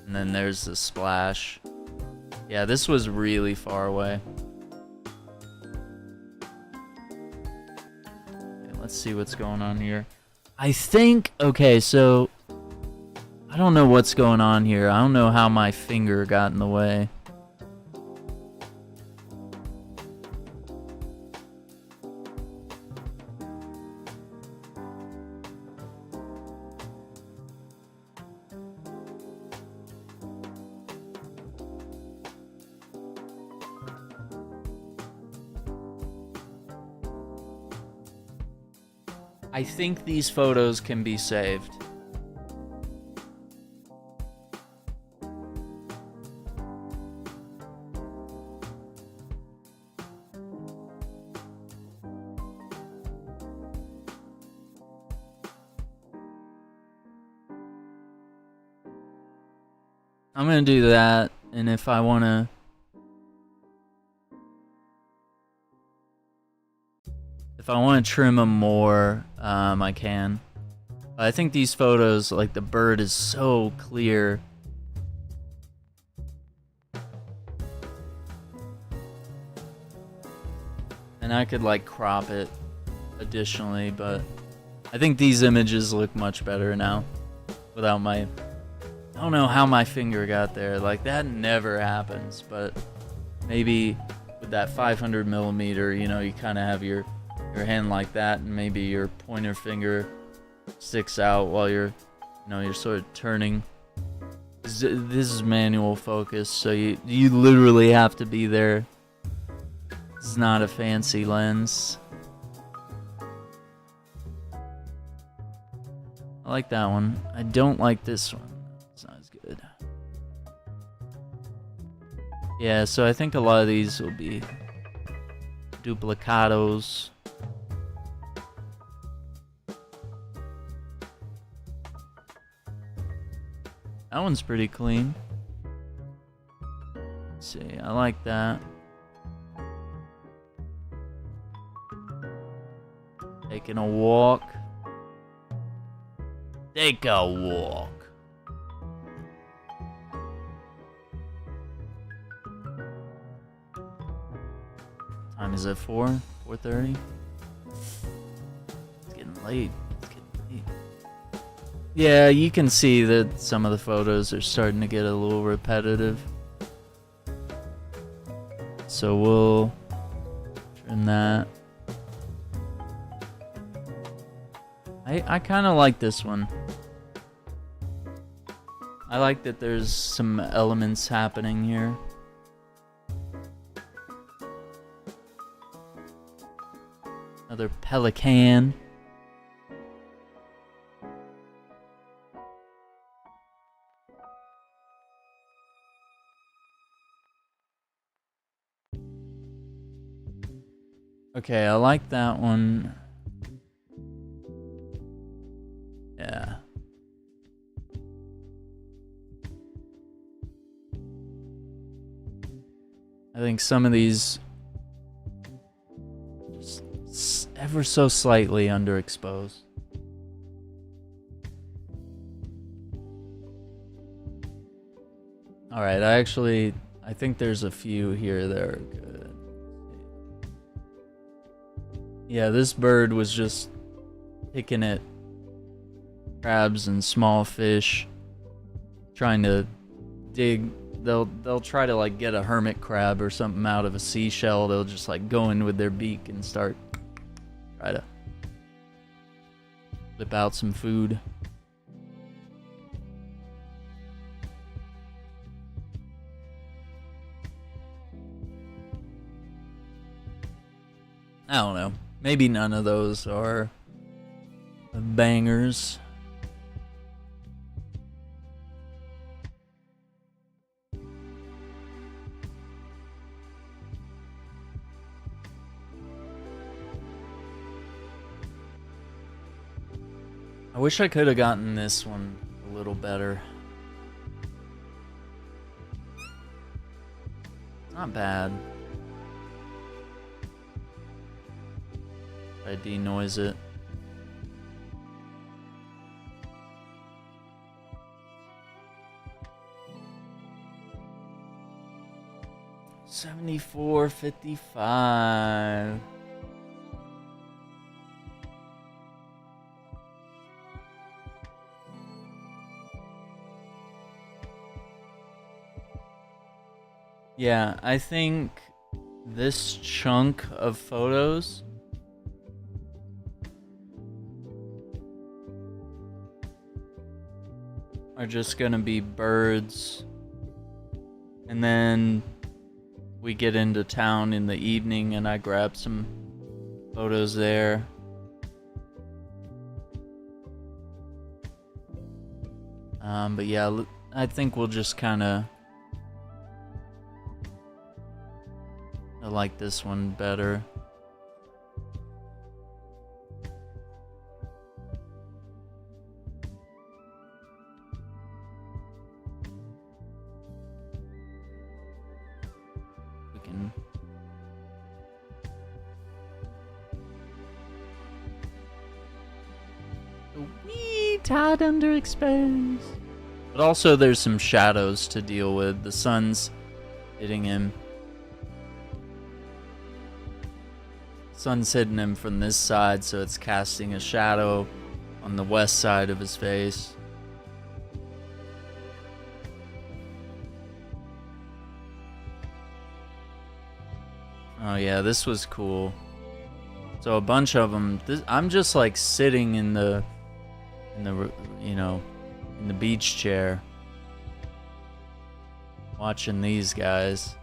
And then there's the splash. Yeah, this was really far away. Okay, let's see what's going on here. I think, okay, so I don't know what's going on here. I don't know how my finger got in the way. I think these photos can be saved. I'm gonna do that, and if I wanna trim them more, I can. I think these photos, like the bird is so clear. And I could like crop it additionally, but I think these images look much better now without my don't know how my finger got there. Like, that never happens, but maybe with that 500 millimeter, you know, you kind of have your hand like that, and maybe your pointer finger sticks out while you're, you know, you're sort of turning. This is manual focus, so you literally have to be there. This is not a fancy lens. I like that one. I don't like this one. It's not as good. Yeah, so I think a lot of these will be duplicados. That one's pretty clean. Let's see, I like that. Taking a walk. Take a walk. Time is at 4:30. It's getting late. Yeah, you can see that some of the photos are starting to get a little repetitive. So we'll trim that. I kind of like this one. I like that there's some elements happening here. Another pelican. Okay, I like that one. Yeah. I think some of these just ever so slightly underexposed. Alright, I think there's a few here that are good. Yeah, this bird was just picking at crabs and small fish, trying to dig. They'll try to like get a hermit crab or something out of a seashell. They'll just like go in with their beak and try to flip out some food. I don't know. Maybe none of those are bangers. I wish I could have gotten this one a little better. Not bad. I denoise it. $74.55. Yeah, I think this chunk of photos are just gonna be birds, and then we get into town in the evening and I grab some photos there. But yeah, I think we'll just kinda, I like this one better. We can a wee tad underexposed. But also there's some shadows to deal with. The sun's hitting him. Sun's hitting him from this side, so it's casting a shadow on the west side of his face. Oh yeah, this was cool. So a bunch of them. I'm just like sitting in the you know, in the beach chair, watching these guys.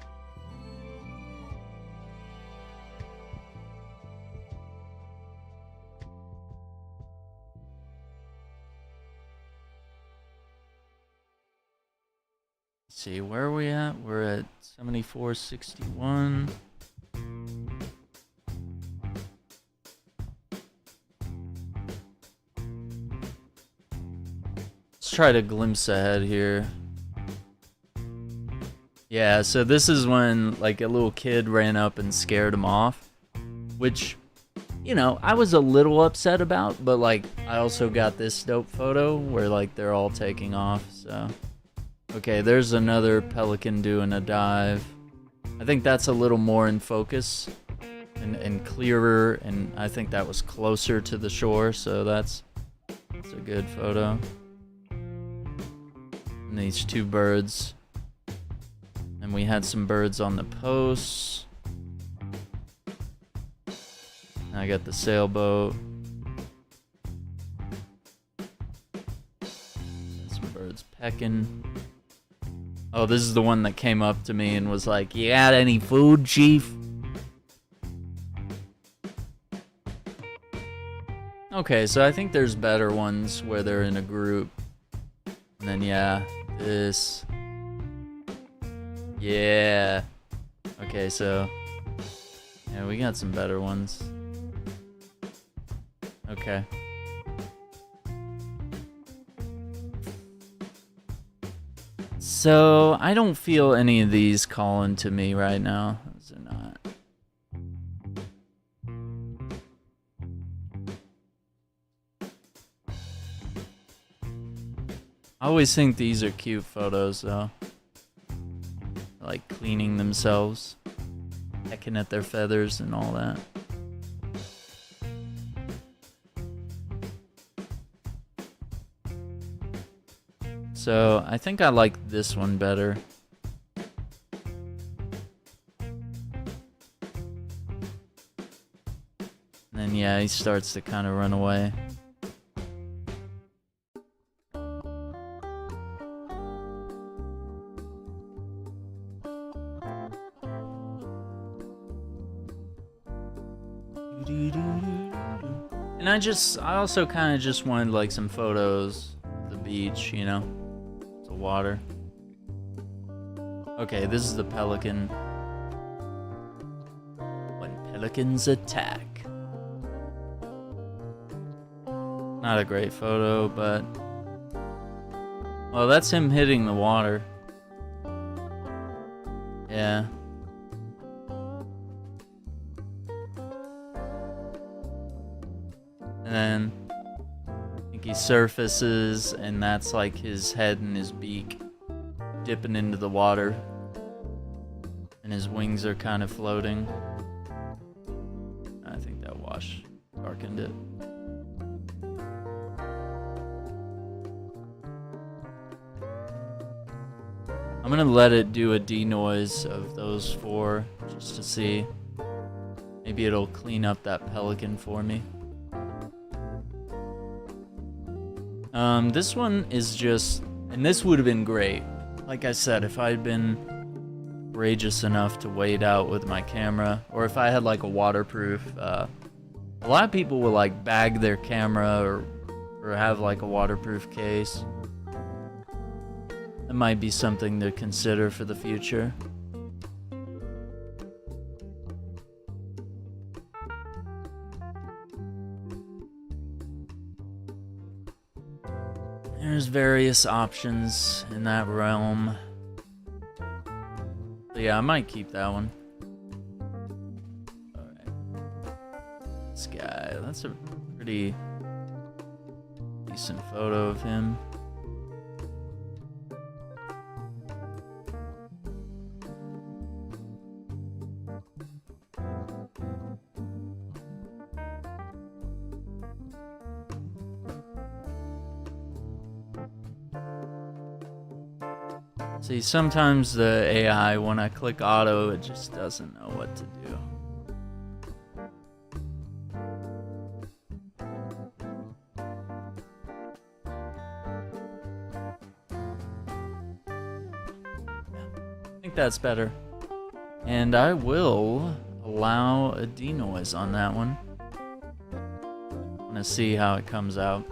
Let's see, where are we at? We're at 7461. Let's try to glimpse ahead here. Yeah, so this is when like a little kid ran up and scared him off, which, you know, I was a little upset about, but like I also got this dope photo where like they're all taking off. So okay, there's another pelican doing a dive. I think that's a little more in focus and clearer, and I think that was closer to the shore, so that's a good photo. And these two birds. And we had some birds on the posts. And I got the sailboat. And some birds pecking. Oh, this is the one that came up to me and was like, "You got any food, Chief?" Okay, so I think there's better ones where they're in a group. And then, yeah, this. Yeah. Okay, so yeah, we got some better ones. Okay. So I don't feel any of these calling to me right now. Those are not. I always think these are cute photos though. Like cleaning themselves, pecking at their feathers and all that. So I think I like this one better. And then yeah, he starts to kind of run away. And I also kind of just wanted like some photos of the beach, you know, the water. Okay, this is the pelican. When pelicans attack. Not a great photo, but well, that's him hitting the water. Yeah. And then I think he surfaces, and that's like his head and his beak dipping into the water, and his wings are kind of floating. I think that wash darkened it. I'm gonna let it do a denoise of those four just to see. Maybe it'll clean up that pelican for me. This one is just, and this would have been great. Like I said, if I'd been courageous enough to wait out with my camera, or if I had like a waterproof, a lot of people will like bag their camera or have like a waterproof case. That might be something to consider for the future. There's various options in that realm. But yeah, I might keep that one. Alright. This guy, that's a pretty decent photo of him. See, sometimes the AI, when I click auto, it just doesn't know what to do. think that's better. And I will allow a denoise on that one. I'm gonna see how it comes out.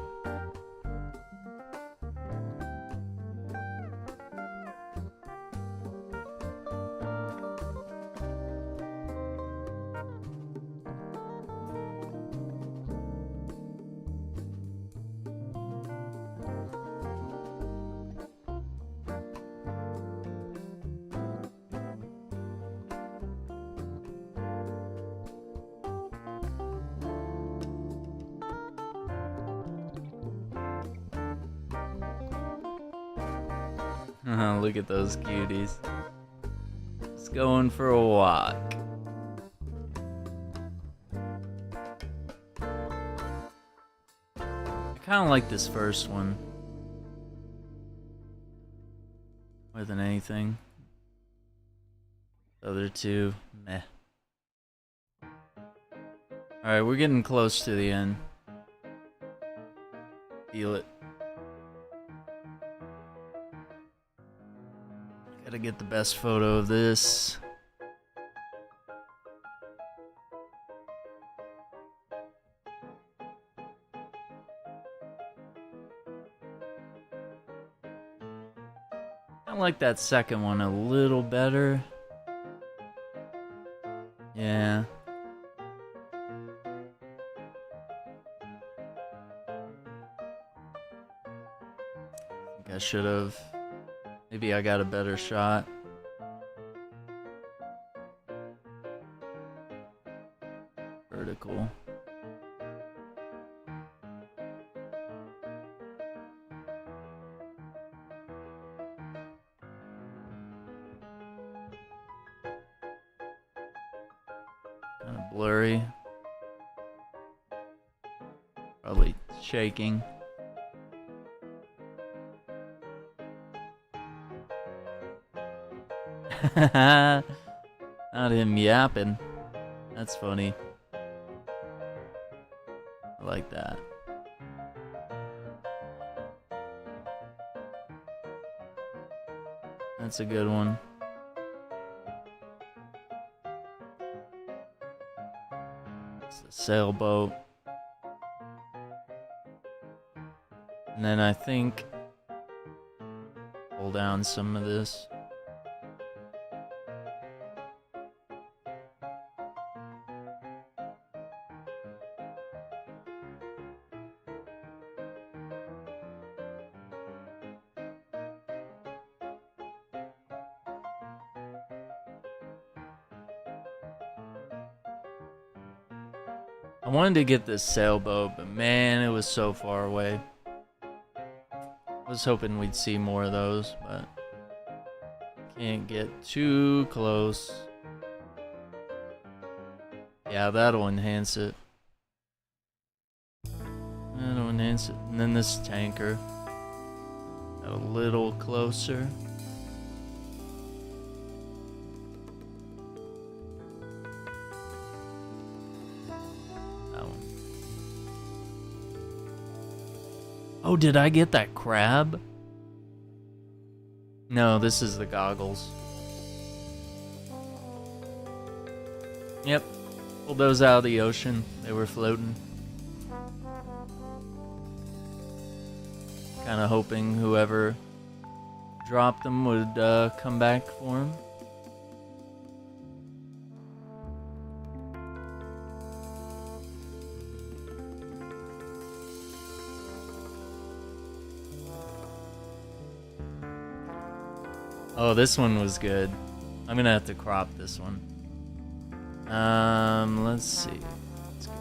Look at those cuties. Just going for a walk. I kind of like this first one more than anything. The other two, meh. Alright, we're getting close to the end. Feel it. Gotta get the best photo of this. I like that second one a little better. Yeah. I think I should have. Maybe I got a better shot. Vertical. Kind of blurry. Probably shaking. Not him yapping. That's funny. I like that. That's a good one. It's a sailboat. And then I think pull down some of this. I wanted to get this sailboat, but man, it was so far away. I was hoping we'd see more of those, but can't get too close. Yeah, that'll enhance it. That'll enhance it. And then this tanker. A little closer. Oh, did I get that crab? No, this is the goggles. Yep. Pulled those out of the ocean. They were floating. Kind of hoping whoever dropped them would come back for them. Oh, this one was good. I'm gonna have to crop this one. Let's see. Let's go.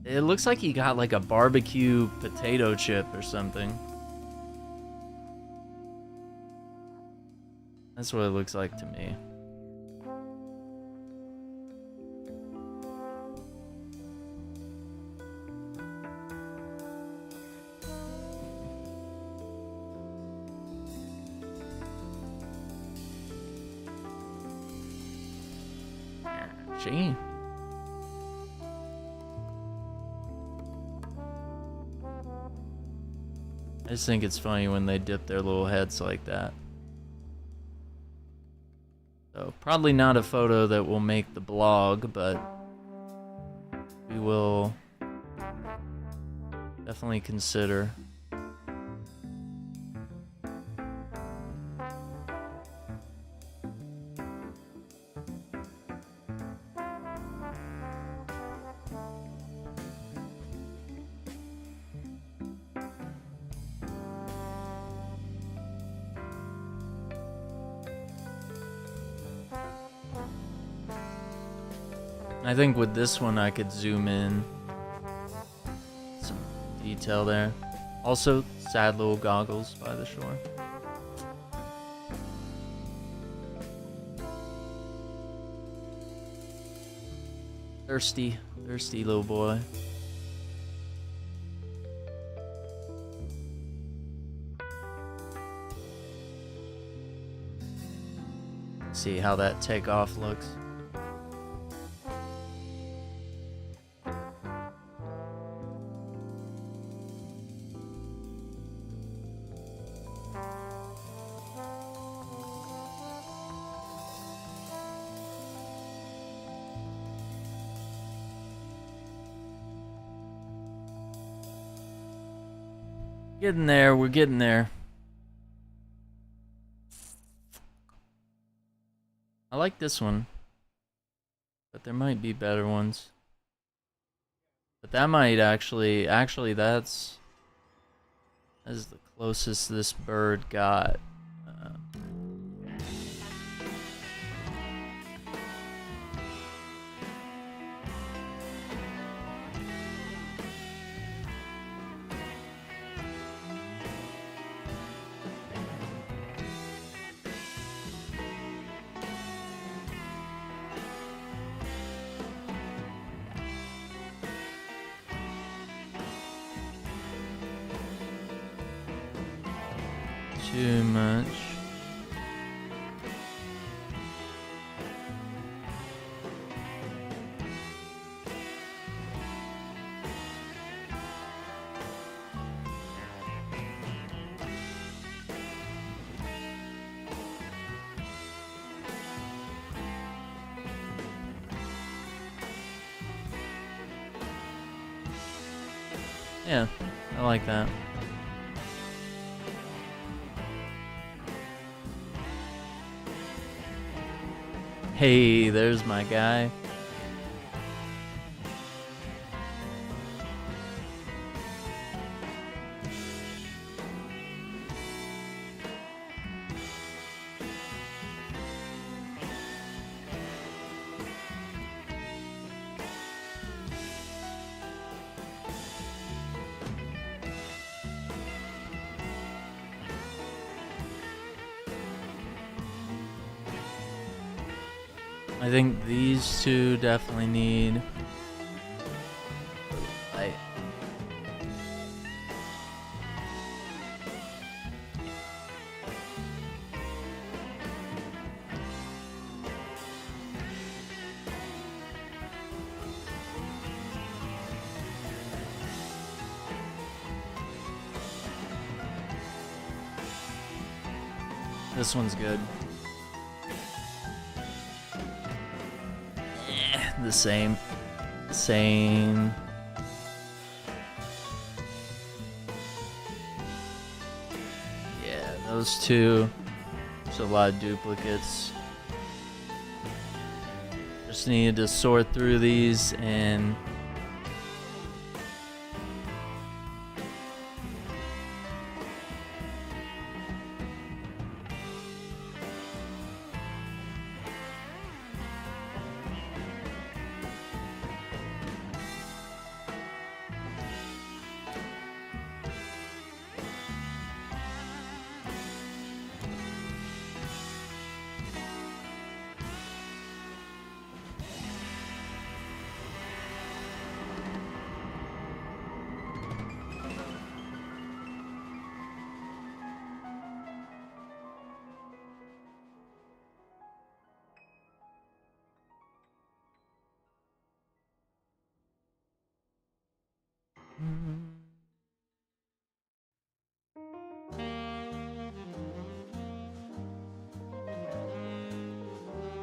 It looks like he got like a barbecue potato chip or something. That's what it looks like to me. Gee. I just think it's funny when they dip their little heads like that. So, probably not a photo that will make the blog, but we will definitely consider. I think with this one I could zoom in. Some detail there. Also, sad little goggles by the shore. Thirsty little boy. See how that takeoff looks. Getting there, we're getting there. I like this one, but there might be better ones. But that might actually that's the closest this bird got. Too much. Yeah, I like that. Hey, there's my guy. I think these two definitely need light. This one's good. The same. Yeah, those two. There's a lot of duplicates. Just needed to sort through these and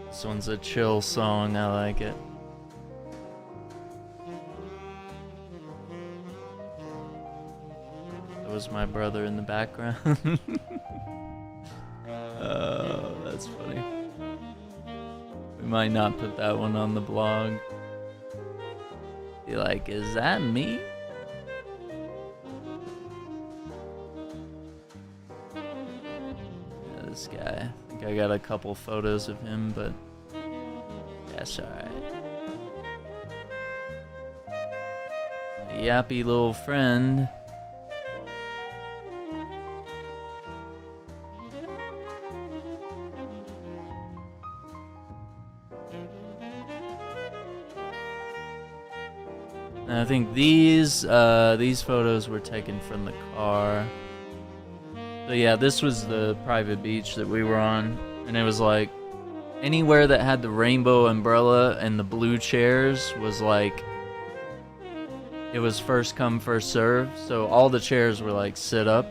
This one's a chill song, I like it. That was my brother in the background. Oh, that's funny. We might not put that one on the blog. Be like, is that me? Yeah, this guy. I think I got a couple photos of him, but that's alright. Yappy little friend. And I think these photos were taken from the car. So yeah, this was the private beach that we were on, and it was like anywhere that had the rainbow umbrella and the blue chairs was like, it was first come first serve. So all the chairs were like set up,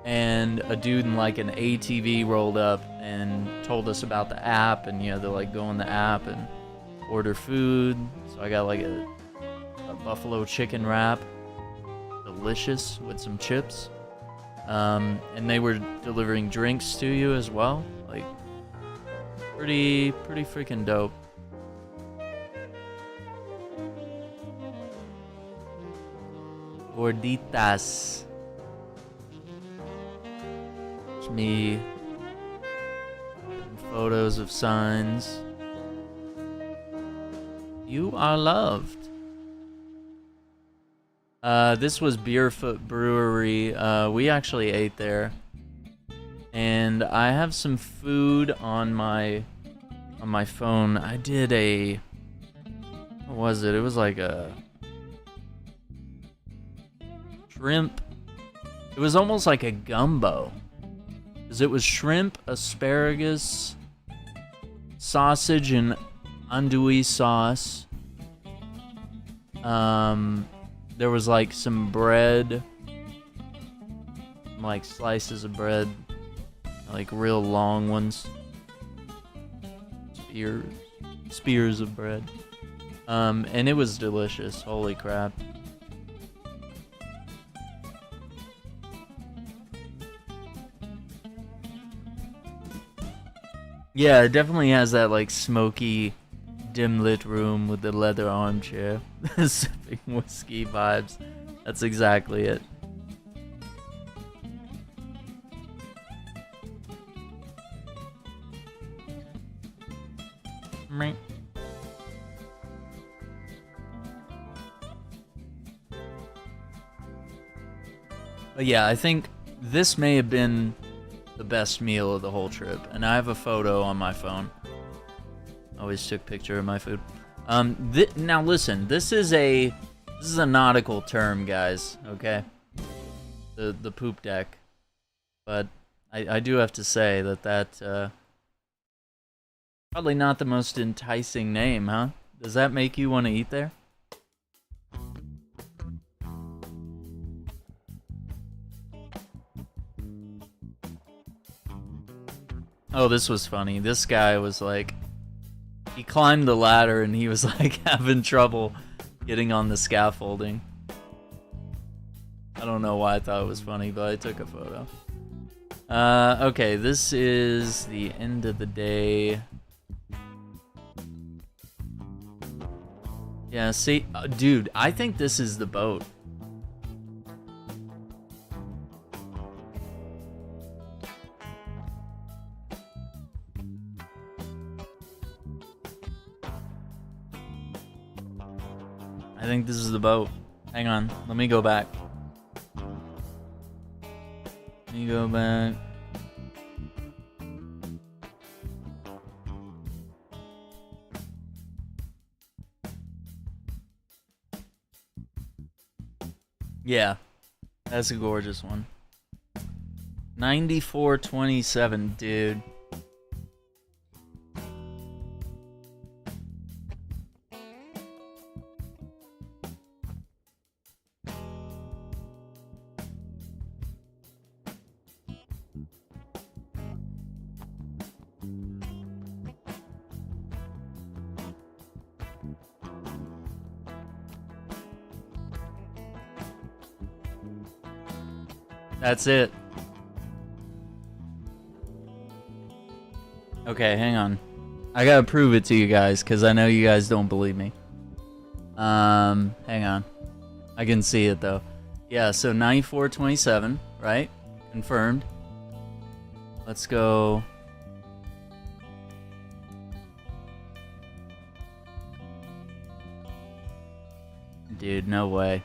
and a dude in like an ATV rolled up and told us about the app, and you had to like go on the app and order food. So I got like a buffalo chicken wrap, delicious, with some chips. And they were delivering drinks to you as well. Like, pretty freaking dope. Gorditas. It's me. Photos of signs. You are loved. This was Beerfoot Brewery. We actually ate there. And I have some food on my phone. I did a... What was it? It was like a... shrimp. It was almost like a gumbo. Because it was shrimp, asparagus, sausage, and andouille sauce. There was like some bread, like slices of bread, like real long ones. Spears of bread. And it was delicious. Holy crap. Yeah, it definitely has that like smoky, dim lit room with the leather armchair. Sipping whiskey vibes. That's exactly it. Meh. But yeah, I think this may have been the best meal of the whole trip, and I have a photo on my phone. Always took picture of my food. Now listen, this is a nautical term, guys. Okay, the poop deck, but I do have to say that probably not the most enticing name, huh? Does that make you want to eat there? Oh, this was funny. This guy was like, he climbed the ladder and he was like having trouble getting on the scaffolding. I don't know why I thought it was funny, but I took a photo. Okay, this is the end of the day. Yeah, see, dude, I think this is the boat. I think this is the boat. Hang on, let me go back. Let me go back. Yeah, that's a gorgeous one. 9427, dude. That's it. Okay, hang on. I gotta prove it to you guys, because I know you guys don't believe me. Hang on. I can see it, though. Yeah, so 94.27, right? Confirmed. Let's go... Dude, no way.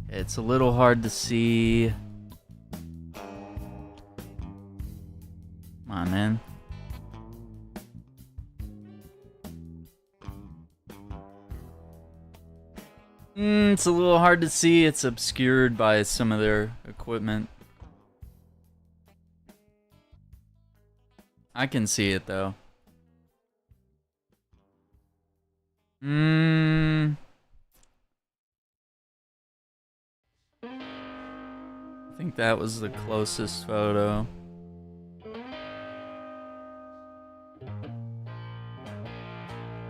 It's a little hard to see. Come on, man. It's a little hard to see. It's obscured by some of their equipment. I can see it, though. I think that was the closest photo.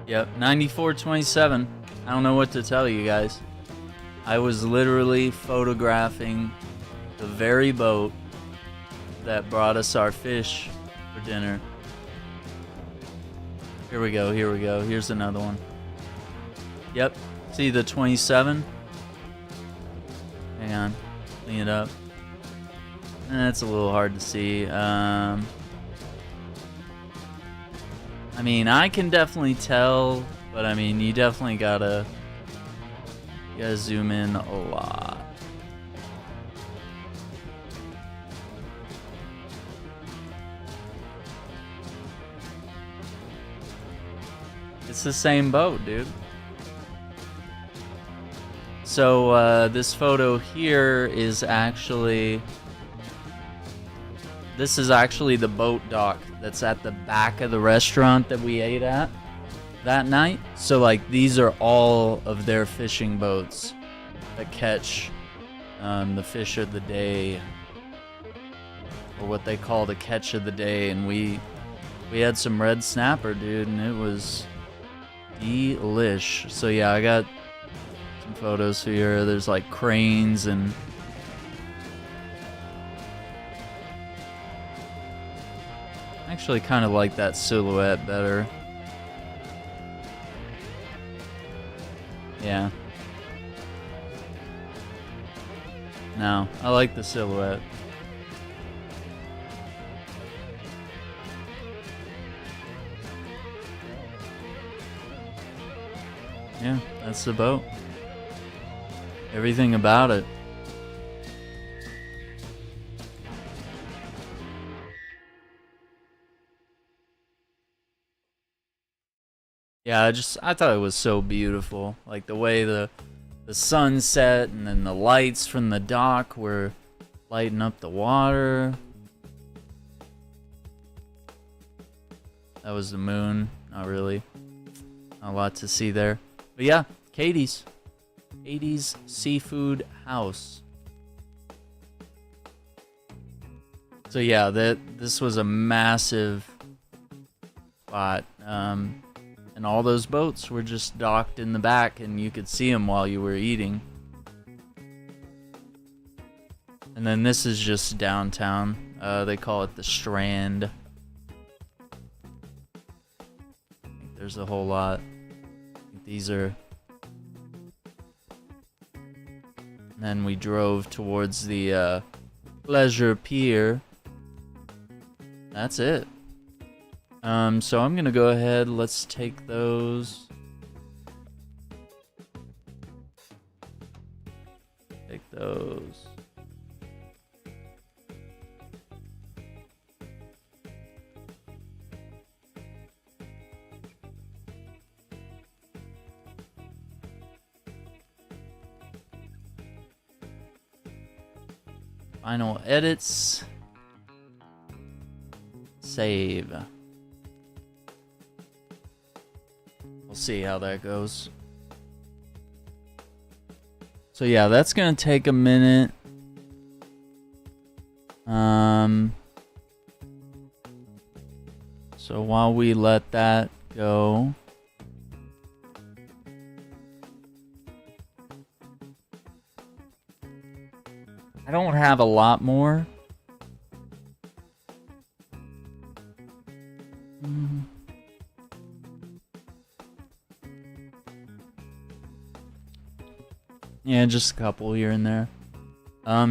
Yep, 94.27. I don't know what to tell you guys. I was literally photographing the very boat that brought us our fish for dinner. Here we go, here we go. Here's another one. Yep, see the 27? Hang on, clean it up. It's a little hard to see. I mean, I can definitely tell, but I mean, you definitely gotta zoom in a lot. It's the same boat, dude. So this photo here is actually... This is actually the boat dock that's at the back of the restaurant that we ate at that night. So like these are all of their fishing boats that catch the fish of the day, or what they call the catch of the day. And we had some red snapper, dude, and it was delish. So yeah, I got some photos here. There's like cranes and... Actually kind of like that silhouette better. Yeah. No, I like the silhouette. Yeah, that's the boat. Everything about it. Yeah, I thought it was so beautiful. Like the way the sunset and then the lights from the dock were lighting up the water. That was the moon. Not really. Not a lot to see there. But yeah, Katie's Seafood House. So yeah, this was a massive spot. And all those boats were just docked in the back, and you could see them while you were eating. And then this is just downtown. They call it the Strand. I think there's a whole lot. I think these are... And then we drove towards the Pleasure Pier. That's it. So I'm gonna go ahead, let's take those. Take those. Final edits. Save. We'll see how that goes. So yeah, that's gonna take a minute. So while we let that go, I don't have a lot more. Yeah, just a couple here and there.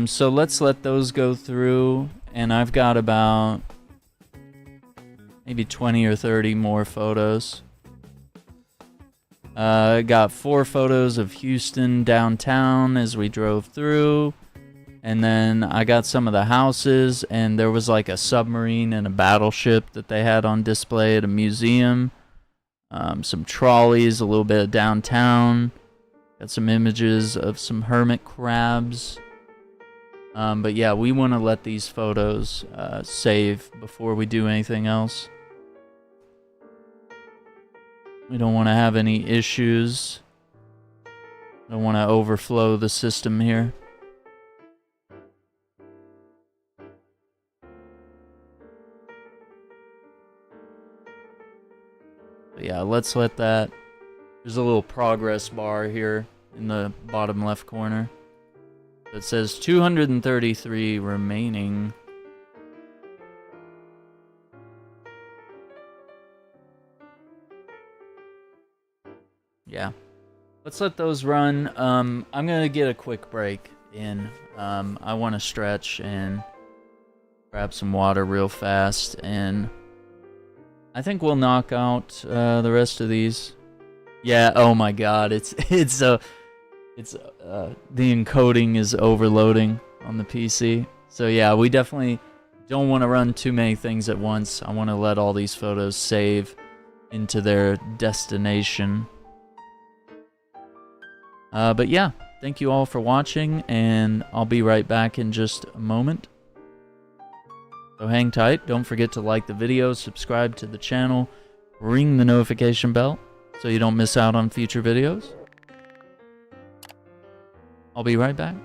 So let's let those go through, and I've got about maybe 20 or 30 more photos. I got 4 photos of Houston downtown as we drove through, and then I got some of the houses, and there was like a submarine and a battleship that they had on display at a museum. Some trolleys, a little bit of downtown. Got some images of some hermit crabs. But yeah, we want to let these photos save before we do anything else. We don't want to have any issues. Don't want to overflow the system here. But yeah, let's let that. There's a little progress bar here in the bottom left corner. It says 233 remaining. Yeah. Let's let those run. I'm going to get a quick break in. I want to stretch and grab some water real fast. And I think we'll knock out the rest of these. Yeah, oh my god. The encoding is overloading on the PC. So yeah, we definitely don't want to run too many things at once. I want to let all these photos save into their destination. But yeah, thank you all for watching, and I'll be right back in just a moment. So hang tight. Don't forget to like the video, subscribe to the channel, ring the notification bell so you don't miss out on future videos. I'll be right back.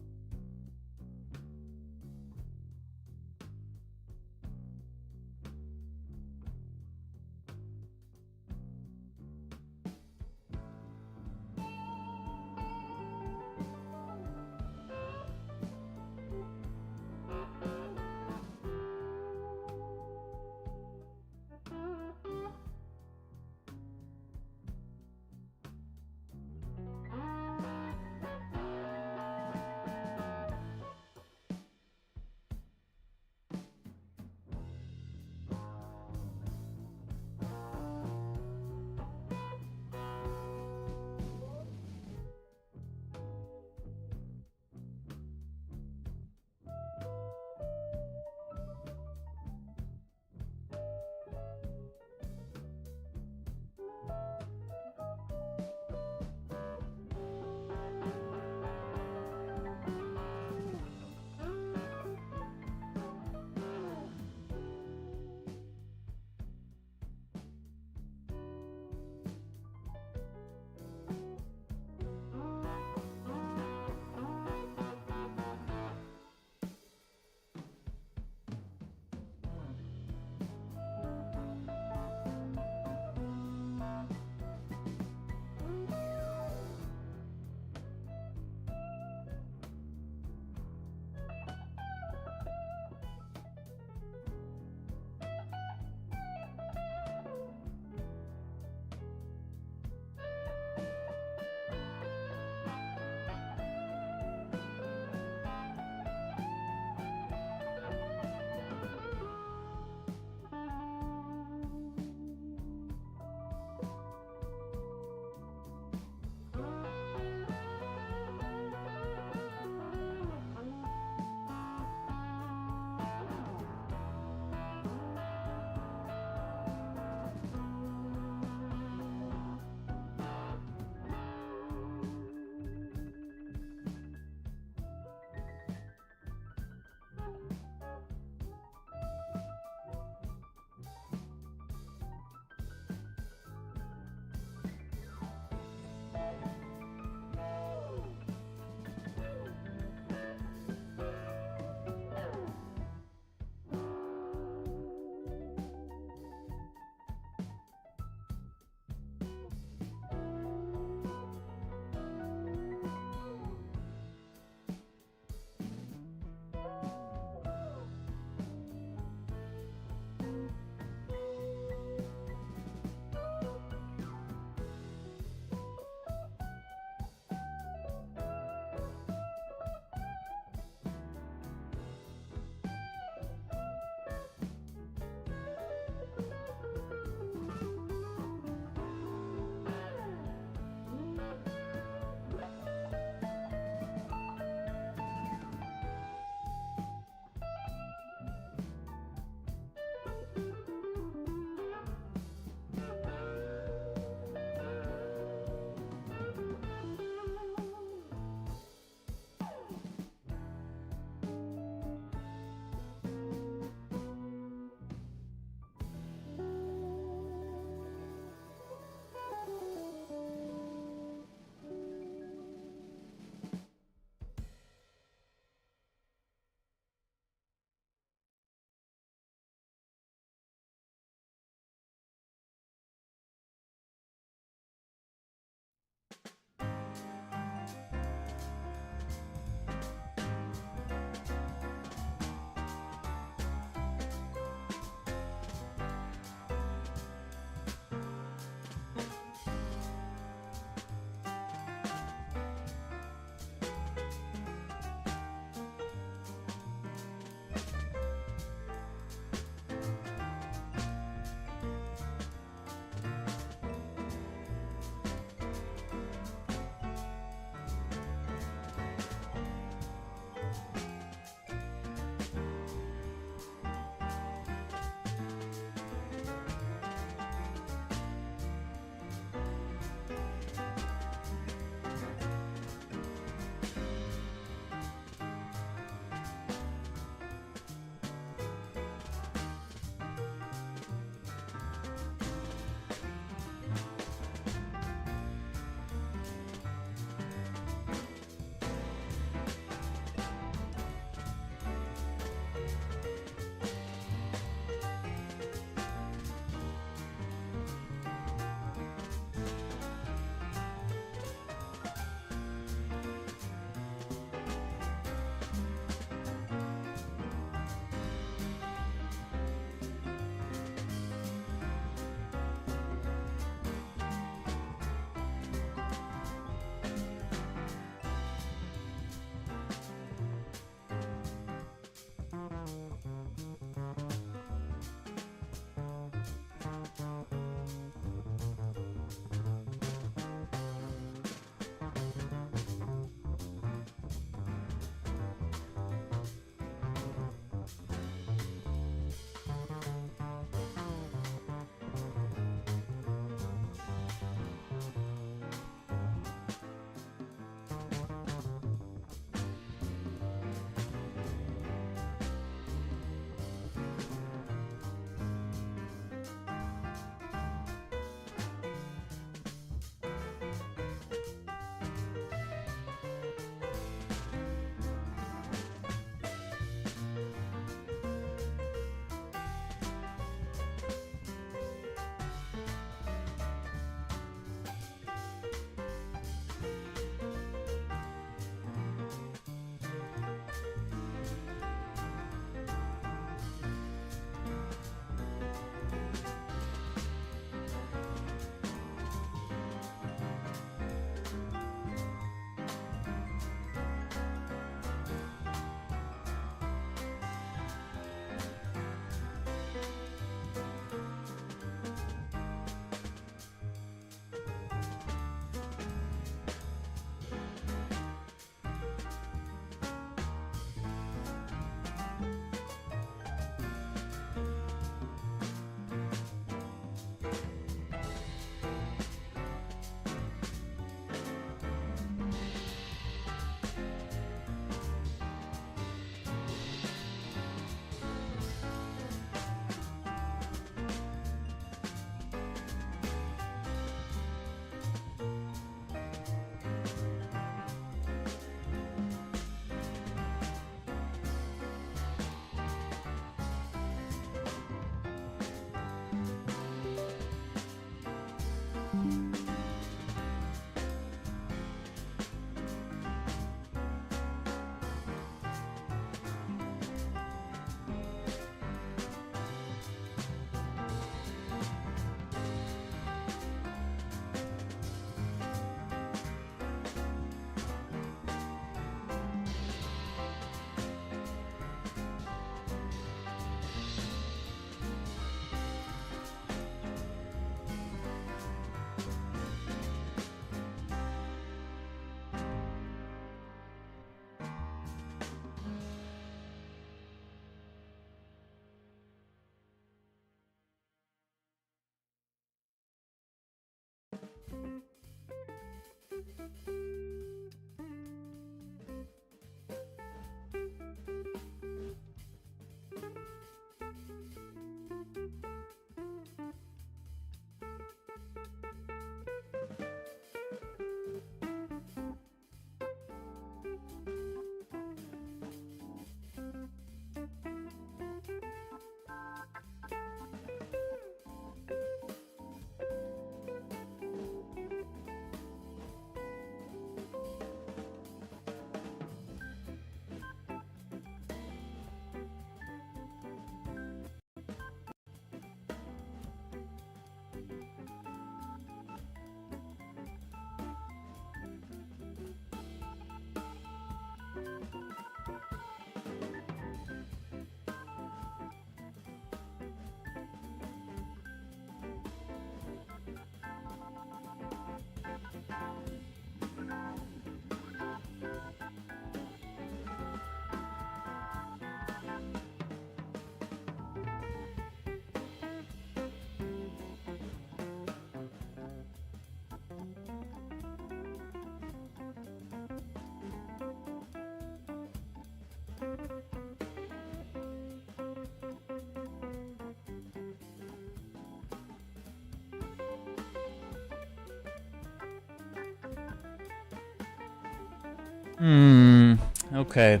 Okay.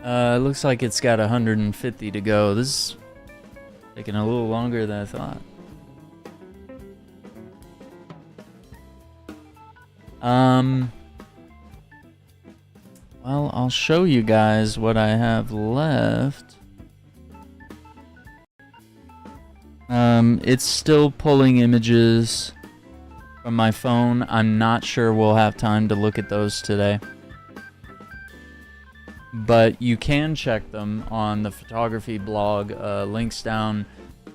Looks like it's got 150 to go. This is taking a little longer than I thought. Well, I'll show you guys what I have left. It's still pulling images from my phone. I'm not sure we'll have time to look at those today. But you can check them on the photography blog. Links down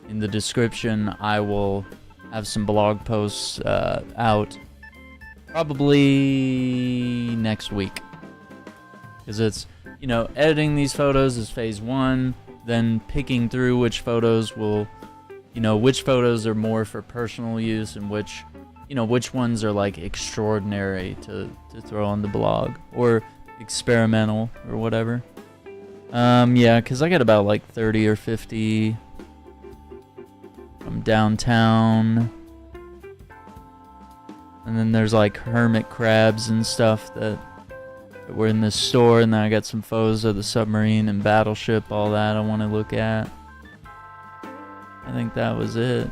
in the description. I will have some blog posts out probably next week. Because it's, you know, editing these photos is phase 1. Then picking through which photos will, you know, which photos are more for personal use and which, you know, which ones are like extraordinary to throw on the blog or experimental or whatever. Yeah, because I got about like 30 or 50 from downtown. And then there's like hermit crabs and stuff that were in this store. And then I got some photos of the submarine and battleship, all that I want to look at. I think that was it.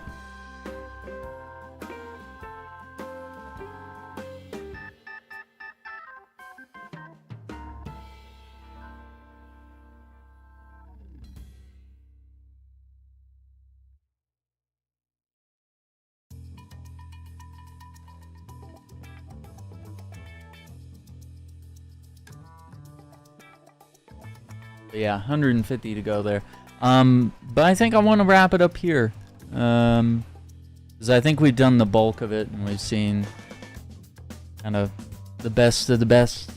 Yeah, 150 to go there. But I think I want to wrap it up here. Because I think we've done the bulk of it and we've seen kind of the best of the best.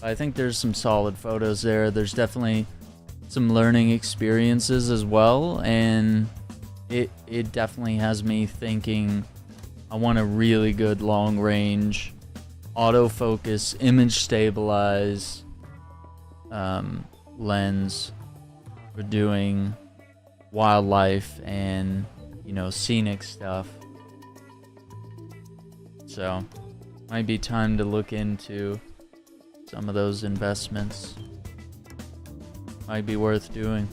I think there's some solid photos there. There's definitely some learning experiences as well. And it definitely has me thinking I want a really good long range, autofocus, image stabilize lens for doing wildlife and, you know, scenic stuff. So might be time to look into some of those investments. Might be worth doing.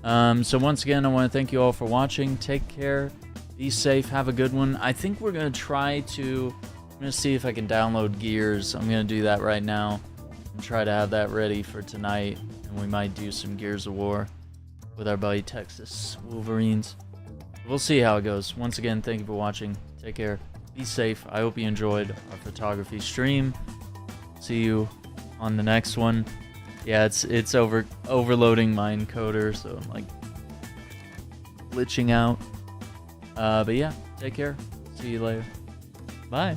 So once again, I want to thank you all for watching. Take care, be safe, have a good one. I think we're gonna try to, I'm gonna see if I can download Gears. I'm gonna do that right now and try to have that ready for tonight. And we might do some Gears of War with our buddy Texas Wolverines. We'll see how it goes. Once again, thank you for watching. Take care. Be safe. I hope you enjoyed our photography stream. See you on the next one. Yeah, it's overloading my encoder, so I'm like glitching out. But yeah, take care. See you later. Bye.